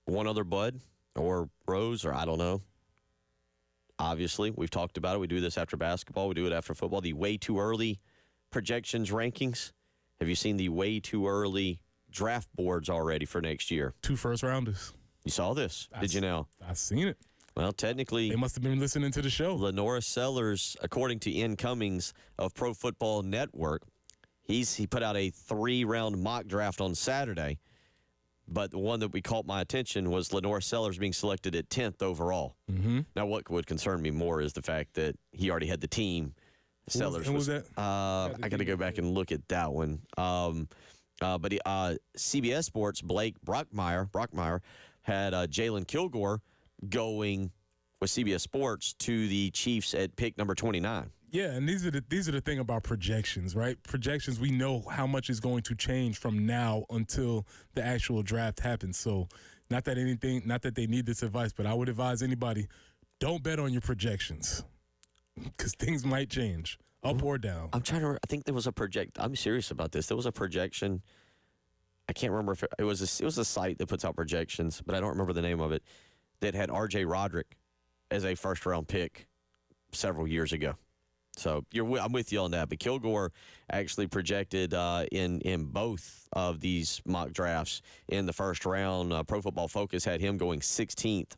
One other bud or Rose, or I don't know. Obviously, we've talked about it. We do this after basketball. We do it after football. The way too early projections rankings. Have you seen the way too early draft boards already for next year? 2 first rounders. You saw this, did you now? I've seen it. Well, technically, they must have been listening to the show. Lenora Sellers, according to Ian Cummings of Pro Football Network, he put out a 3-round mock draft on Saturday, but the one that caught my attention was Lenora Sellers being selected at 10th overall. Now, what would concern me more is the fact that he already had the team. Sellers was that? I got to go back and look at that one. But CBS Sports, Blake Brockmeyer had Jalen Kilgore going with CBS Sports to the Chiefs at pick number 29. Yeah, and these are the thing about projections, right? Projections, we know how much is going to change from now until the actual draft happens. So not that they need this advice, but I would advise anybody, don't bet on your projections because things might change up or down. I'm trying to. I think there was a I'm serious about this. There was a projection. I can't remember if it was a site that puts out projections, but I don't remember the name of it. That had R.J. Roderick as a first-round pick several years ago. So I'm with you on that. But Kilgore actually projected in both of these mock drafts in the first round. Pro Football Focus had him going 16th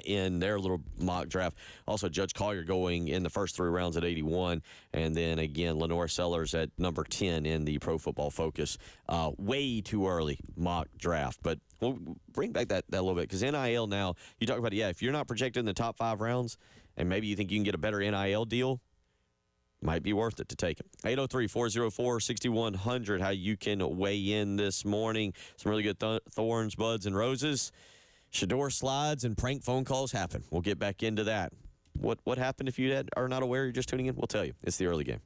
in their little mock draft. Also, Judge Collier going in the first 3 rounds at 81. And then, again, Lenore Sellers at number 10 in the Pro Football Focus. Way too early mock draft. But we'll bring back that a little bit because NIL now, you talk about it, if you're not projected in the top 5 rounds and maybe you think you can get a better NIL deal, might be worth it to take it. 803-404-6100, how you can weigh in this morning. Some really good thorns, buds, and roses. Shador slides and prank phone calls happen. We'll get back into that. What happened if you are not aware, you're just tuning in? We'll tell you. It's the early game.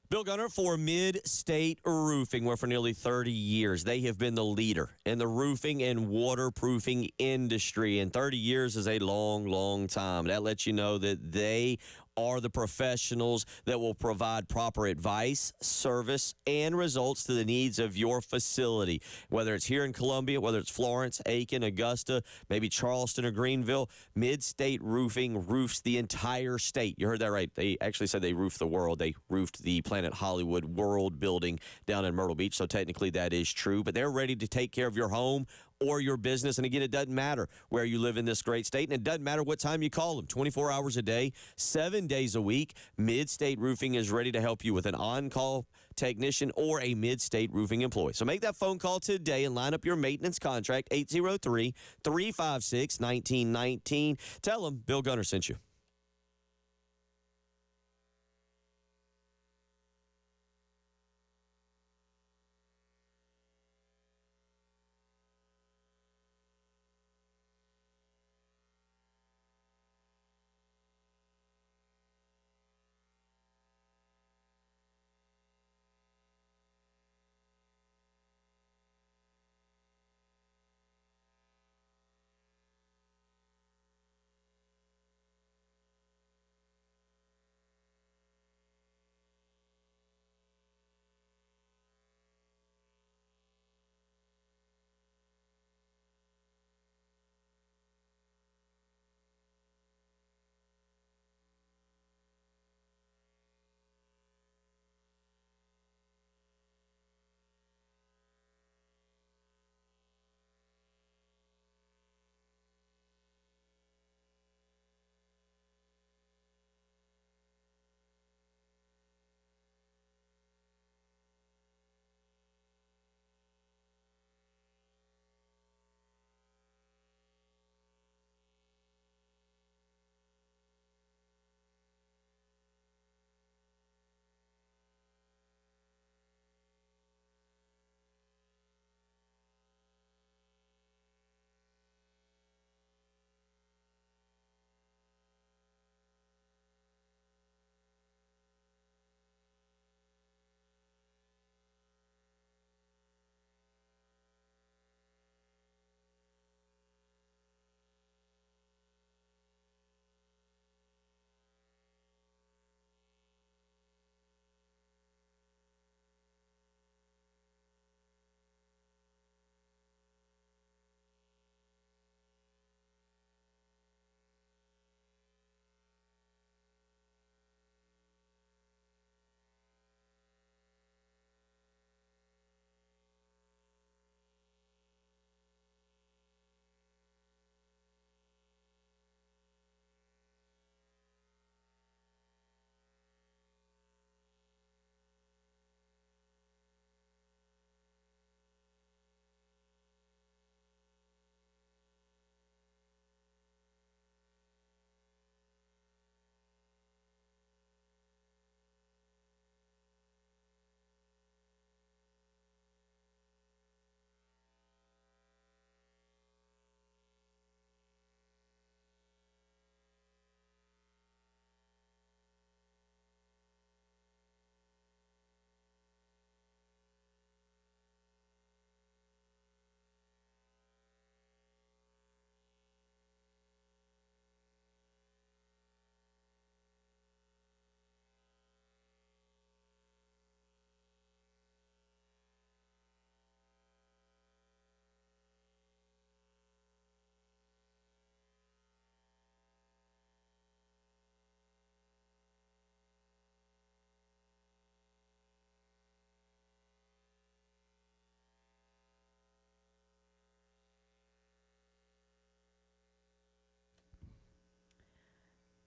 Bill Gunner for Mid-State Roofing, where for nearly 30 years they have been the leader in the roofing and waterproofing industry. And 30 years is a long, long time. That lets you know that they are the professionals that will provide proper advice, service, and results to the needs of your facility. Whether it's here in Columbia, whether it's Florence, Aiken, Augusta, maybe Charleston or Greenville, Mid-State Roofing roofs the entire state. You heard that right. They actually said they roofed the world. They roofed the Planet Hollywood World building down in Myrtle Beach, so technically that is true. But they're ready to take care of your home or your business. And again, it doesn't matter where you live in this great state, and it doesn't matter what time you call them. 24 hours a day, 7 days a week. Mid-State Roofing is ready to help you with an on-call technician or a Mid-State Roofing employee. So make that phone call today and line up your maintenance contract, 803-356-1919. Tell them Bill Gunner sent you.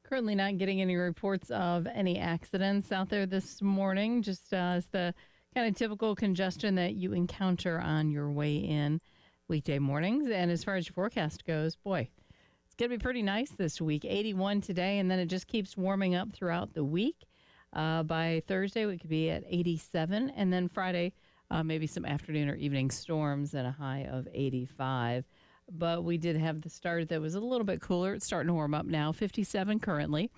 Currently not getting any reports of any accidents out there this morning, just as the kind of typical congestion that you encounter on your way in weekday mornings. And as far as your forecast goes, boy, it's going to be pretty nice this week. 81 today, and then it just keeps warming up throughout the week. By Thursday, we could be at 87, and then Friday, maybe some afternoon or evening storms at a high of 85. But we did have the start that was a little bit cooler. It's starting to warm up now. 57 currently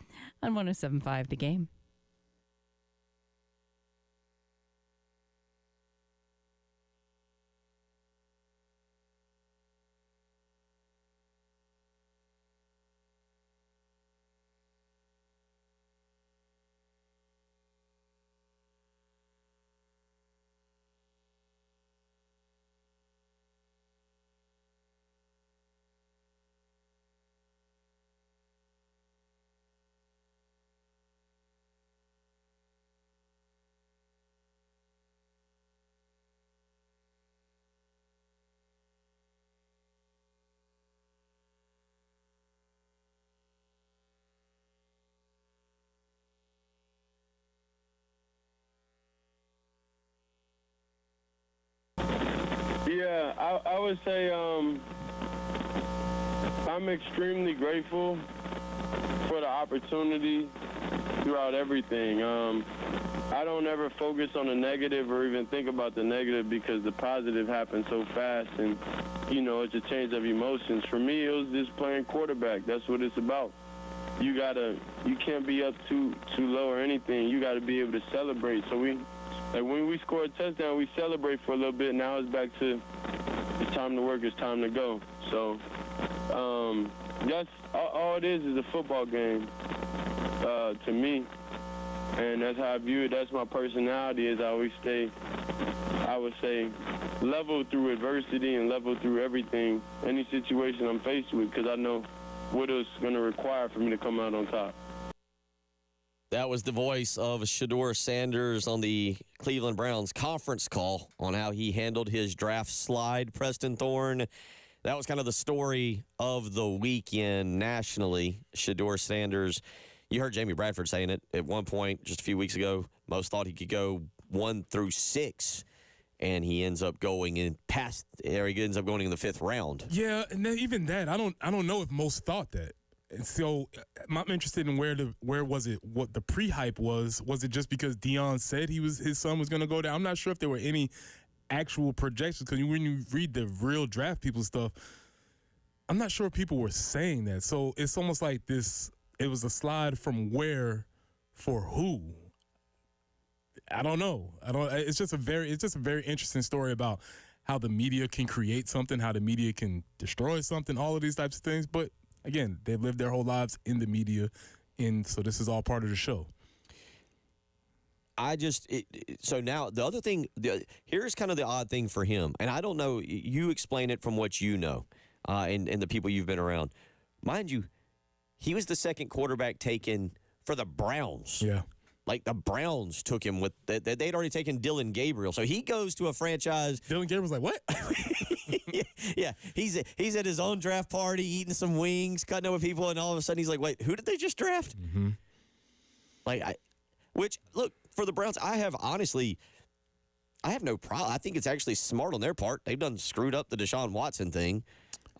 on 107.5 The Game. Yeah, I would say I'm extremely grateful for the opportunity throughout everything. I don't ever focus on the negative or even think about the negative because the positive happens so fast and, you know, it's a change of emotions. For me, it was just playing quarterback. That's what it's about. You can't be up too low or anything. You got to be able to celebrate. So when we score a touchdown, we celebrate for a little bit. Now it's back to it's time to work, it's time to go. So that's all it is a football game to me. And that's how I view it. That's my personality is I would say, level through adversity and level through everything, any situation I'm faced with, because I know what it's going to require for me to come out on top. That was the voice of Shedeur Sanders on the Cleveland Browns conference call on how he handled his draft slide, Preston Thorne. That was kind of the story of the weekend nationally. Shedeur Sanders, you heard Jamie Bradford saying it at one point just a few weeks ago. Most thought he could go 1 through 6, and he ends up going in he ends up going in the 5th round. Yeah, and then even that, I don't know if most thought that. And so I'm interested in where was it, what the pre-hype was. Was it just because Deion said his son was going to go down? I'm not sure if there were any actual projections, because when you read the real draft people stuff, I'm not sure people were saying that. So it's almost like it was a slide from where for who. I don't know. It's just a very interesting story about how the media can create something, how the media can destroy something, all of these types of things. But again, they've lived their whole lives in the media, and so this is all part of the show. So now the other thing, here's kind of the odd thing for him, and I don't know, you explain it from what you know and the people you've been around. Mind you, he was the second quarterback taken for the Browns. Yeah. Like the Browns took him they'd already taken Dylan Gabriel. So he goes to a franchise. Dylan Gabriel's like, what? Yeah, he's at his own draft party, eating some wings, cutting up with people, and all of a sudden he's like, wait, who did they just draft? Mm-hmm. Look, for the Browns, I have no problem. I think it's actually smart on their part. They've done screwed up the Deshaun Watson thing.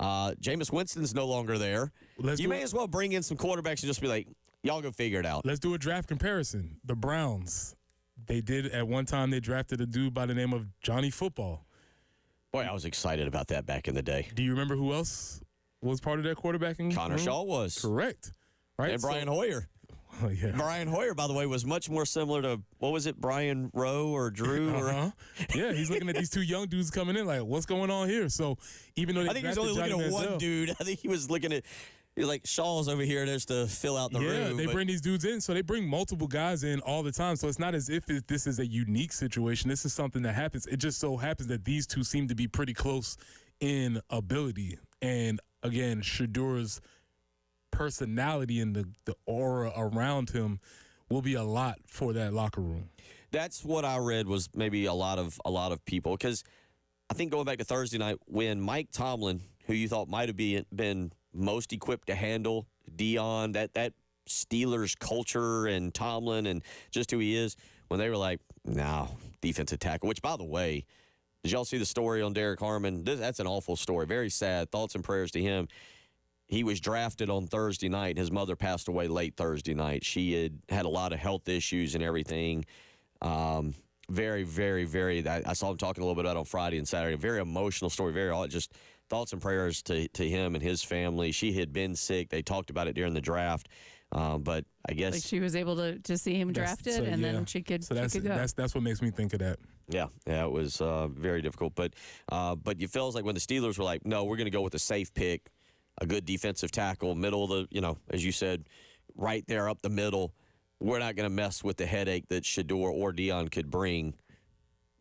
Jameis Winston's no longer there. You may as well bring in some quarterbacks and just be like, y'all go figure it out. Let's do a draft comparison. The Browns, at one time, they drafted a dude by the name of Johnny Football. Boy, I was excited about that back in the day. Do you remember who else was part of that quarterbacking? Connor Shaw was. Correct. Right? And Brian Hoyer. Oh, yeah. Brian Hoyer, by the way, was much more similar to, what was it, Brian Rowe or Drew? Yeah, he's looking at these two young dudes coming in like, what's going on here? So even though I think he was only looking at one dude. I think he was looking at, like, Shaw's over here just to fill out the room. Yeah, they bring these dudes in. So they bring multiple guys in all the time. So it's not as if this is a unique situation. This is something that happens. It just so happens that these two seem to be pretty close in ability. And, again, Shedeur's personality and the aura around him will be a lot for that locker room. That's what I read was maybe a lot of people, because I think going back to Thursday night when Mike Tomlin, who you thought might have been most equipped to handle Deion, that Steelers culture and Tomlin and just who he is, when they were like, no, defensive tackle, which, by the way, did y'all see the story on Derek Harmon? That's an awful story. Very sad. Thoughts and prayers to him. He was drafted on Thursday night. His mother passed away late Thursday night. She had a lot of health issues and everything. Very, very, very. I saw him talking a little bit about it on Friday and Saturday. Very emotional story. Just thoughts and prayers to him and his family. She had been sick. They talked about it during the draft. But I guess like she was able to see him drafted, and then she could go. That's what makes me think of that. Yeah, it was very difficult. But it feels like when the Steelers were like, no, we're going to go with a safe pick, a good defensive tackle, middle of the, as you said, right there up the middle. We're not going to mess with the headache that Shedeur or Dion could bring.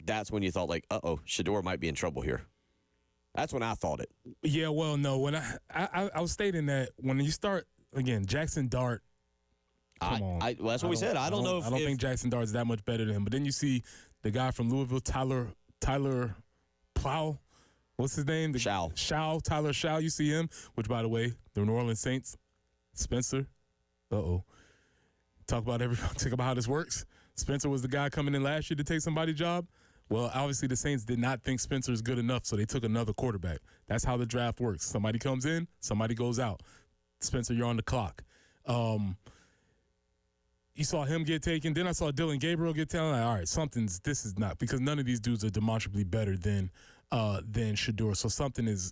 That's when you thought, like, Shedeur might be in trouble here. That's when I thought it. Yeah, well, no. When I was stating that when you start, again, Jackson Dart, come on. Well, that's what we said. I don't know if I don't think Jackson Dart is that much better than him. But then you see the guy from Louisville, Tyler Plow. What's his name? Tyler Shaw. You see him, which, by the way, the New Orleans Saints, Spencer. Talk about how this works. Spencer was the guy coming in last year to take somebody's job. Well, obviously the Saints did not think Spencer is good enough, so they took another quarterback. That's how the draft works. Somebody comes in, somebody goes out. Spencer, you're on the clock. You saw him get taken. Then I saw Dylan Gabriel get taken. Like, all right, this is not, because none of these dudes are demonstrably better than Shedeur. So something is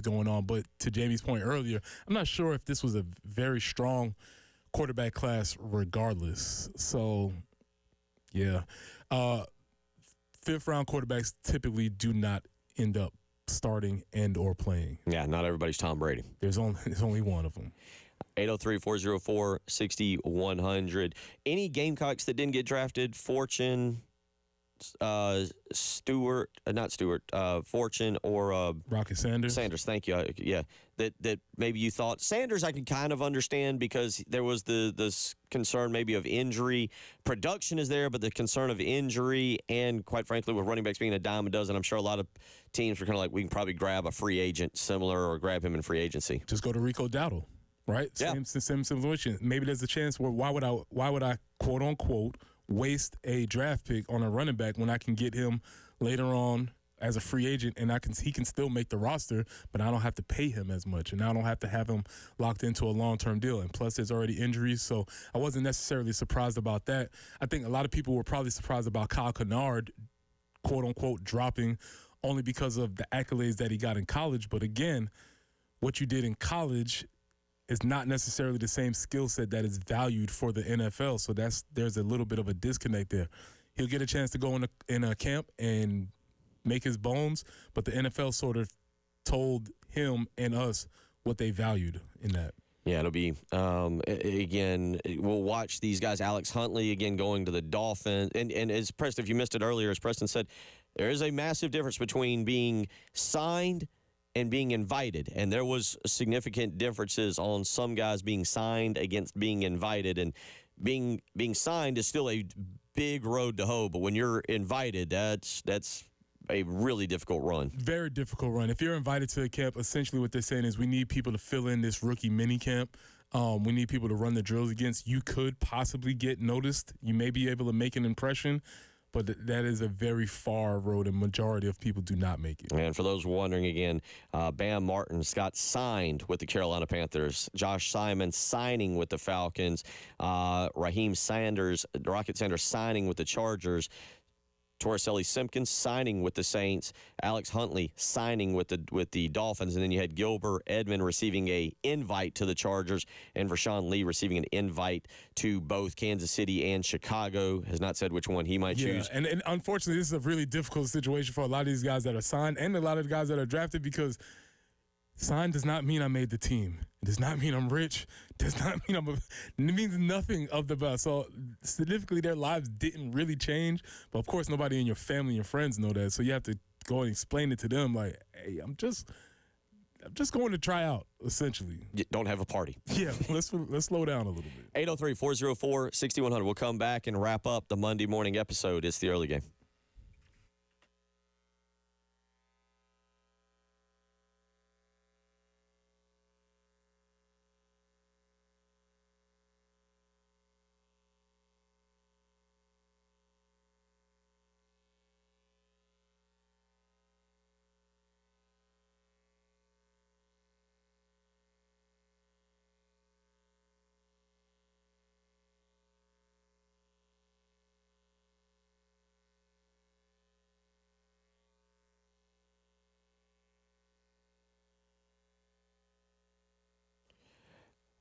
going on. But to Jamie's point earlier, I'm not sure if this was a very strong quarterback class regardless. So, yeah. Fifth-round quarterbacks typically do not end up starting and or playing. Yeah, not everybody's Tom Brady. There's only one of them. 803-404-6100. Any Gamecocks that didn't get drafted? Fortune, Fortune, or Rocket Sanders. Sanders, thank you. Yeah, that maybe you thought Sanders. I can kind of understand because there was this concern maybe of injury. Production is there, but the concern of injury, and quite frankly, with running backs being a dime a dozen, I'm sure a lot of teams were kind of like, we can probably grab a free agent similar or grab him in free agency. Just go to Rico Dowdle, right? Yeah. Same situation. Maybe there's a chance where why would I quote unquote waste a draft pick on a running back when I can get him later on as a free agent, and he can still make the roster, but I don't have to pay him as much, and I don't have to have him locked into a long-term deal. And plus, there's already injuries, so I wasn't necessarily surprised about that. I think a lot of people were probably surprised about Kyle Kennard, quote-unquote, dropping only because of the accolades that he got in college. But again, what you did in college is not necessarily the same skill set that is valued for the NFL, so there's a little bit of a disconnect there. He'll get a chance to go in a camp and make his bones, but the NFL sort of told him and us what they valued in that. Yeah, it'll be, again, we'll watch these guys. Alex Huntley, again, going to the Dolphins. And as Preston, if you missed it earlier, as Preston said, there is a massive difference between being signed and being invited. And there was significant differences on some guys being signed against being invited. And being signed is still a big road to hoe, but when you're invited, that's a really difficult run. Very difficult run. If you're invited to a camp, essentially what they're saying is we need people to fill in this rookie mini camp. We need people to run the drills against. You could possibly get noticed. You may be able to make an impression, but that is a very far road, and majority of people do not make it. And for those wondering, again, Bam Martin's got signed with the Carolina Panthers. Josh Simon signing with the Falcons. Raheem Sanders, Rocket Sanders, signing with the Chargers. Torricelli Simpkins signing with the Saints, Alex Huntley signing with the Dolphins, and then you had Gilbert Edmond receiving a invite to the Chargers, and Rashawn Lee receiving an invite to both Kansas City and Chicago. Has not said which one he might choose. And unfortunately, this is a really difficult situation for a lot of these guys that are signed and a lot of the guys that are drafted, because signed does not mean I made the team. It does not mean I'm rich. It does not mean it means nothing of the best. So significantly, their lives didn't really change. But of course, nobody in your family and friends know that. So you have to go and explain it to them, like, hey, I'm just going to try out, essentially. Don't have a party. Yeah, let's slow down a little bit. 803-404-6100. We'll come back and wrap up the Monday morning episode. It's the early game.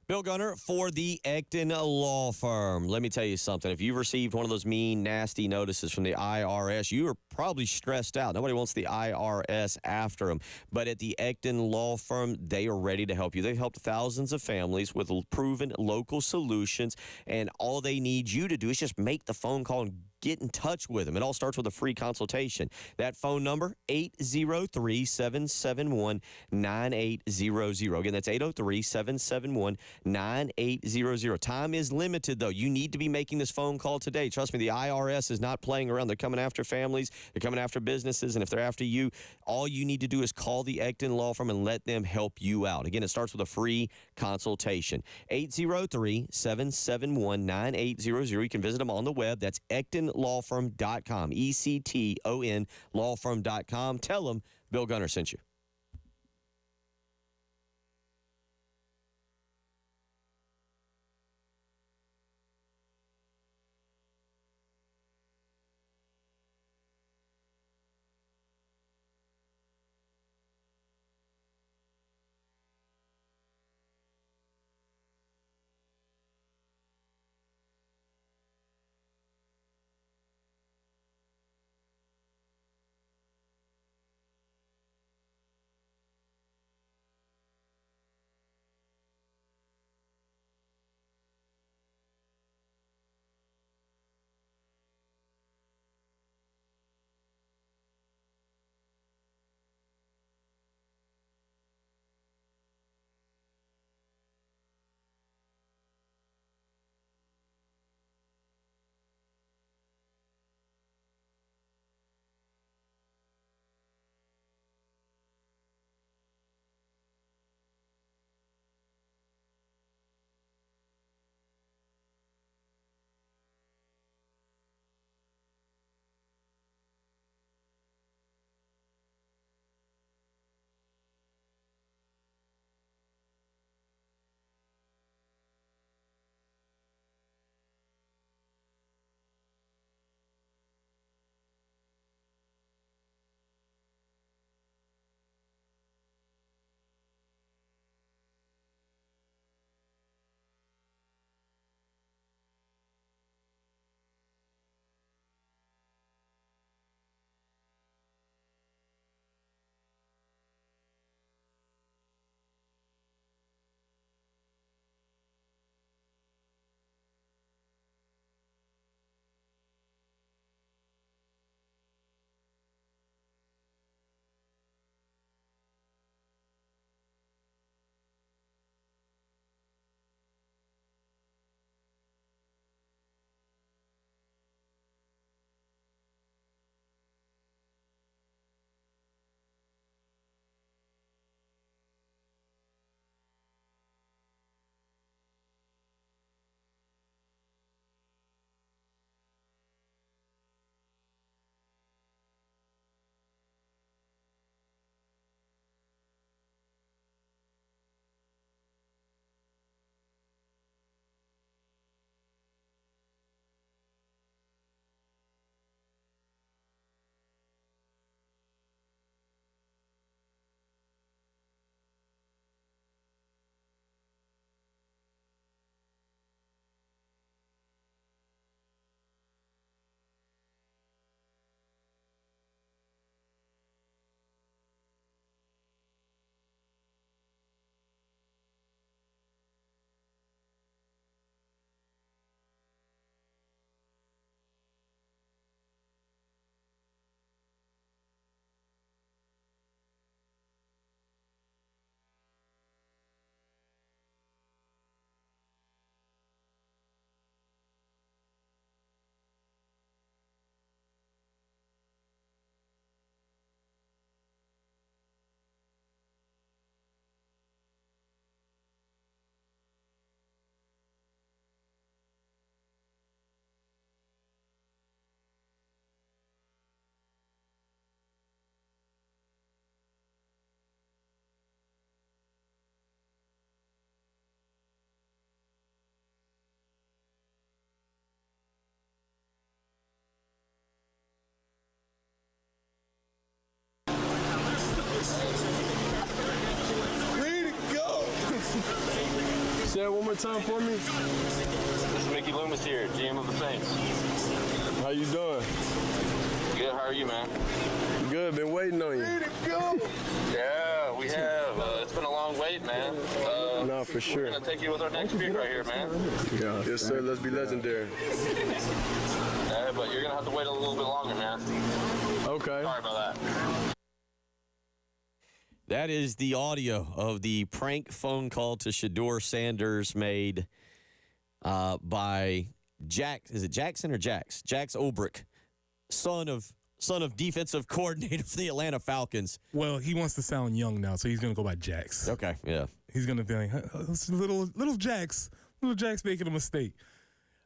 Bill Gunner for the Ecton Law Firm. Let me tell you something. If you've received one of those mean, nasty notices from the IRS, you are probably stressed out. Nobody wants the IRS after them. But at the Ecton Law Firm, they are ready to help you. They've helped thousands of families with proven local solutions, and all they need you to do is just make the phone call and get in touch with them. It all starts with a free consultation. That phone number, 803-771-9800. Again, that's 803-771-9800. Time is limited, though. You need to be making this phone call today. Trust me, the IRS is not playing around. They're coming after families. They're coming after businesses. And if they're after you, all you need to do is call the Ecton Law Firm and let them help you out. Again, it starts with a free consultation. 803-771-9800. You can visit them on the web. That's EctonLawFirm.com. ECTON lawfirm.com. Tell them Bill Gunner sent you. that one more time for me? This is Mickey Loomis here, GM of the Saints. How you doing? Good, how are you, man? Good, been waiting on you. Yeah, we have. It's been a long wait, man. No, for sure. We're going to take you with our next pick right here, man. Yeah. Yes, sir. Let's be legendary. But you're going to have to wait a little bit longer, man. Okay. Sorry about that. That is the audio of the prank phone call to Shedeur Sanders made by Jack. Is it Jackson or Jax? Jax Ulbrich, son of defensive coordinator for the Atlanta Falcons. Well, he wants to sound young now, so he's going to go by Jax. Okay, yeah. He's going to be like, little Jax making a mistake.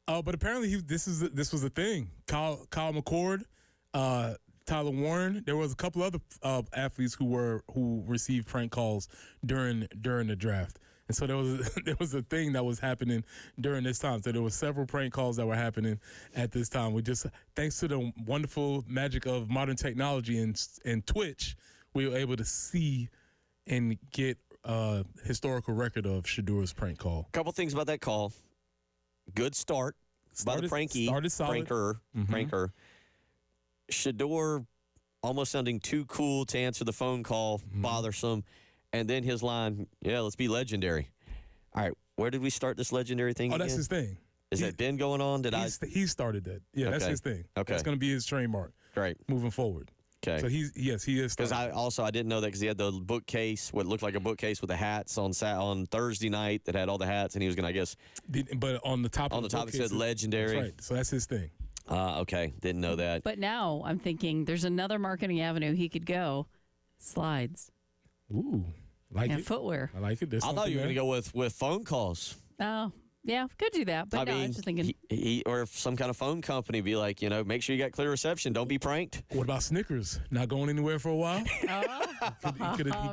But apparently this was a thing. Kyle McCord, Tyler Warren. There was a couple other athletes who received prank calls during the draft. And so there was a thing that was happening during this time. So there were several prank calls that were happening at this time. We just, thanks to the wonderful magic of modern technology and Twitch, we were able to see and get a historical record of Shedeur's prank call. A couple things about that call. Good start by the pranker. Shedeur almost sounding too cool to answer the phone call, bothersome. And then his line, let's be legendary. All right, where did we start this legendary thing again? That's his thing. Is that been going on? He started that. Yeah, okay. That's his thing. Okay. That's going to be his trademark. Great. Moving forward. Okay. So he is. Because I didn't know that because he had the bookcase, what looked like a bookcase with the hats on Thursday night that had all the hats, and he was going to, I guess. But on the top it said legendary. That's right. So that's his thing. Okay. Didn't know that. But now I'm thinking there's another marketing avenue he could go. Slides. Ooh. And footwear. I like it. I thought you were going to go with phone calls. Oh, yeah, could do that. But I was just thinking. Or if some kind of phone company be like, make sure you got clear reception. Don't be pranked. What about Snickers? Not going anywhere for a while? He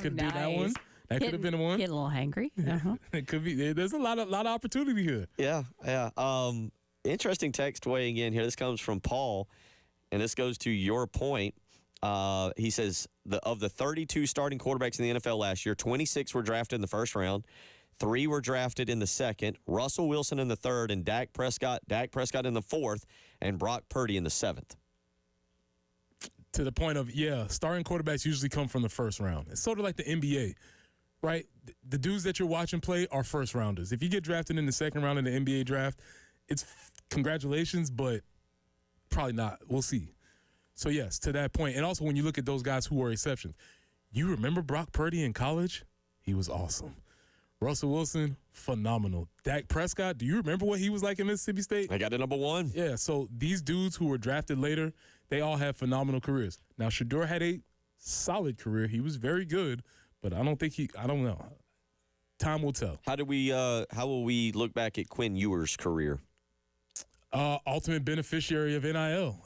could do that one. That could have been one. Get a little hangry. Uh-huh. It could be. There's a lot of opportunity here. Yeah. Interesting text weighing in here. This comes from Paul, and this goes to your point. He says, of the 32 starting quarterbacks in the NFL last year, 26 were drafted in the first round, 3 were drafted in the second, Russell Wilson in the third, and Dak Prescott in the fourth, and Brock Purdy in the seventh. To the point of, starting quarterbacks usually come from the first round. It's sort of like the NBA, right? The dudes that you're watching play are first rounders. If you get drafted in the second round of the NBA draft, it's congratulations, but probably not. We'll see. So, yes, to that point. And also, when you look at those guys who were exceptions, you remember Brock Purdy in college? He was awesome. Russell Wilson, phenomenal. Dak Prescott, do you remember what he was like in Mississippi State? I got the number 1. Yeah, so these dudes who were drafted later, they all had phenomenal careers. Now, Shedeur had a solid career. He was very good, but I don't know. Time will tell. How will we look back at Quinn Ewers' career? Ultimate beneficiary of NIL,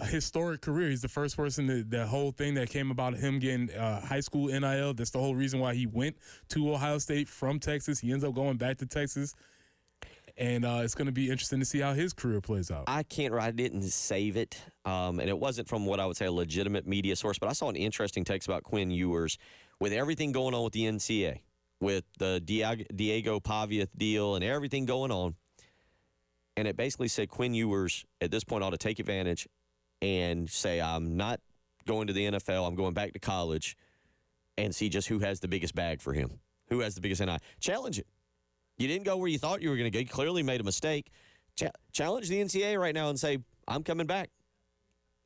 historic career. He's the first person the whole thing that came about him getting high school NIL. That's the whole reason why he went to Ohio State from Texas. He ends up going back to Texas, and it's going to be interesting to see how his career plays out. I didn't save it, and it wasn't from what I would say a legitimate media source, but I saw an interesting text about Quinn Ewers with everything going on with the NCAA, with the Diego Pavia deal and everything going on. And it basically said Quinn Ewers at this point ought to take advantage and say, I'm not going to the NFL. I'm going back to college and see just who has the biggest bag for him, who has the biggest NIL. Challenge it. You didn't go where you thought you were going to go. You clearly made a mistake. Challenge the NCAA right now and say, I'm coming back.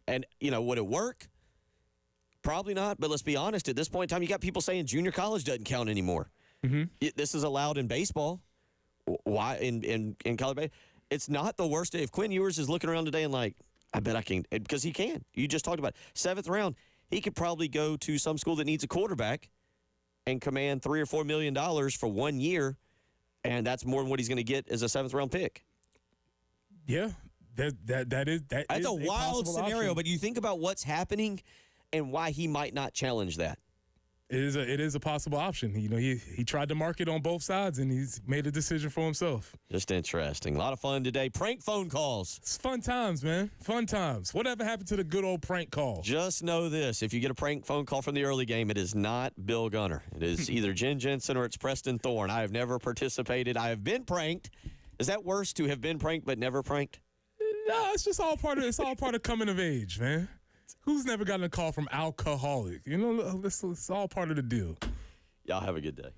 And, would it work? Probably not. But let's be honest. At this point in time, you got people saying junior college doesn't count anymore. Mm-hmm. This is allowed in baseball. Why in college baseball? It's not the worst. If Quinn Ewers is looking around today and like, I bet I can, because he can. You just talked about it. 7th round, he could probably go to some school that needs a quarterback and command $3 or $4 million for 1 year, and that's more than what he's going to get as a 7th round pick. Yeah, that's a wild scenario. Option. But you think about what's happening and why he might not challenge that. It is a possible option. You know, he tried to market on both sides, and he's made a decision for himself. Just interesting. A lot of fun today. Prank phone calls. It's fun times, man. Fun times. Whatever happened to the good old prank call? Just know this. If you get a prank phone call from the early game, it is not Bill Gunner. It is either Jen Jensen or it's Preston Thorne. I have never participated. I have been pranked. Is that worse to have been pranked but never pranked? No, it's just all part of coming of age, man. Who's never gotten a call from alcoholic? You know, it's all part of the deal. Y'all have a good day.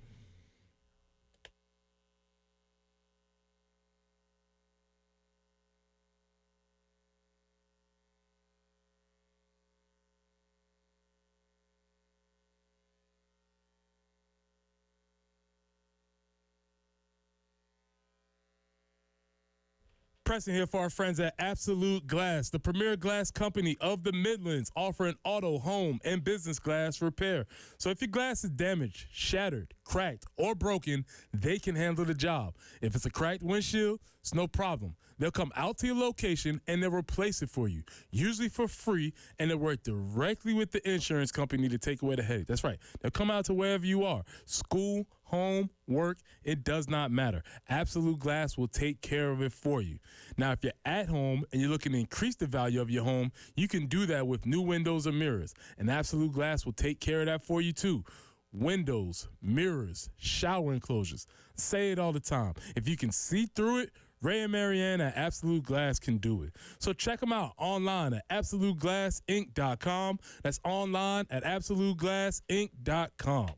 Preston here for our friends at Absolute Glass, the premier glass company of the Midlands, offering auto, home, and business glass repair. So if your glass is damaged, shattered, cracked, or broken, they can handle the job. If it's a cracked windshield, it's no problem. They'll come out to your location and they'll replace it for you, usually for free, and they'll work directly with the insurance company to take away the headache. That's right. They'll come out to wherever you are, school, home, work, it does not matter. Absolute Glass will take care of it for you. Now, if you're at home and you're looking to increase the value of your home, you can do that with new windows or mirrors, and Absolute Glass will take care of that for you too. Windows, mirrors, shower enclosures. Say it all the time. If you can see through it, Ray and Marianne at Absolute Glass can do it. So check them out online at AbsoluteGlassInc.com. That's online at AbsoluteGlassInc.com.